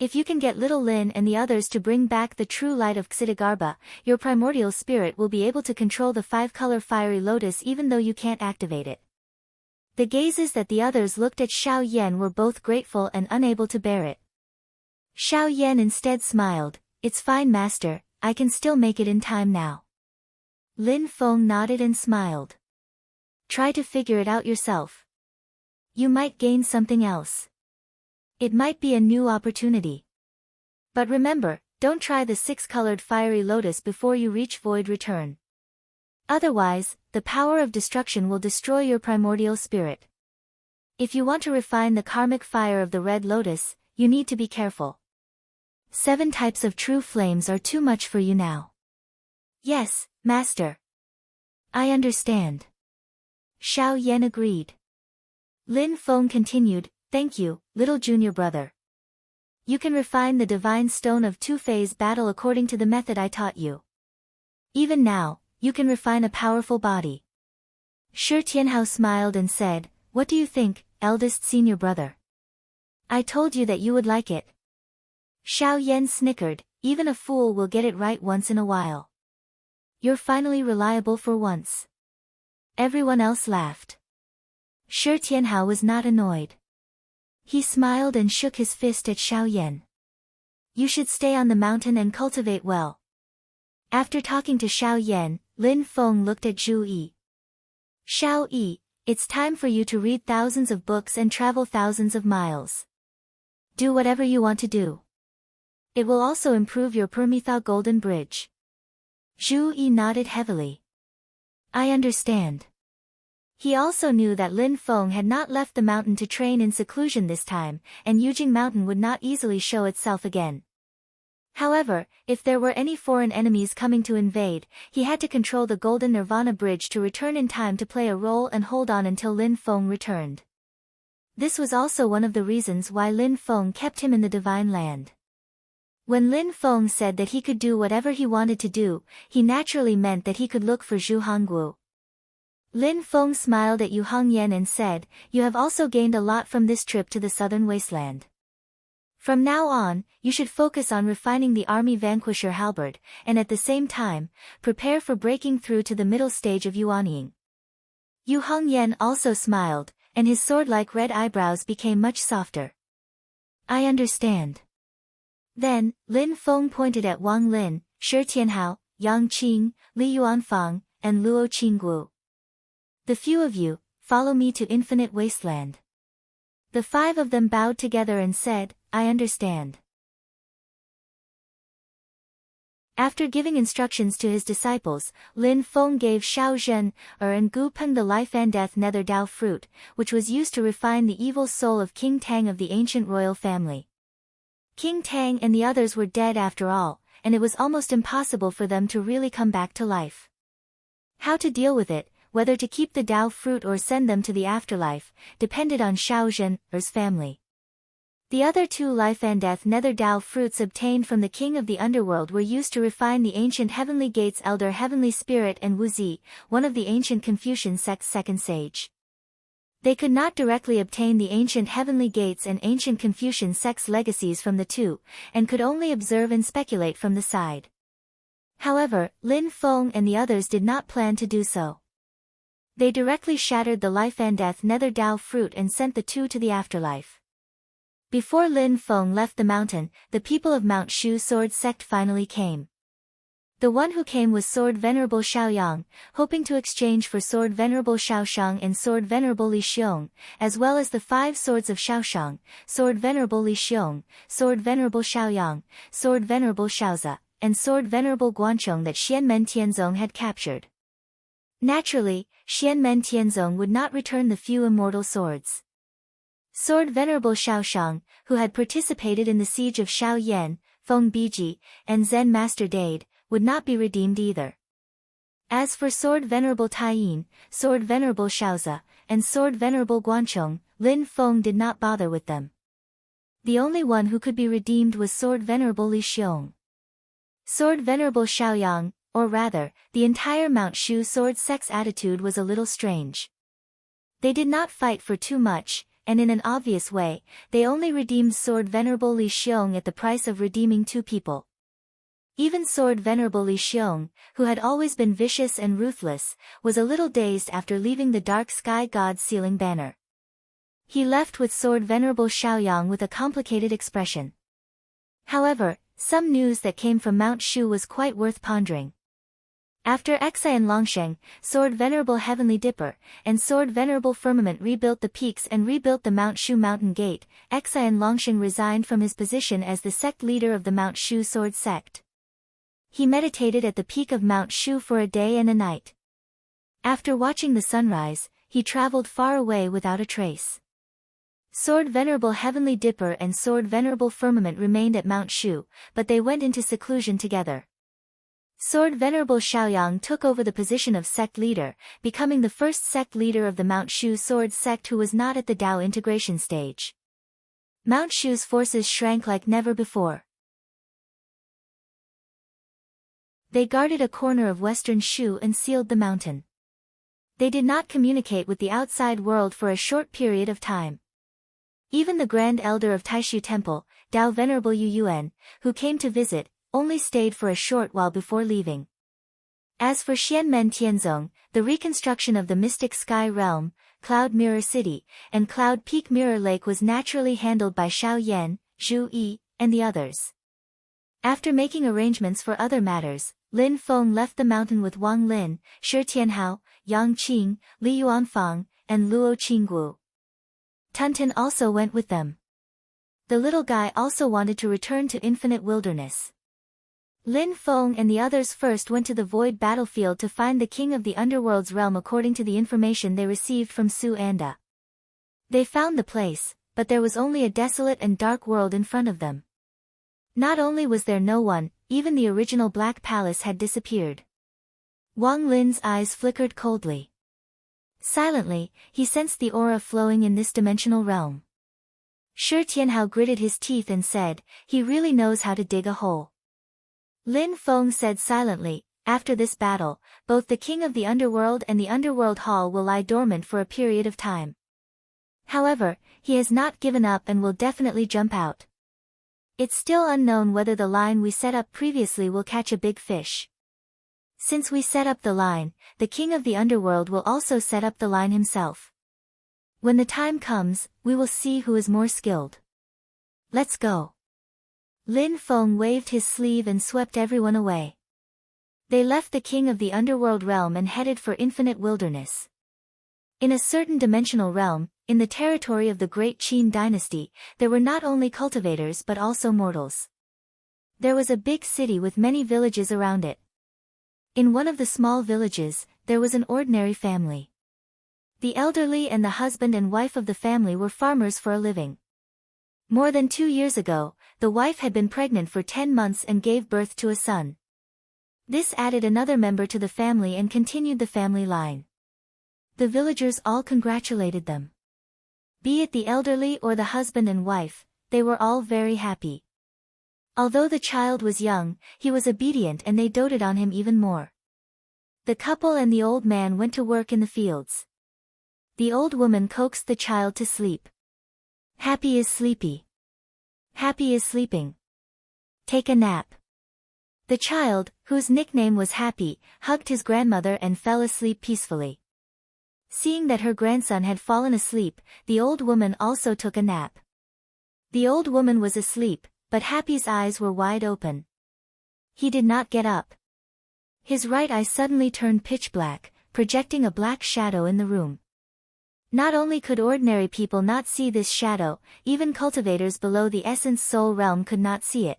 If you can get little Lin and the others to bring back the true light of Xitigarbha, your primordial spirit will be able to control the five-color fiery lotus even though you can't activate it." The gazes that the others looked at Xiao Yan were both grateful and unable to bear it. Xiao Yan instead smiled, "It's fine, Master, I can still make it in time now." Lin Feng nodded and smiled. "Try to figure it out yourself. You might gain something else. It might be a new opportunity. But remember, don't try the six-colored fiery lotus before you reach void return. Otherwise, the power of destruction will destroy your primordial spirit. If you want to refine the karmic fire of the red lotus, you need to be careful. 7 types of true flames are too much for you now." "Yes, Master. I understand." Xiao Yan agreed. Lin Feng continued, "Thank you, little junior brother. You can refine the divine stone of two-phase battle according to the method I taught you. Even now, you can refine a powerful body." Shi Tianhao smiled and said, "What do you think, eldest senior brother? I told you that you would like it." Xiao Yan snickered, even a fool will get it right once in a while. You're finally reliable for once. Everyone else laughed. Shi Tianhao was not annoyed. He smiled and shook his fist at Xiao Yan. You should stay on the mountain and cultivate well. After talking to Xiao Yan, Lin Feng looked at Zhu Yi. Xiao Yi, it's time for you to read thousands of books and travel thousands of miles. Do whatever you want to do. It will also improve your Permethau Golden Bridge. Zhu Yi nodded heavily. I understand. He also knew that Lin Feng had not left the mountain to train in seclusion this time, and Yujing Mountain would not easily show itself again. However, if there were any foreign enemies coming to invade, he had to control the Golden Nirvana Bridge to return in time to play a role and hold on until Lin Feng returned. This was also one of the reasons why Lin Feng kept him in the Divine Land. When Lin Feng said that he could do whatever he wanted to do, he naturally meant that he could look for Zhu Hongguo. Lin Feng smiled at Yu Hongyan and said, You have also gained a lot from this trip to the southern wasteland. From now on, you should focus on refining the army vanquisher halberd, and at the same time, prepare for breaking through to the middle stage of Yuanying. Yu Hongyan also smiled, and his sword-like red eyebrows became much softer. I understand. Then, Lin Feng pointed at Wang Lin, Shi Tianhao, Yang Qing, Li Yuanfang, and Luo Qingguo. The few of you, follow me to Infinite Wasteland. The 5 of them bowed together and said, I understand. After giving instructions to his disciples, Lin Feng gave Xiao Zhen, and Gu Peng the life and death nether Dao fruit, which was used to refine the evil soul of King Tang of the ancient royal family. King Tang and the others were dead after all, and it was almost impossible for them to really come back to life. How to deal with it, whether to keep the Dao fruit or send them to the afterlife, depended on Xiao Zhen's family. The other 2 life and death nether Dao fruits obtained from the king of the underworld were used to refine the ancient heavenly gates elder heavenly spirit and Wu Zi, one of the ancient Confucian sect's second sage. They could not directly obtain the ancient heavenly gates and ancient Confucian sect's legacies from the 2, and could only observe and speculate from the side. However, Lin Feng and the others did not plan to do so. They directly shattered the life and death nether Dao fruit and sent the 2 to the afterlife. Before Lin Feng left the mountain, the people of Mount Shu Sword Sect finally came. The one who came was Sword Venerable Xiaoyang, hoping to exchange for Sword Venerable Xiaoshang and Sword Venerable Li Xiong, as well as the 5 swords of Xiaoshang, Sword Venerable Li Xiong, Sword Venerable Xiaoyang, Sword Venerable Xiaoza, and Sword Venerable Guanchong that Xianmen Tianzong had captured. Naturally, Xianmen Tianzong would not return the few immortal swords. Sword Venerable Xiaoshang, who had participated in the siege of Xiaoyan, Feng Biji, and Zen Master Dade, would not be redeemed either. As for Sword Venerable Taiyin, Sword Venerable Xiaoza, and Sword Venerable Guanchong, Lin Feng did not bother with them. The only one who could be redeemed was Sword Venerable Li Xiong. Sword Venerable Xiaoyang, or rather, the entire Mount Shu Sword Sect's attitude was a little strange. They did not fight for too much, and in an obvious way, they only redeemed Sword Venerable Li Xiong at the price of redeeming 2 people. Even Sword Venerable Li Xiong, who had always been vicious and ruthless, was a little dazed after leaving the Dark Sky God's sealing banner. He left with Sword Venerable Xiaoyang with a complicated expression. However, some news that came from Mount Shu was quite worth pondering. After Exai and Longsheng, Sword Venerable Heavenly Dipper, and Sword Venerable Firmament rebuilt the peaks and rebuilt the Mount Shu Mountain Gate, Exai and Longsheng resigned from his position as the sect leader of the Mount Shu Sword Sect. He meditated at the peak of Mount Shu for a day and a night. After watching the sunrise, he traveled far away without a trace. Sword Venerable Heavenly Dipper and Sword Venerable Firmament remained at Mount Shu, but they went into seclusion together. Sword Venerable Xiaoyang took over the position of sect leader, becoming the first sect leader of the Mount Shu Sword Sect who was not at the Dao integration stage. Mount Shu's forces shrank like never before. They guarded a corner of western Shu and sealed the mountain. They did not communicate with the outside world for a short period of time. Even the Grand Elder of Taishu Temple, Dao Venerable Yu Yuan, who came to visit, only stayed for a short while before leaving. As for Xianmen Tianzong, the reconstruction of the mystic sky realm, Cloud Mirror City, and Cloud Peak Mirror Lake was naturally handled by Xiao Yan, Zhu Yi, and the others. After making arrangements for other matters, Lin Feng left the mountain with Wang Lin, Shi Tianhao, Yang Qing, Li Yuanfang, and Luo Qingguo. Tunten also went with them. The little guy also wanted to return to Infinite Wilderness. Lin Feng and the others first went to the void battlefield to find the king of the underworld's realm according to the information they received from Su Anda. They found the place, but there was only a desolate and dark world in front of them. Not only was there no one, even the original Black Palace had disappeared. Wang Lin's eyes flickered coldly. Silently, he sensed the aura flowing in this dimensional realm. Shi Tianhao gritted his teeth and said, "He really knows how to dig a hole." Lin Feng said silently, "After this battle, both the king of the underworld and the underworld hall will lie dormant for a period of time. However, he has not given up and will definitely jump out. It's still unknown whether the line we set up previously will catch a big fish. Since we set up the line, the king of the underworld will also set up the line himself. When the time comes, we will see who is more skilled. Let's go." Lin Feng waved his sleeve and swept everyone away. They left the king of the underworld realm and headed for Infinite Wilderness. In a certain dimensional realm, in the territory of the Great Qin dynasty, there were not only cultivators but also mortals. There was a big city with many villages around it. In one of the small villages, there was an ordinary family. The elderly and the husband and wife of the family were farmers for a living. More than 2 years ago, the wife had been pregnant for 10 months and gave birth to a son. This added another member to the family and continued the family line. The villagers all congratulated them. Be it the elderly or the husband and wife, they were all very happy. Although the child was young, he was obedient and they doted on him even more. The couple and the old man went to work in the fields. The old woman coaxed the child to sleep. "Happy is sleepy. Happy is sleeping. Take a nap." The child, whose nickname was Happy, hugged his grandmother and fell asleep peacefully. Seeing that her grandson had fallen asleep, the old woman also took a nap. The old woman was asleep, but Happy's eyes were wide open. He did not get up. His right eye suddenly turned pitch black, projecting a black shadow in the room. Not only could ordinary people not see this shadow, even cultivators below the essence soul realm could not see it.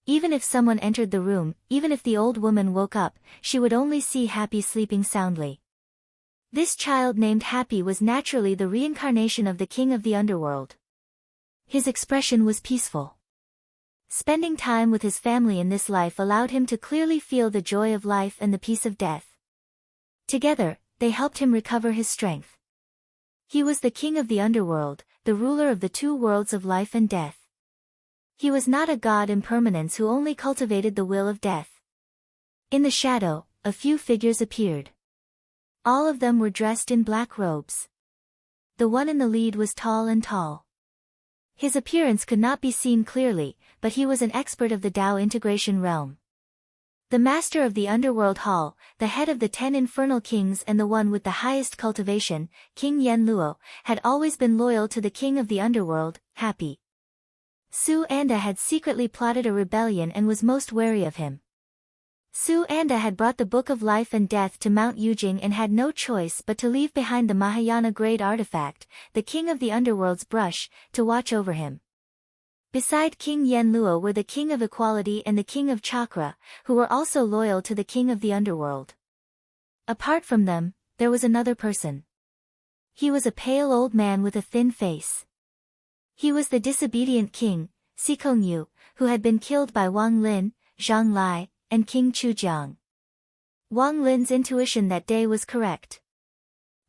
Even if someone entered the room, even if the old woman woke up, she would only see Happy sleeping soundly. This child named Happy was naturally the reincarnation of the king of the underworld. His expression was peaceful. Spending time with his family in this life allowed him to clearly feel the joy of life and the peace of death. Together, they helped him recover his strength. He was the king of the underworld, the ruler of the 2 worlds of life and death. He was not a god impermanence who only cultivated the will of death. In the shadow, a few figures appeared. All of them were dressed in black robes. The one in the lead was tall and tall. His appearance could not be seen clearly, but he was an expert of the Tao integration realm. The master of the underworld hall, the head of the 10 infernal kings and the one with the highest cultivation, King Yen Luo, had always been loyal to the king of the underworld, Happy. Su Anda had secretly plotted a rebellion and was most wary of him. Su Anda had brought the Book of Life and Death to Mount Yujing and had no choice but to leave behind the Mahayana grade artifact, the king of the underworld's brush, to watch over him. Beside King Yen Luo were the king of equality and the king of chakra, who were also loyal to the king of the underworld. Apart from them, there was another person. He was a pale old man with a thin face. He was the disobedient king, Sikongyu, who had been killed by Wang Lin, Zhang Lai, and King Chujiang. Wang Lin's intuition that day was correct.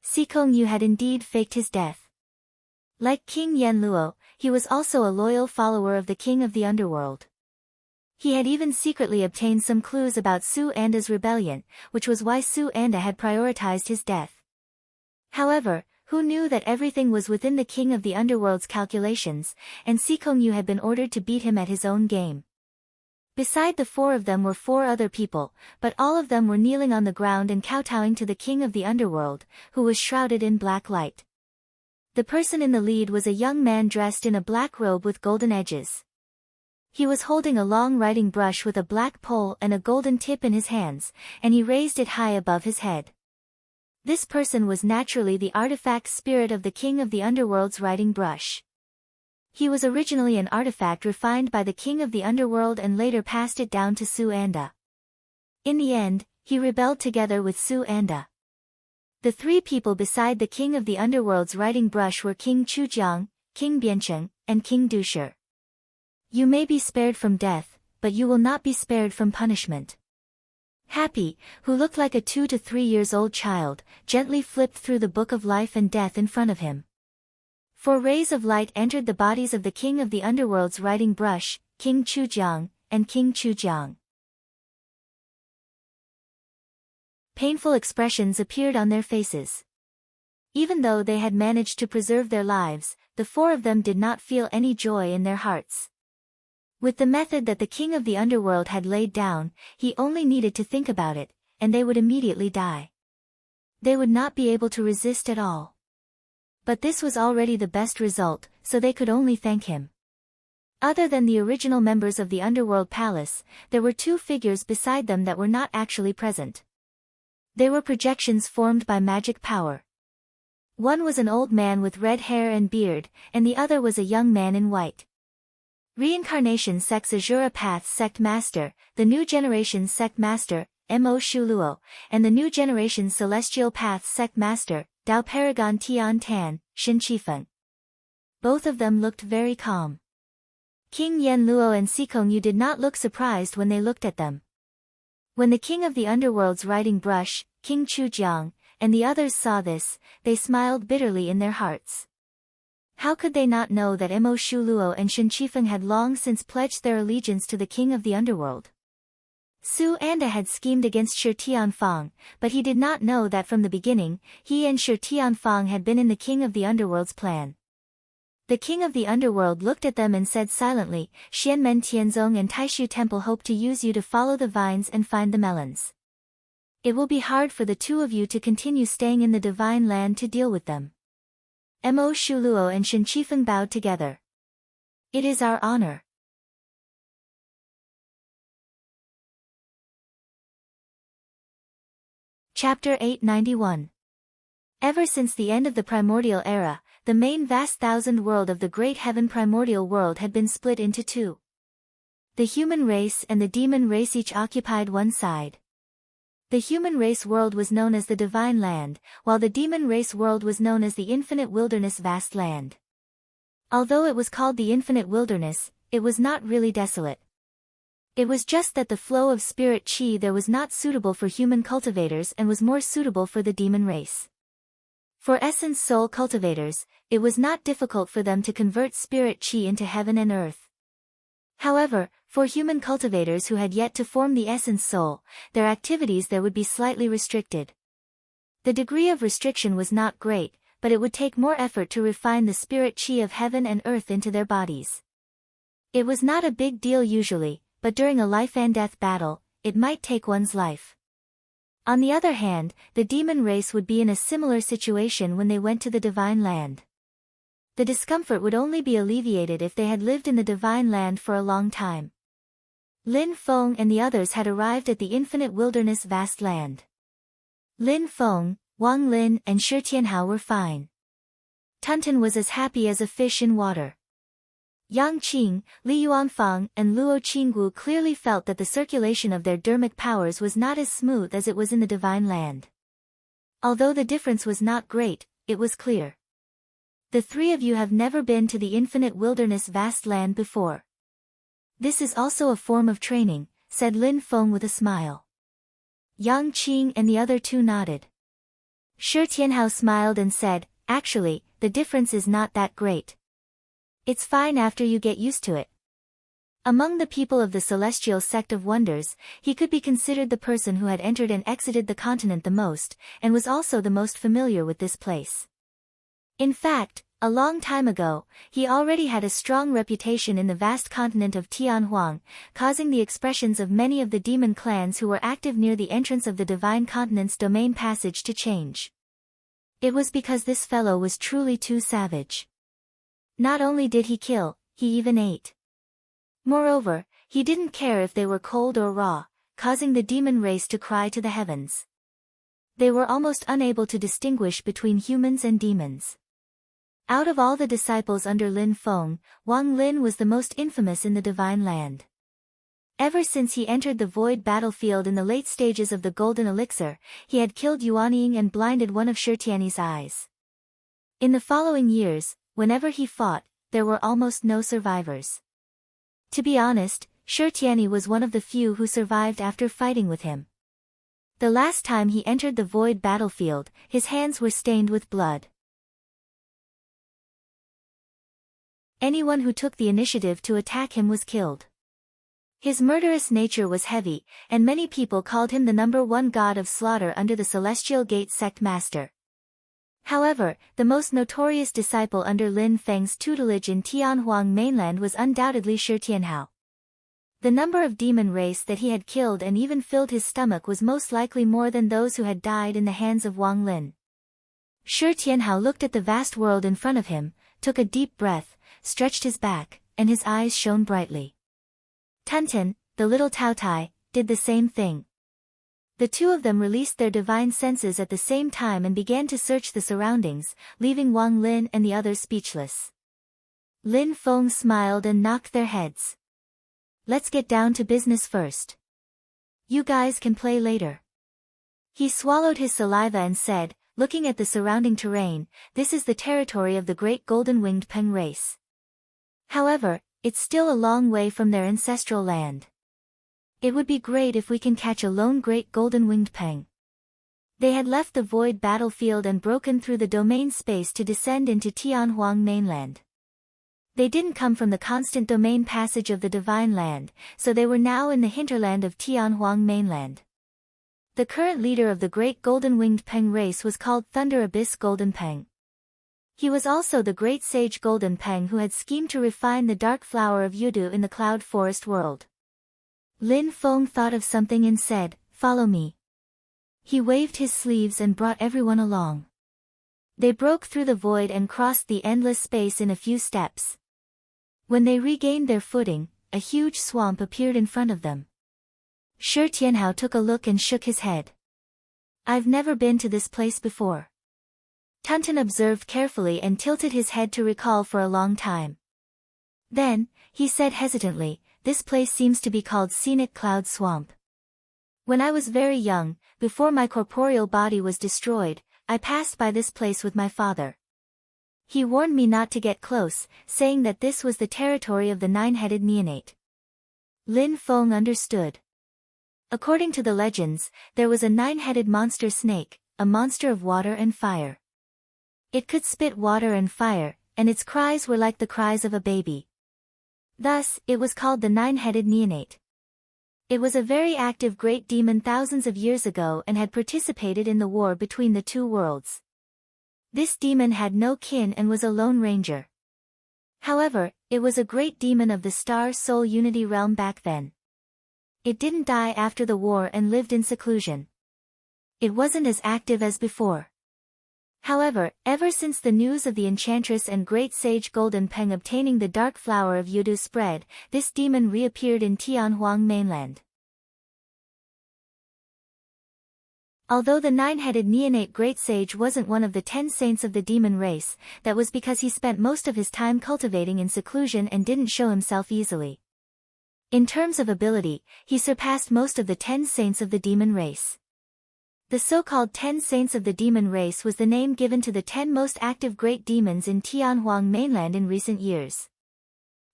Sikongyu had indeed faked his death. Like King Yen Luo, he was also a loyal follower of the king of the underworld. He had even secretly obtained some clues about Su Anda's rebellion, which was why Su Anda had prioritized his death. However, who knew that everything was within the king of the underworld's calculations, and Sikongyu had been ordered to beat him at his own game. Beside the four of them were four other people, but all of them were kneeling on the ground and kowtowing to the king of the underworld, who was shrouded in black light. The person in the lead was a young man dressed in a black robe with golden edges. He was holding a long writing brush with a black pole and a golden tip in his hands, and he raised it high above his head. This person was naturally the artifact spirit of the king of the underworld's writing brush. He was originally an artifact refined by the king of the underworld and later passed it down to Su Anda. In the end, he rebelled together with Su Anda. The three people beside the king of the underworld's writing brush were King Chujiang, King Biancheng, and King Dusher. You may be spared from death, but you will not be spared from punishment. Happy, who looked like a 2 to 3 years old child, gently flipped through the book of life and death in front of him. 4 rays of light entered the bodies of the king of the underworld's writing brush, King Chujiang, and King Chujiang. Painful expressions appeared on their faces. Even though they had managed to preserve their lives, the 4 of them did not feel any joy in their hearts. With the method that the king of the underworld had laid down, he only needed to think about it, and they would immediately die. They would not be able to resist at all. But this was already the best result, so they could only thank him. Other than the original members of the underworld palace, there were 2 figures beside them that were not actually present. They were projections formed by magic power. One was an old man with red hair and beard, and the other was a young man in white. Reincarnation Sect's Azura Path Sect Master, the New Generation Sect Master, Mo Shuluo, and the New Generation Celestial Path Sect Master, Dao Paragon Tian Tan, Shin Qifeng. Both of them looked very calm. King Yen Luo and Sikongyu did not look surprised when they looked at them. When the king of the underworld's writing brush, King Chujiang, and the others saw this, they smiled bitterly in their hearts. How could they not know that Mo Shuluo and Shin Qifeng had long since pledged their allegiance to the king of the underworld? Su Anda had schemed against Shi Tianfang, but he did not know that from the beginning, he and Shi Tianfang had been in the king of the underworld's plan. The king of the underworld looked at them and said silently, Xianmen Tianzong and Taishu Temple hope to use you to follow the vines and find the melons. It will be hard for the 2 of you to continue staying in the divine land to deal with them. Mo Shuluo and Shin Qifeng bowed together. It is our honor. Chapter 891. Ever since the end of the primordial era, the main vast thousand world of the great heaven primordial world had been split into 2. The human race and the demon race each occupied one side. The human race world was known as the Divine Land, while the demon race world was known as the Infinite Wilderness Vast Land. Although it was called the Infinite Wilderness, it was not really desolate. It was just that the flow of spirit chi there was not suitable for human cultivators and was more suitable for the demon race. For essence soul cultivators, it was not difficult for them to convert spirit chi into heaven and earth. However, for human cultivators who had yet to form the essence soul, their activities there would be slightly restricted. The degree of restriction was not great, but it would take more effort to refine the spirit chi of heaven and earth into their bodies. It was not a big deal usually, but during a life and death battle, it might take one's life. On the other hand, the demon race would be in a similar situation when they went to the divine land. The discomfort would only be alleviated if they had lived in the divine land for a long time. Lin Feng and the others had arrived at the infinite wilderness vast land. Lin Feng, Wang Lin and Shi Tianhao were fine. Tunten was as happy as a fish in water. Yang Qing, Li Yuanfang and Luo Qinggu clearly felt that the circulation of their dermic powers was not as smooth as it was in the divine land. Although the difference was not great, it was clear. The 3 of you have never been to the infinite wilderness vast land before. This is also a form of training, said Lin Feng with a smile. Yang Qing and the other 2 nodded. Shi Tianhao smiled and said, actually, the difference is not that great. It's fine after you get used to it. Among the people of the celestial sect of wonders, he could be considered the person who had entered and exited the continent the most, and was also the most familiar with this place. In fact, a long time ago, he already had a strong reputation in the vast continent of Tianhuang, causing the expressions of many of the demon clans who were active near the entrance of the Divine Continent's domain passage to change. It was because this fellow was truly too savage. Not only did he kill, he even ate. Moreover, he didn't care if they were cold or raw, causing the demon race to cry to the heavens. They were almost unable to distinguish between humans and demons. Out of all the disciples under Lin Feng, Wang Lin was the most infamous in the Divine Land. Ever since he entered the void battlefield in the late stages of the Golden Elixir, he had killed Yuanying and blinded one of Shi Tianyi's eyes. In the following years, whenever he fought, there were almost no survivors. To be honest, Shi Tianyi was one of the few who survived after fighting with him. The last time he entered the void battlefield, his hands were stained with blood. Anyone who took the initiative to attack him was killed. His murderous nature was heavy, and many people called him the #1 god of slaughter under the Celestial Gate sect master. However, the most notorious disciple under Lin Feng's tutelage in Tianhuang mainland was undoubtedly Shi Tianhao. The number of demon race that he had killed and even filled his stomach was most likely more than those who had died in the hands of Wang Lin. Shi Tianhao looked at the vast world in front of him, took a deep breath, stretched his back, and his eyes shone brightly. Tunten, the little Taotai, did the same thing. The two of them released their divine senses at the same time and began to search the surroundings, leaving Wang Lin and the others speechless. Lin Feng smiled and knocked their heads. Let's get down to business first. You guys can play later. He swallowed his saliva and said, looking at the surrounding terrain, this is the territory of the great golden-winged Peng race. However, it's still a long way from their ancestral land. It would be great if we can catch a lone great golden-winged Peng. They had left the void battlefield and broken through the domain space to descend into Tianhuang mainland. They didn't come from the constant domain passage of the Divine Land, so they were now in the hinterland of Tianhuang mainland. The current leader of the great golden-winged Peng race was called Thunder Abyss Golden Peng. He was also the great sage Golden Peng who had schemed to refine the dark flower of Yudu in the cloud forest world. Lin Feng thought of something and said, "Follow me." He waved his sleeves and brought everyone along. They broke through the void and crossed the endless space in a few steps. When they regained their footing, a huge swamp appeared in front of them. Shi Tianhao took a look and shook his head. I've never been to this place before. Tunten observed carefully and tilted his head to recall for a long time. Then, he said hesitantly, this place seems to be called Scenic Cloud Swamp. When I was very young, before my corporeal body was destroyed, I passed by this place with my father. He warned me not to get close, saying that this was the territory of the nine-headed neonate. Lin Feng understood. According to the legends, there was a nine-headed monster snake, a monster of water and fire. It could spit water and fire, and its cries were like the cries of a baby. Thus, it was called the nine-headed neonate. It was a very active great demon thousands of years ago and had participated in the war between the two worlds. This demon had no kin and was a lone ranger. However, it was a great demon of the Star Soul Unity realm back then. It didn't die after the war and lived in seclusion. It wasn't as active as before. However, ever since the news of the enchantress and great sage Golden Peng obtaining the dark flower of Yudu spread, this demon reappeared in Tianhuang mainland. Although the nine-headed neonate great sage wasn't one of the 10 saints of the demon race, that was because he spent most of his time cultivating in seclusion and didn't show himself easily. In terms of ability, he surpassed most of the 10 saints of the demon race. The so-called 10 Saints of the Demon Race was the name given to the 10 most active great demons in Tianhuang mainland in recent years.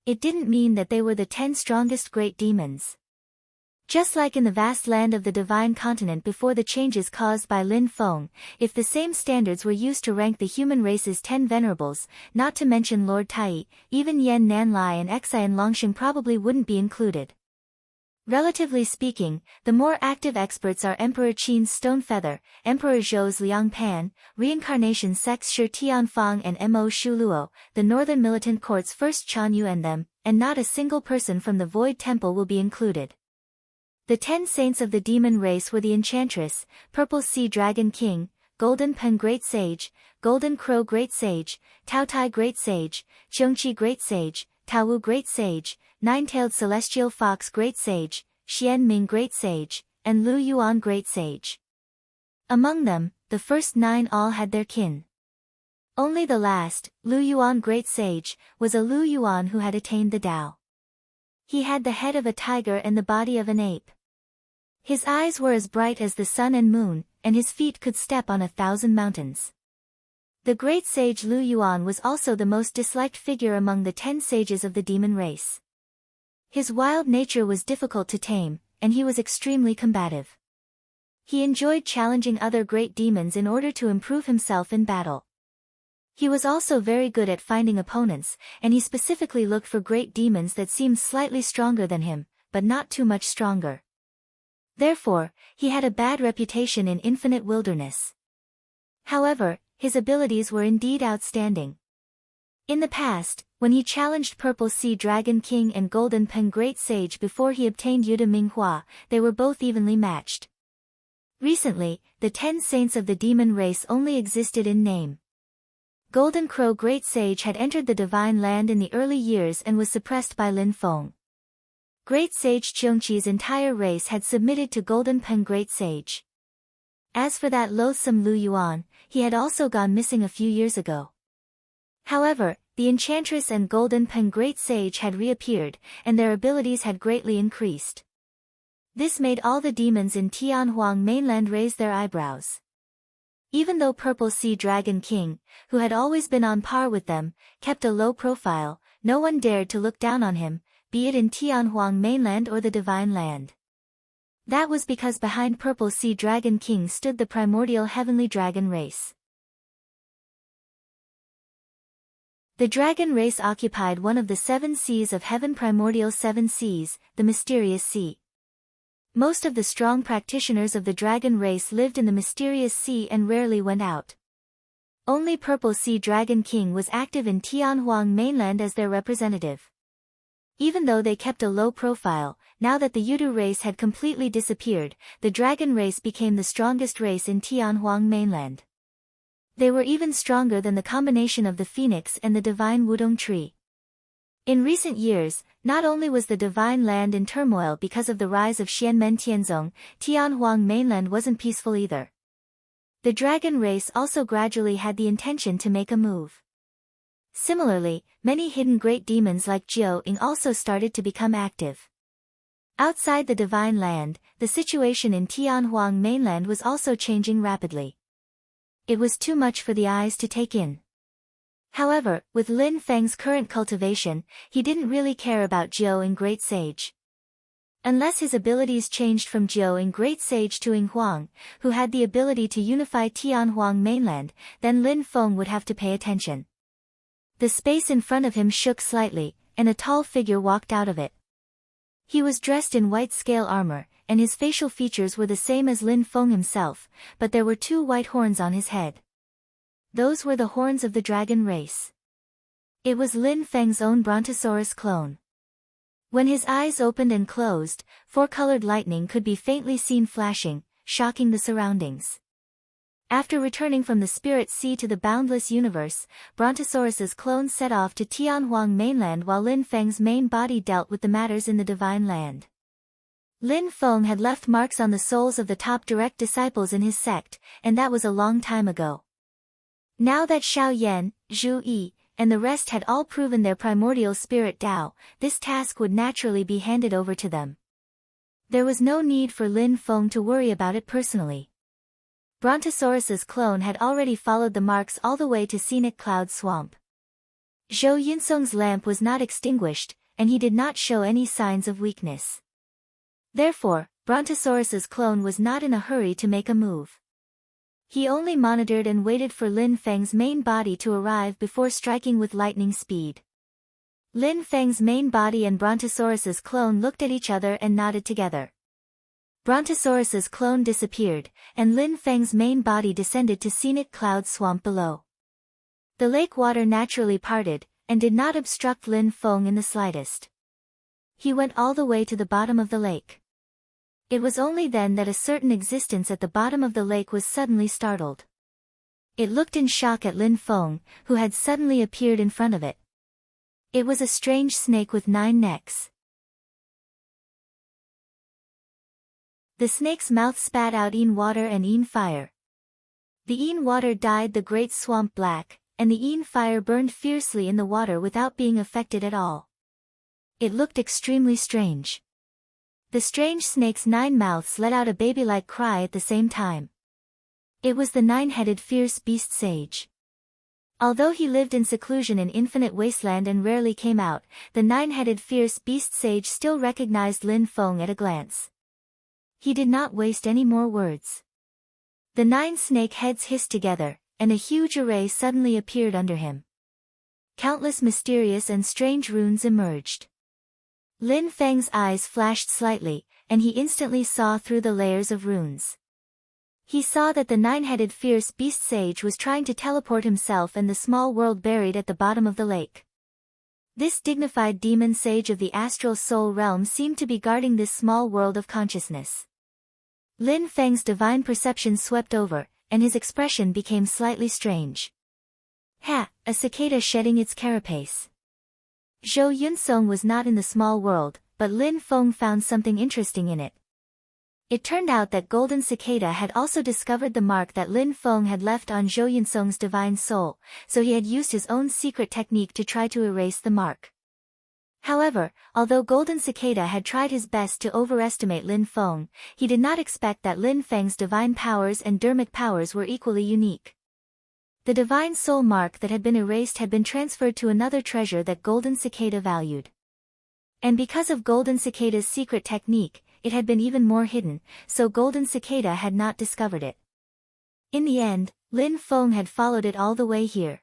It didn't mean that they were the 10 strongest great demons. Just like in the vast land of the Divine Continent before the changes caused by Lin Feng, if the same standards were used to rank the human race's 10 venerables, not to mention Lord Tai, even Yan Nanlai and Xian Longxing probably wouldn't be included. Relatively speaking, the more active experts are Emperor Qin's Stone Feather, Emperor Zhou's Liang Pan, Reincarnation Sect's Shi Tianfang and Mo Shu Luo, the Northern Militant Court's first Chan Yu and them, and not a single person from the Void Temple will be included. The 10 saints of the demon race were the Enchantress, Purple Sea Dragon King, Golden Pen Great Sage, Golden Crow Great Sage, Tao Tai Great Sage, Qiongqi Great Sage, Tao Wu Great Sage, Nine-Tailed Celestial Fox Great Sage, Xian Ming Great Sage, and Lu Yuan Great Sage. Among them, the first 9 all had their kin. Only the last, Lu Yuan Great Sage, was a Lu Yuan who had attained the Tao. He had the head of a tiger and the body of an ape. His eyes were as bright as the sun and moon, and his feet could step on 1,000 mountains. The great sage Lu Yuan was also the most disliked figure among the 10 sages of the demon race. His wild nature was difficult to tame, and he was extremely combative. He enjoyed challenging other great demons in order to improve himself in battle. He was also very good at finding opponents, and he specifically looked for great demons that seemed slightly stronger than him, but not too much stronger. Therefore, he had a bad reputation in Infinite Wilderness. However, his abilities were indeed outstanding. In the past, when he challenged Purple Sea Dragon King and Golden Pen Great Sage before he obtained Yuda Minghua, they were both evenly matched. Recently, the 10 saints of the demon race only existed in name. Golden Crow Great Sage had entered the Divine Land in the early years and was suppressed by Lin Feng. Great Sage Qiongqi's entire race had submitted to Golden Pen Great Sage. As for that loathsome Lu Yuan, he had also gone missing a few years ago. However, the Enchantress and Golden Pen Great Sage had reappeared, and their abilities had greatly increased. This made all the demons in Tianhuang mainland raise their eyebrows. Even though Purple Sea Dragon King, who had always been on par with them, kept a low profile, no one dared to look down on him, be it in Tianhuang mainland or the Divine Land. That was because behind Purple Sea Dragon King stood the primordial heavenly dragon race. The dragon race occupied one of the 7 seas of heaven, primordial 7 seas, the mysterious sea. Most of the strong practitioners of the dragon race lived in the mysterious sea and rarely went out. Only Purple Sea Dragon King was active in Tianhuang mainland as their representative. Even though they kept a low profile, now that the Yudu race had completely disappeared, the dragon race became the strongest race in Tianhuang mainland. They were even stronger than the combination of the phoenix and the divine Wudong tree. In recent years, not only was the Divine Land in turmoil because of the rise of Xianmen Tianzong, Tianhuang mainland wasn't peaceful either. The dragon race also gradually had the intention to make a move. Similarly, many hidden great demons like Jiao Ying also started to become active. Outside the Divine Land, the situation in Tianhuang mainland was also changing rapidly. It was too much for the eyes to take in. However, with Lin Feng's current cultivation, he didn't really care about Jiao Ying Great Sage. Unless his abilities changed from Jiao Ying Great Sage to Ying Huang, who had the ability to unify Tianhuang mainland, then Lin Feng would have to pay attention. The space in front of him shook slightly, and a tall figure walked out of it. He was dressed in white scale armor, and his facial features were the same as Lin Feng himself, but there were 2 white horns on his head. Those were the horns of the dragon race. It was Lin Feng's own Brontosaurus clone. When his eyes opened and closed, 4-colored lightning could be faintly seen flashing, shocking the surroundings. After returning from the Spirit Sea to the boundless universe, Brontosaurus's clone set off to Tianhuang mainland while Lin Feng's main body dealt with the matters in the Divine Land. Lin Feng had left marks on the souls of the top direct disciples in his sect, and that was a long time ago. Now that Xiao Yan, Zhu Yi, and the rest had all proven their primordial spirit Tao, this task would naturally be handed over to them. There was no need for Lin Feng to worry about it personally. Brontosaurus's clone had already followed the marks all the way to scenic Cloud Swamp. Zhou Yinsong's lamp was not extinguished, and he did not show any signs of weakness. Therefore, Brontosaurus's clone was not in a hurry to make a move. He only monitored and waited for Lin Feng's main body to arrive before striking with lightning speed. Lin Feng's main body and Brontosaurus's clone looked at each other and nodded together. Brontosaurus's clone disappeared, and Lin Feng's main body descended to scenic cloud swamp below. The lake water naturally parted, and did not obstruct Lin Feng in the slightest. He went all the way to the bottom of the lake. It was only then that a certain existence at the bottom of the lake was suddenly startled. It looked in shock at Lin Feng, who had suddenly appeared in front of it. It was a strange snake with 9 necks. The snake's mouth spat out water and fire. The water dyed the great swamp black, and the fire burned fiercely in the water without being affected at all. It looked extremely strange. The strange snake's 9 mouths let out a baby-like cry at the same time. It was the 9-headed fierce beast sage. Although he lived in seclusion in infinite wasteland and rarely came out, the 9-headed fierce beast sage still recognized Lin Feng at a glance. He did not waste any more words. The 9 snake heads hissed together, and a huge array suddenly appeared under him. Countless mysterious and strange runes emerged. Lin Feng's eyes flashed slightly, and he instantly saw through the layers of runes. He saw that the 9-headed fierce beast sage was trying to teleport himself and the small world buried at the bottom of the lake. This dignified demon sage of the astral soul realm seemed to be guarding this small world of consciousnness. Lin Feng's divine perception swept over, and his expression became slightly strange. Ha! A cicada shedding its carapace. Zhou Yunsong was not in the small world, but Lin Feng found something interesting in it. It turned out that Golden Cicada had also discovered the mark that Lin Feng had left on Zhou Yunsong's divine soul, so he had used his own secret technique to try to erase the mark. However, although Golden Cicada had tried his best to overestimate Lin Feng, he did not expect that Lin Feng's divine powers and dermic powers were equally unique. The divine soul mark that had been erased had been transferred to another treasure that Golden Cicada valued. And because of Golden Cicada's secret technique, it had been even more hidden, so Golden Cicada had not discovered it. In the end, Lin Feng had followed it all the way here.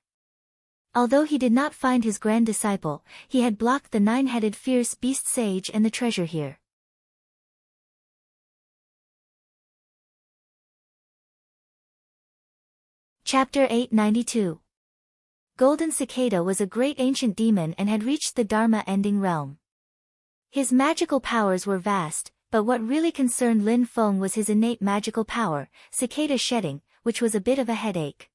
Although he did not find his grand disciple, he had blocked the 9-headed fierce beast sage and the treasure here. Chapter 892. Golden Cicada was a great ancient demon and had reached the Dharma-ending realm. His magical powers were vast, but what really concerned Lin Feng was his innate magical power, cicada shedding, which was a bit of a headache.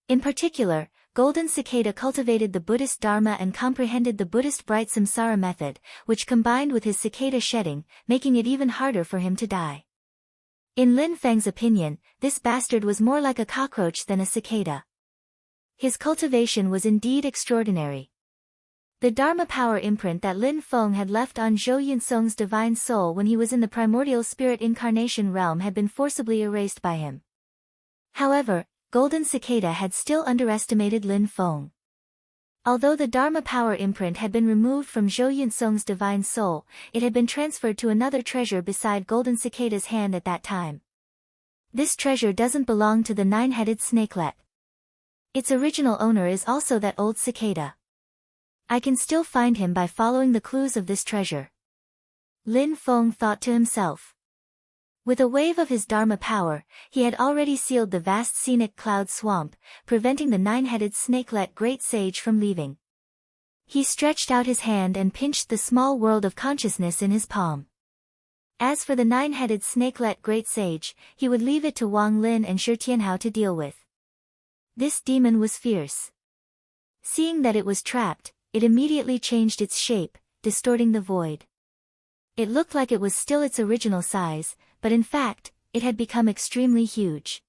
In particular, Golden Cicada cultivated the Buddhist Dharma and comprehended the Buddhist Bright Samsara method, which combined with his cicada shedding, making it even harder for him to die. In Lin Feng's opinion, this bastard was more like a cockroach than a cicada. His cultivation was indeed extraordinary. The Dharma power imprint that Lin Feng had left on Zhou Yunsong's divine soul when he was in the primordial spirit incarnation realm had been forcibly erased by him. However, Golden Cicada had still underestimated Lin Feng. Although the Dharma power imprint had been removed from Zhou Yunsong's divine soul, it had been transferred to another treasure beside Golden Cicada's hand at that time. This treasure doesn't belong to the 9-headed snakelet. Its original owner is also that old cicada. I can still find him by following the clues of this treasure. Lin Feng thought to himself. With a wave of his Dharma power, he had already sealed the vast scenic cloud swamp, preventing the 9-headed snakelet great sage from leaving. He stretched out his hand and pinched the small world of consciousness in his palm. As for the 9-headed snakelet great sage, he would leave it to Wang Lin and Shi Tianhao to deal with. This demon was fierce. Seeing that it was trapped, it immediately changed its shape, distorting the void. It looked like it was still its original size, but in fact, it had become extremely huge.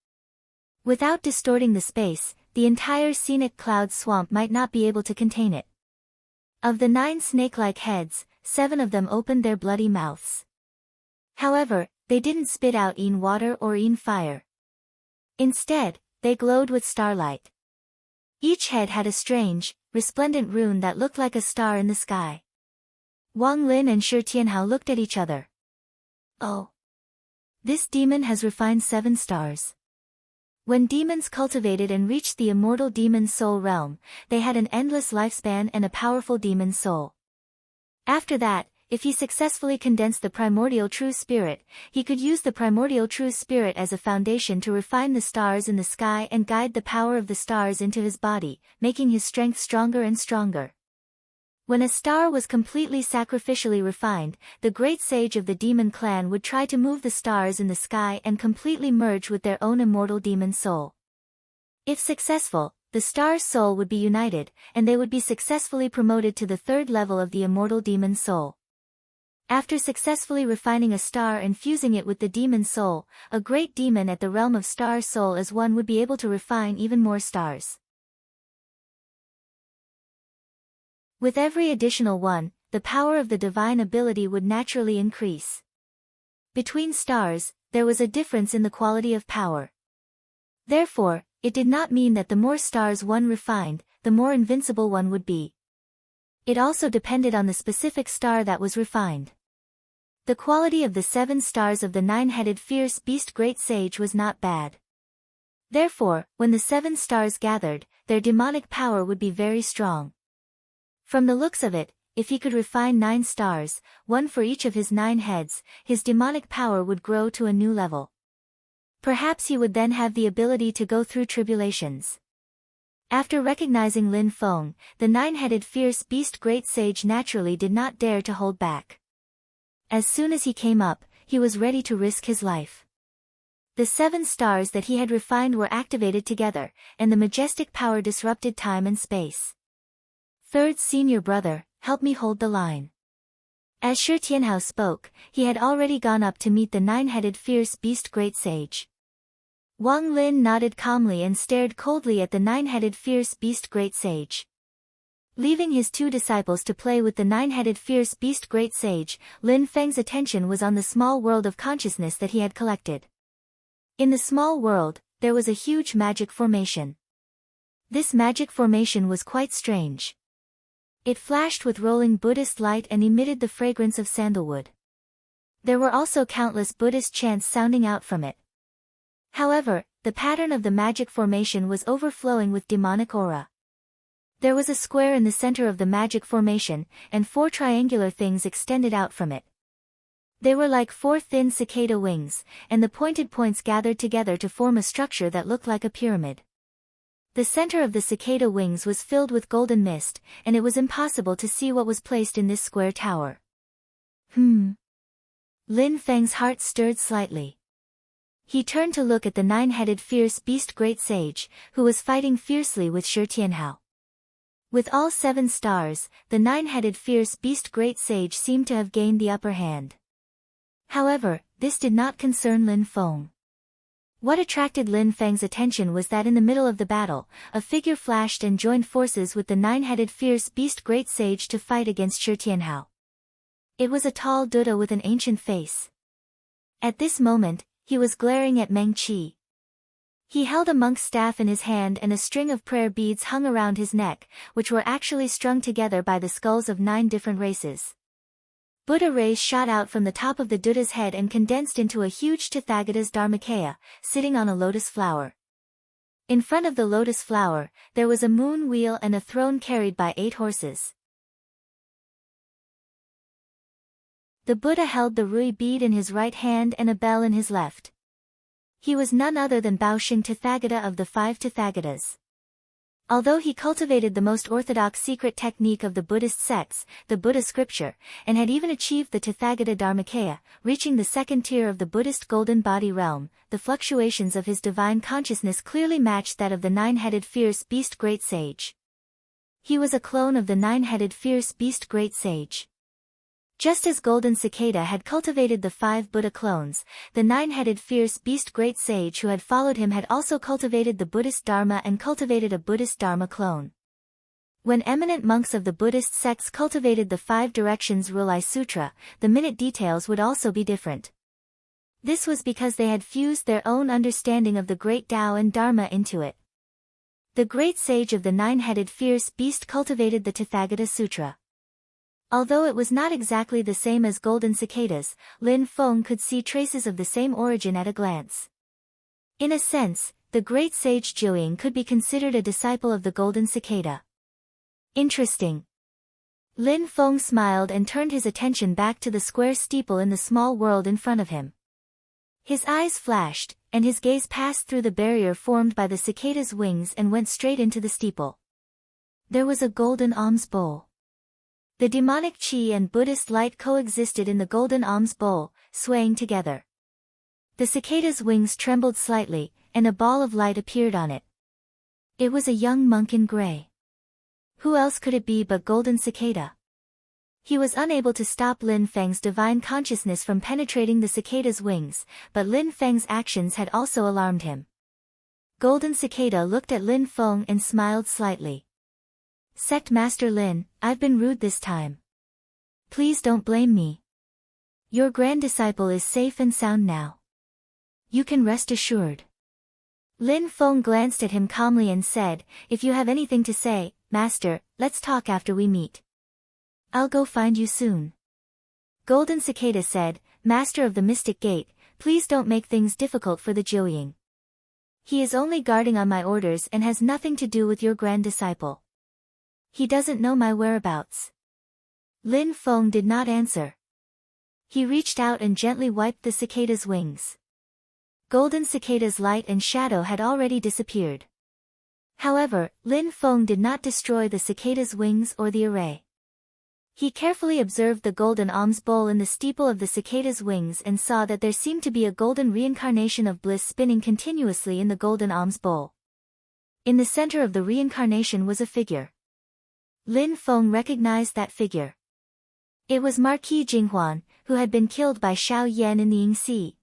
Without distorting the space, the entire scenic cloud swamp might not be able to contain it. Of the 9 snake-like heads, 7 of them opened their bloody mouths. However, they didn't spit out water or fire. Instead, they glowed with starlight. Each head had a strange, resplendent rune that looked like a star in the sky. Wang Lin and Shi Tianhao looked at each other. Oh! This demon has refined 7 stars. When demons cultivated and reached the immortal demon soul realm, they had an endless lifespan and a powerful demon soul. After that, if he successfully condensed the primordial true spirit, he could use the primordial true spirit as a foundation to refine the stars in the sky and guide the power of the stars into his body, making his strength stronger and stronger. When a star was completely sacrificially refined, the great sage of the demon clan would try to move the stars in the sky and completely merge with their own immortal demon soul. If successful, the star's soul would be united, and they would be successfully promoted to the third level of the immortal demon soul. After successfully refining a star and fusing it with the demon soul, a great demon at the realm of star soul as one would be able to refine even more stars. With every additional one, the power of the divine ability would naturally increase. Between stars, there was a difference in the quality of power. Therefore, it did not mean that the more stars one refined, the more invincible one would be. It also depended on the specific star that was refined. The quality of the 7 stars of the 9-headed fierce beast great sage was not bad. Therefore, when the 7 stars gathered, their demonic power would be very strong. From the looks of it, if he could refine 9 stars, one for each of his 9 heads, his demonic power would grow to a new level. Perhaps he would then have the ability to go through tribulations. After recognizing Lin Feng, the 9-headed fierce beast great sage naturally did not dare to hold back. As soon as he came up, he was ready to risk his life. The 7 stars that he had refined were activated together, and the majestic power disrupted time and space. Third senior brother, help me hold the line. As Shi Tianhao spoke, he had already gone up to meet the 9-headed fierce beast great sage. Wang Lin nodded calmly and stared coldly at the 9-headed fierce beast great sage. Leaving his 2 disciples to play with the 9-headed fierce beast great sage, Lin Feng's attention was on the small world of consciousness that he had collected. In the small world, there was a huge magic formation. This magic formation was quite strange. It flashed with rolling Buddhist light and emitted the fragrance of sandalwood. There were also countless Buddhist chants sounding out from it. However, the pattern of the magic formation was overflowing with demonic aura. There was a square in the center of the magic formation, and 4 triangular things extended out from it. They were like 4 thin cicada wings, and the pointed points gathered together to form a structure that looked like a pyramid. The center of the cicada wings was filled with golden mist, and it was impossible to see what was placed in this square tower. Lin Feng's heart stirred slightly. He turned to look at the 9-headed fierce beast great sage, who was fighting fiercely with Shi Tianhao. With all 7 stars, the 9-headed fierce beast great sage seemed to have gained the upper hand. However, this did not concern Lin Feng. What attracted Lin Feng's attention was that in the middle of the battle, a figure flashed and joined forces with the 9-headed fierce beast great sage to fight against Shi Tianhao. It was a tall Buddha with an ancient face. At this moment, he was glaring at Meng Qi. He held a monk's staff in his hand and a string of prayer beads hung around his neck, which were actually strung together by the skulls of 9 different races. Buddha rays shot out from the top of the Buddha's head and condensed into a huge Tathagata's Dharmakaya, sitting on a lotus flower. In front of the lotus flower, there was a moon wheel and a throne carried by 8 horses. The Buddha held the Rui bead in his right hand and a bell in his left. He was none other than Baoxing Tathagata of the 5 Tathagatas. Although he cultivated the most orthodox secret technique of the Buddhist sects, the Buddha scripture, and had even achieved the Tathagata Dharmakaya, reaching the 2nd tier of the Buddhist golden body realm, the fluctuations of his divine consciousness clearly matched that of the 9-headed fierce beast great sage. He was a clone of the 9-headed fierce beast great sage. Just as Golden Cicada had cultivated the 5 Buddha clones, the 9-headed fierce beast great sage who had followed him had also cultivated the Buddhist Dharma and cultivated a Buddhist Dharma clone. When eminent monks of the Buddhist sects cultivated the 5 Directions Rulai Sutra, the minute details would also be different. This was because they had fused their own understanding of the great Tao and Dharma into it. The great sage of the 9-headed fierce beast cultivated the Tathagata Sutra. Although it was not exactly the same as golden cicadas, Lin Feng could see traces of the same origin at a glance. In a sense, the great sage Jiuying could be considered a disciple of the golden cicada. Interesting. Lin Feng smiled and turned his attention back to the square steeple in the small world in front of him. His eyes flashed, and his gaze passed through the barrier formed by the cicada's wings and went straight into the steeple. There was a golden alms bowl. The demonic qi and Buddhist light coexisted in the golden alms bowl, swaying together. The cicada's wings trembled slightly, and a ball of light appeared on it. It was a young monk in gray. Who else could it be but Golden Cicada? He was unable to stop Lin Feng's divine consciousness from penetrating the cicada's wings, but Lin Feng's actions had also alarmed him. Golden Cicada looked at Lin Feng and smiled slightly. Sect Master Lin, I've been rude this time. Please don't blame me. Your grand disciple is safe and sound now. You can rest assured. Lin Feng glanced at him calmly and said, if you have anything to say, Master, let's talk after we meet. I'll go find you soon. Golden Cicada said, Master of the Mystic Gate, please don't make things difficult for the Jiuying. He is only guarding on my orders and has nothing to do with your grand disciple. He doesn't know my whereabouts. Lin Feng did not answer. He reached out and gently wiped the cicada's wings. Golden Cicada's light and shadow had already disappeared. However, Lin Feng did not destroy the cicada's wings or the array. He carefully observed the golden alms bowl in the steeple of the cicada's wings and saw that there seemed to be a golden reincarnation of bliss spinning continuously in the golden alms bowl. In the center of the reincarnation was a figure. Lin Feng recognized that figure. It was Marquis Jinghuan, who had been killed by Xiao Yan in the Yingxi.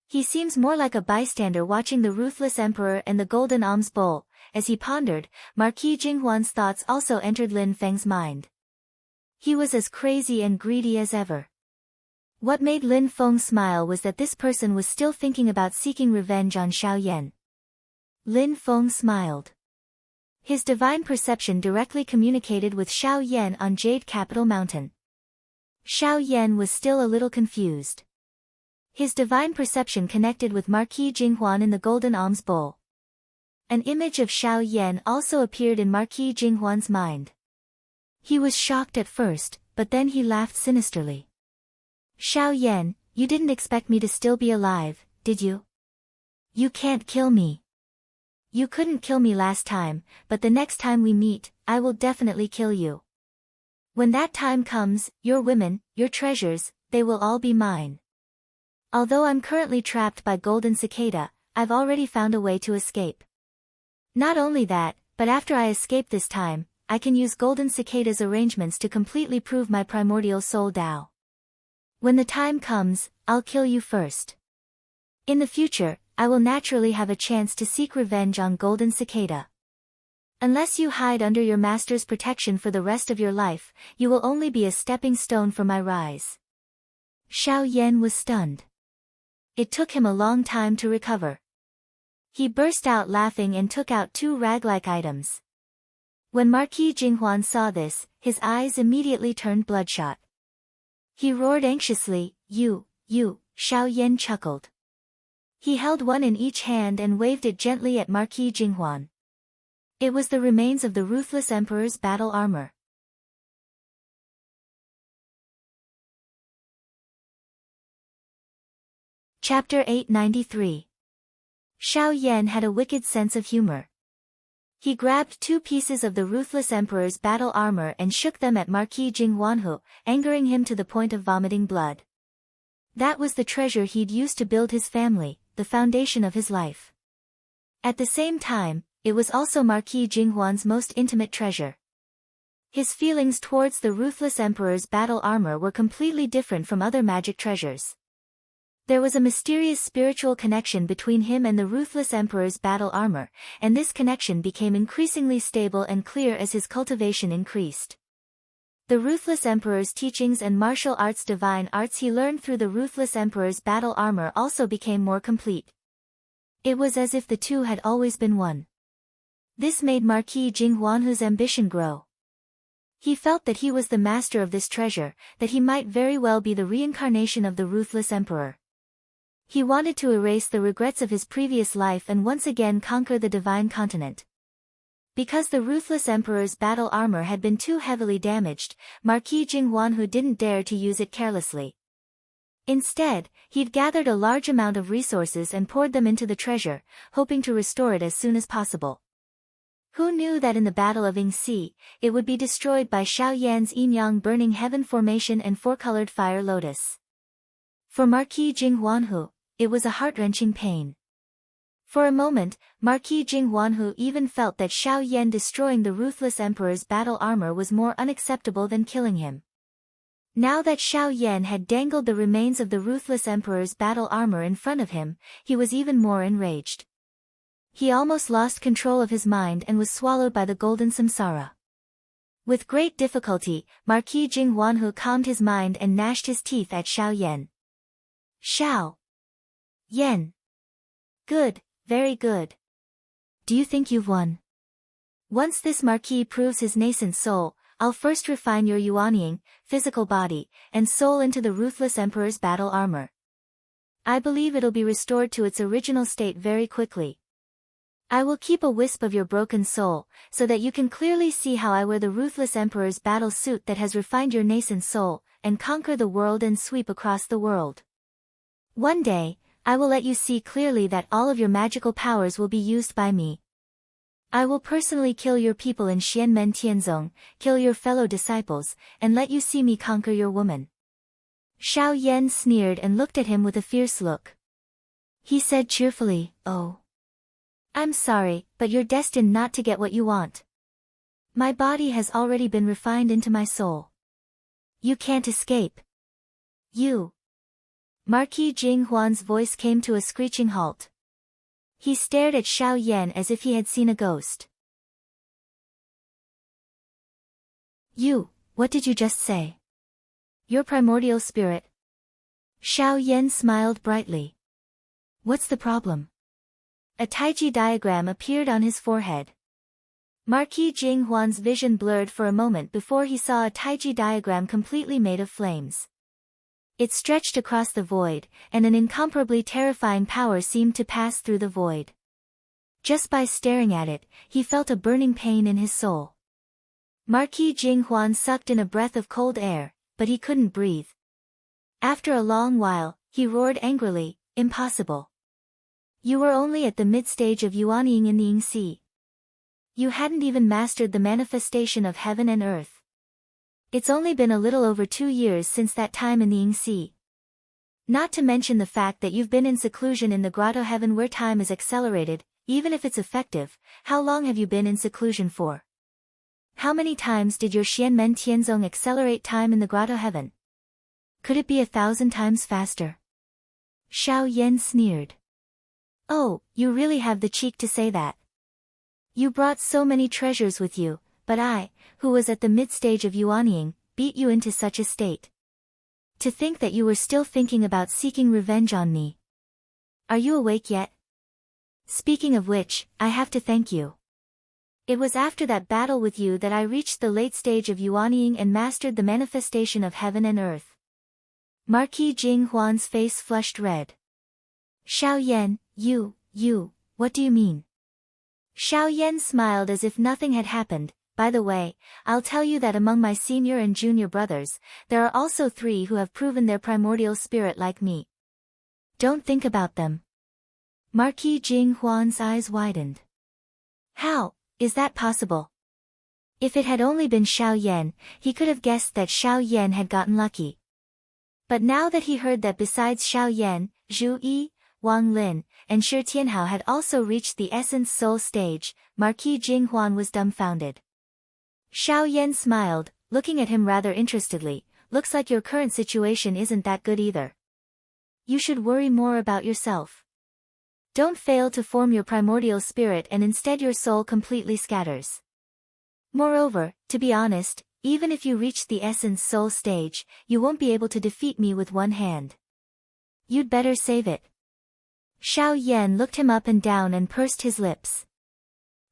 He seems more like a bystander watching the ruthless emperor and the golden alms bowl. As he pondered, Marquis Jinghuan's thoughts also entered Lin Feng's mind. He was as crazy and greedy as ever. What made Lin Feng smile was that this person was still thinking about seeking revenge on Xiao Yan. Lin Feng smiled. His divine perception directly communicated with Xiao Yan on Jade Capital Mountain. Xiao Yan was still a little confused. His divine perception connected with Marquis Jinghuan in the golden alms bowl. An image of Xiao Yan also appeared in Marquis Jinghuan's mind. He was shocked at first, but then he laughed sinisterly. Xiao Yan, you didn't expect me to still be alive, did you? You can't kill me. You couldn't kill me last time, but the next time we meet, I will definitely kill you. When that time comes, your women, your treasures, they will all be mine. Although I'm currently trapped by Golden Cicada, I've already found a way to escape. Not only that, but after I escape this time, I can use Golden Cicada's arrangements to completely prove my primordial soul Tao. When the time comes, I'll kill you first. In the future, I will naturally have a chance to seek revenge on Golden Cicada. Unless you hide under your master's protection for the rest of your life, you will only be a stepping stone for my rise. Xiao Yan was stunned. It took him a long time to recover. He burst out laughing and took out 2 rag-like items. When Marquis Jinghuan saw this, his eyes immediately turned bloodshot. He roared anxiously, You, Xiao Yan chuckled. He held one in each hand and waved it gently at Marquis Jinghuan. It was the remains of the ruthless emperor's battle armor. Chapter 893. Xiao Yan had a wicked sense of humor. He grabbed 2 pieces of the ruthless emperor's battle armor and shook them at Marquis Jinghuanhu, angering him to the point of vomiting blood. That was the treasure he'd used to build his family, the foundation of his life. At the same time, it was also Marquis Jinghuan's most intimate treasure. His feelings towards the ruthless emperor's battle armor were completely different from other magic treasures. There was a mysterious spiritual connection between him and the ruthless emperor's battle armor, and this connection became increasingly stable and clear as his cultivation increased. The ruthless emperor's teachings and martial arts divine arts he learned through the ruthless emperor's battle armor also became more complete. It was as if the two had always been one. This made Marquis Jinghuanhu's ambition grow. He felt that he was the master of this treasure, that he might very well be the reincarnation of the ruthless emperor. He wanted to erase the regrets of his previous life and once again conquer the divine continent. Because the ruthless emperor's battle armor had been too heavily damaged, Marquis Jinghuanhu didn't dare to use it carelessly. Instead, he'd gathered a large amount of resources and poured them into the treasure, hoping to restore it as soon as possible. Who knew that in the Battle of Yingxi, it would be destroyed by Xiao Yan's Yinyang Burning Heaven Formation and four-colored Fire Lotus? For Marquis Jinghuanhu, it was a heart-wrenching pain. For a moment, Marquis Jinghuanhu even felt that Xiao Yan destroying the ruthless emperor's battle armor was more unacceptable than killing him. Now that Xiao Yan had dangled the remains of the ruthless emperor's battle armor in front of him, he was even more enraged. He almost lost control of his mind and was swallowed by the golden samsara. With great difficulty, Marquis Jinghuanhu calmed his mind and gnashed his teeth at Xiao Yan. Xiao Yan. Good, very good. Do you think you've won? Once this marquis proves his nascent soul, I'll first refine your yuanying, physical body, and soul into the ruthless emperor's battle armor. I believe it'll be restored to its original state very quickly. I will keep a wisp of your broken soul, so that you can clearly see how I wear the ruthless emperor's battle suit that has refined your nascent soul, and conquer the world and sweep across the world. One day, I will let you see clearly that all of your magical powers will be used by me. I will personally kill your people in Xianmen Tianzong, kill your fellow disciples, and let you see me conquer your woman. Xiao Yan sneered and looked at him with a fierce look. He said cheerfully, "Oh. I'm sorry, but you're destined not to get what you want. My body has already been refined into my soul. You can't escape. You." Marquis Jinghuan's voice came to a screeching halt. He stared at Xiao Yan as if he had seen a ghost. "You, what did you just say? Your primordial spirit?" Xiao Yan smiled brightly. "What's the problem?" A taiji diagram appeared on his forehead. Marquis Jinghuan's vision blurred for a moment before he saw a taiji diagram completely made of flames. It stretched across the void, and an incomparably terrifying power seemed to pass through the void. Just by staring at it, he felt a burning pain in his soul. Marquis Jinghuan sucked in a breath of cold air, but he couldn't breathe. After a long while, he roared angrily, "Impossible. You were only at the mid-stage of yuanying in the Yingxi. You hadn't even mastered the manifestation of heaven and earth. It's only been a little over 2 years since that time in the Yingxi. Not to mention the fact that you've been in seclusion in the grotto heaven where time is accelerated, even if it's effective. How long have you been in seclusion for? How many times did your Xianmen Tianzong accelerate time in the grotto heaven? Could it be 1,000 times faster?" Xiao Yan sneered. "Oh, you really have the cheek to say that. You brought so many treasures with you, but I, who was at the mid-stage of yuanying, beat you into such a state. To think that you were still thinking about seeking revenge on me. Are you awake yet? Speaking of which, I have to thank you. It was after that battle with you that I reached the late stage of yuanying and mastered the manifestation of heaven and earth." Marquis Jinghuan's face flushed red. "Xiao Yan, what do you mean?" Xiao Yan smiled as if nothing had happened. "By the way, I'll tell you that among my senior and junior brothers, there are also 3 who have proven their primordial spirit like me. Don't think about them." Marquis Jinghuan's eyes widened. "How is that possible?" If it had only been Xiao Yan, he could have guessed that Xiao Yan had gotten lucky. But now that he heard that besides Xiao Yan, Zhu Yi, Wang Lin, and Shi Tianhao had also reached the essence soul stage, Marquis Jinghuan was dumbfounded. Xiao Yan smiled, looking at him rather interestedly. "Looks like your current situation isn't that good either. You should worry more about yourself. Don't fail to form your primordial spirit and instead your soul completely scatters. Moreover, to be honest, even if you reach the essence soul stage, you won't be able to defeat me with one hand. You'd better save it." Xiao Yan looked him up and down and pursed his lips.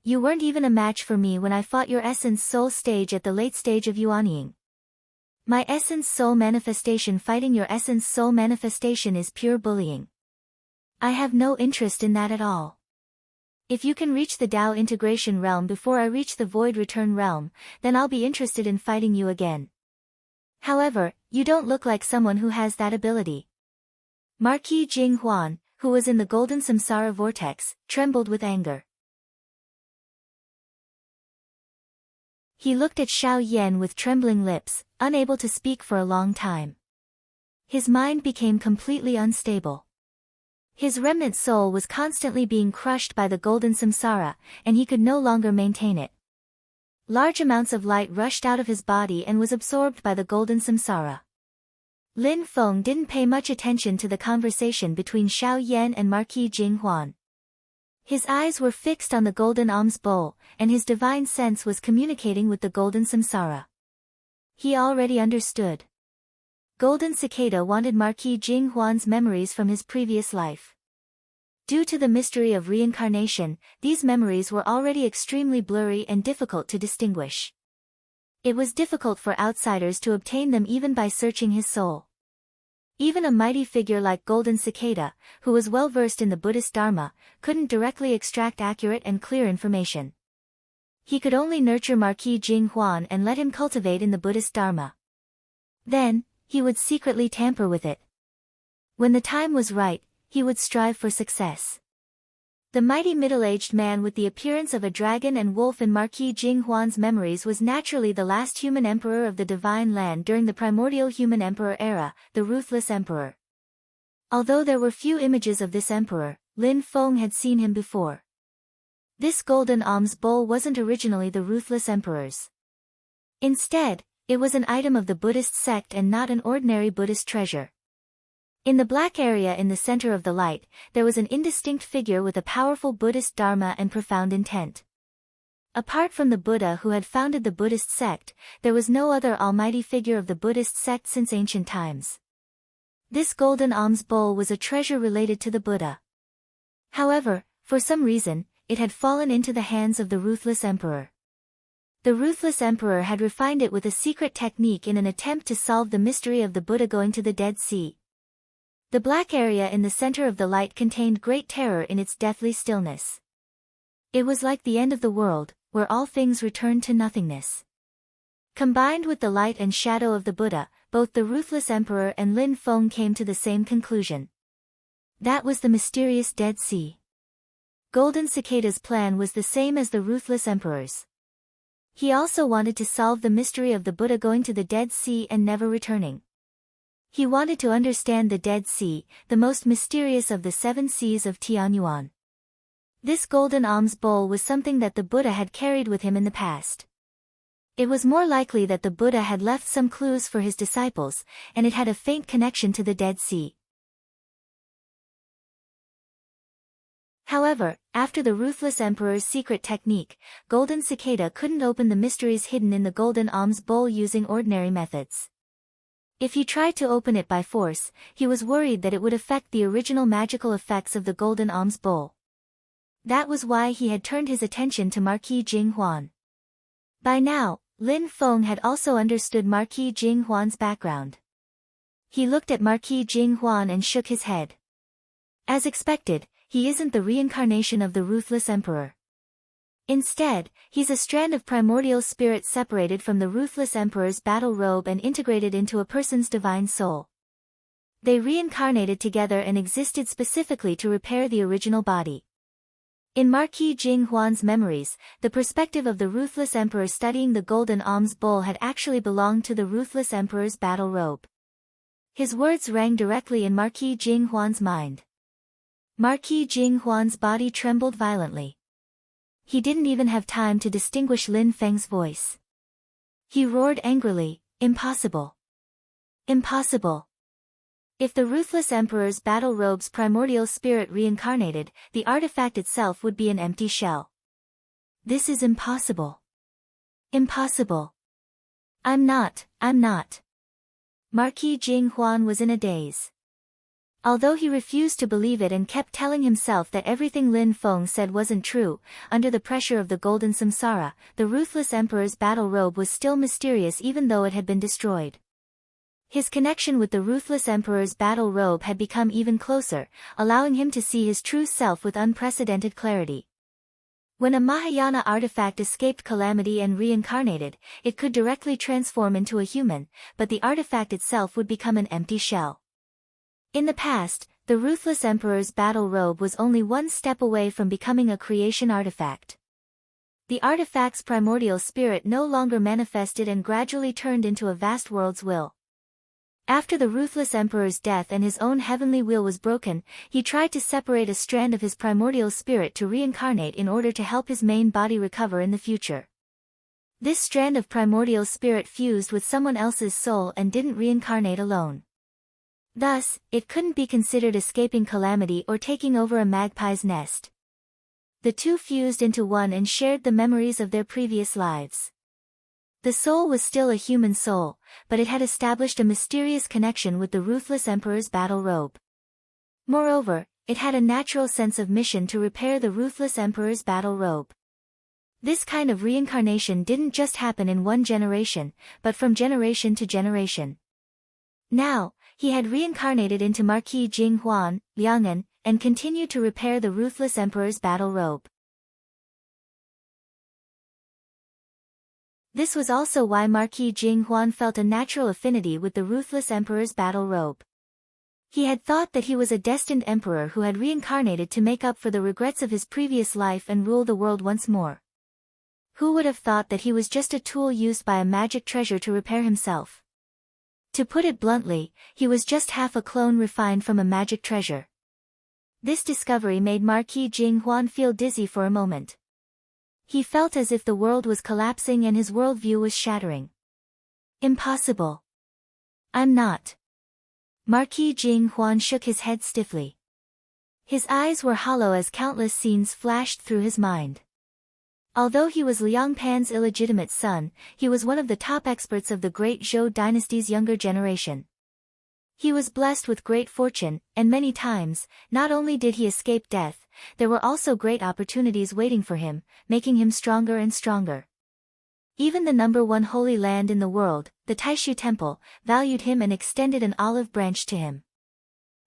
You weren't even a match for me when I fought your essence soul stage at the late stage of Yuanying. My essence soul manifestation fighting your essence soul manifestation is pure bullying. I have no interest in that at all. If you can reach the Tao integration realm before I reach the void return realm, then I'll be interested in fighting you again. However, you don't look like someone who has that ability. Marquis Jing Huan, who was in the golden samsara vortex, trembled with anger. He looked at Xiao Yan with trembling lips, unable to speak for a long time. His mind became completely unstable. His remnant soul was constantly being crushed by the golden samsara, and he could no longer maintain it. Large amounts of light rushed out of his body and was absorbed by the golden samsara. Lin Feng didn't pay much attention to the conversation between Xiao Yan and Marquis Jing Huan. His eyes were fixed on the golden alms bowl, and his divine sense was communicating with the golden samsara. He already understood. Golden Cicada wanted Marquis Jing Huan's memories from his previous life. Due to the mystery of reincarnation, these memories were already extremely blurry and difficult to distinguish. It was difficult for outsiders to obtain them even by searching his soul. Even a mighty figure like Golden Cicada, who was well versed in the Buddhist Dharma, couldn't directly extract accurate and clear information. He could only nurture Marquis Jing Huan and let him cultivate in the Buddhist Dharma. Then, he would secretly tamper with it. When the time was right, he would strive for success. The mighty middle-aged man with the appearance of a dragon and wolf in Marquis Jing Huan's memories was naturally the last human emperor of the Divine Land during the primordial human emperor era, the Ruthless Emperor. Although there were few images of this emperor, Lin Feng had seen him before. This golden alms bowl wasn't originally the Ruthless Emperor's. Instead, it was an item of the Buddhist sect and not an ordinary Buddhist treasure. In the black area in the center of the light, there was an indistinct figure with a powerful Buddhist dharma and profound intent. Apart from the Buddha who had founded the Buddhist sect, there was no other almighty figure of the Buddhist sect since ancient times. This golden alms bowl was a treasure related to the Buddha. However, for some reason, it had fallen into the hands of the Ruthless Emperor. The Ruthless Emperor had refined it with a secret technique in an attempt to solve the mystery of the Buddha going to the Dead Sea. The black area in the center of the light contained great terror in its deathly stillness. It was like the end of the world, where all things returned to nothingness. Combined with the light and shadow of the Buddha, both the Ruthless Emperor and Lin Feng came to the same conclusion. That was the mysterious Dead Sea. Golden Cicada's plan was the same as the Ruthless Emperor's. He also wanted to solve the mystery of the Buddha going to the Dead Sea and never returning. He wanted to understand the Dead Sea, the most mysterious of the 7 seas of Tianyuan. This golden alms bowl was something that the Buddha had carried with him in the past. It was more likely that the Buddha had left some clues for his disciples, and it had a faint connection to the Dead Sea. However, after the Ruthless Emperor's secret technique, Golden Cicada couldn't open the mysteries hidden in the golden alms bowl using ordinary methods. If he tried to open it by force, he was worried that it would affect the original magical effects of the golden alms bowl. That was why he had turned his attention to Marquis Jing Huan. By now, Lin Feng had also understood Marquis Jing Huan's background. He looked at Marquis Jing Huan and shook his head. As expected, he isn't the reincarnation of the Ruthless Emperor. Instead, he's a strand of primordial spirit separated from the Ruthless Emperor's battle robe and integrated into a person's divine soul. They reincarnated together and existed specifically to repair the original body. In Marquis Jing Huan's memories, the perspective of the Ruthless Emperor studying the golden alms bowl had actually belonged to the Ruthless Emperor's battle robe. His words rang directly in Marquis Jing Huan's mind. Marquis Jing Huan's body trembled violently. He didn't even have time to distinguish Lin Feng's voice. He roared angrily, "Impossible! Impossible!" If the Ruthless Emperor's battle robe's primordial spirit reincarnated, the artifact itself would be an empty shell. This is impossible. Impossible. I'm not. Marquis Jing Huan was in a daze. Although he refused to believe it and kept telling himself that everything Lin Feng said wasn't true, under the pressure of the golden samsara, the ruthless emperor's battle robe was still mysterious even though it had been destroyed. His connection with the ruthless emperor's battle robe had become even closer, allowing him to see his true self with unprecedented clarity. When a Mahayana artifact escaped calamity and reincarnated, it could directly transform into a human, but the artifact itself would become an empty shell. In the past, the ruthless emperor's battle robe was only one step away from becoming a creation artifact. The artifact's primordial spirit no longer manifested and gradually turned into a vast world's will. After the ruthless emperor's death and his own heavenly will was broken, he tried to separate a strand of his primordial spirit to reincarnate in order to help his main body recover in the future. This strand of primordial spirit fused with someone else's soul and didn't reincarnate alone. Thus, it couldn't be considered escaping calamity or taking over a magpie's nest. The two fused into one and shared the memories of their previous lives. The soul was still a human soul, but it had established a mysterious connection with the ruthless emperor's battle robe. Moreover, it had a natural sense of mission to repair the ruthless emperor's battle robe. This kind of reincarnation didn't just happen in one generation, but from generation to generation. Now, he had reincarnated into Marquis Jing Huan, Liang'an, and continued to repair the ruthless emperor's battle robe. This was also why Marquis Jing Huan felt a natural affinity with the ruthless emperor's battle robe. He had thought that he was a destined emperor who had reincarnated to make up for the regrets of his previous life and rule the world once more. Who would have thought that he was just a tool used by a magic treasure to repair himself? To put it bluntly, he was just half a clone refined from a magic treasure. This discovery made Marquis Jing Huan feel dizzy for a moment. He felt as if the world was collapsing and his worldview was shattering. Impossible. I'm not. Marquis Jing Huan shook his head stiffly. His eyes were hollow as countless scenes flashed through his mind. Although he was Liang Pan's illegitimate son, he was one of the top experts of the great Zhou dynasty's younger generation. He was blessed with great fortune, and many times, not only did he escape death, there were also great opportunities waiting for him, making him stronger and stronger. Even the number one holy land in the world, the Taishu Temple, valued him and extended an olive branch to him.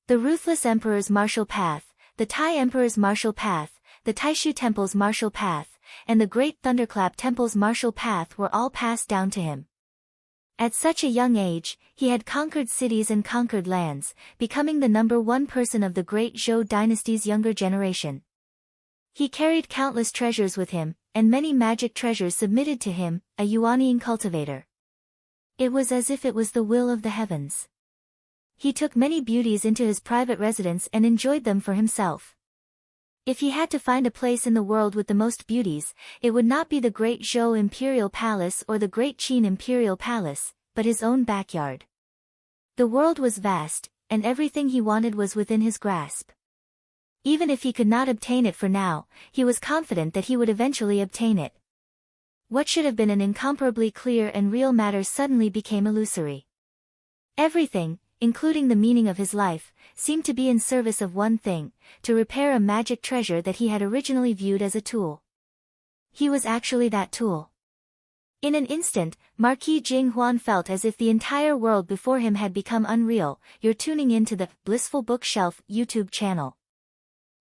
The ruthless emperor's martial path, the Tai Emperor's martial path, the Taishu Temple's martial path, and the Great Thunderclap Temple's martial path were all passed down to him. At such a young age, he had conquered cities and conquered lands, becoming the number one person of the great Zhou dynasty's younger generation. He carried countless treasures with him, and many magic treasures submitted to him, a Yuanian cultivator. It was as if it was the will of the heavens. He took many beauties into his private residence and enjoyed them for himself. If he had to find a place in the world with the most beauties, it would not be the Great Zhou Imperial Palace or the Great Qin Imperial Palace, but his own backyard. The world was vast, and everything he wanted was within his grasp. Even if he could not obtain it for now, he was confident that he would eventually obtain it. What should have been an incomparably clear and real matter suddenly became illusory. Everything, including the meaning of his life, seemed to be in service of one thing, to repair a magic treasure that he had originally viewed as a tool. He was actually that tool. In an instant, Marquis Jing Huan felt as if the entire world before him had become unreal. You're tuning in to the Blissful Bookshelf YouTube channel.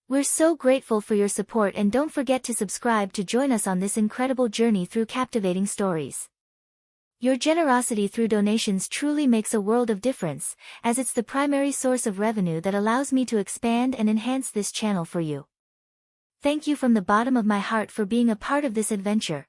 We're so grateful for your support, and don't forget to subscribe to join us on this incredible journey through captivating stories. Your generosity through donations truly makes a world of difference, as it's the primary source of revenue that allows me to expand and enhance this channel for you. Thank you from the bottom of my heart for being a part of this adventure.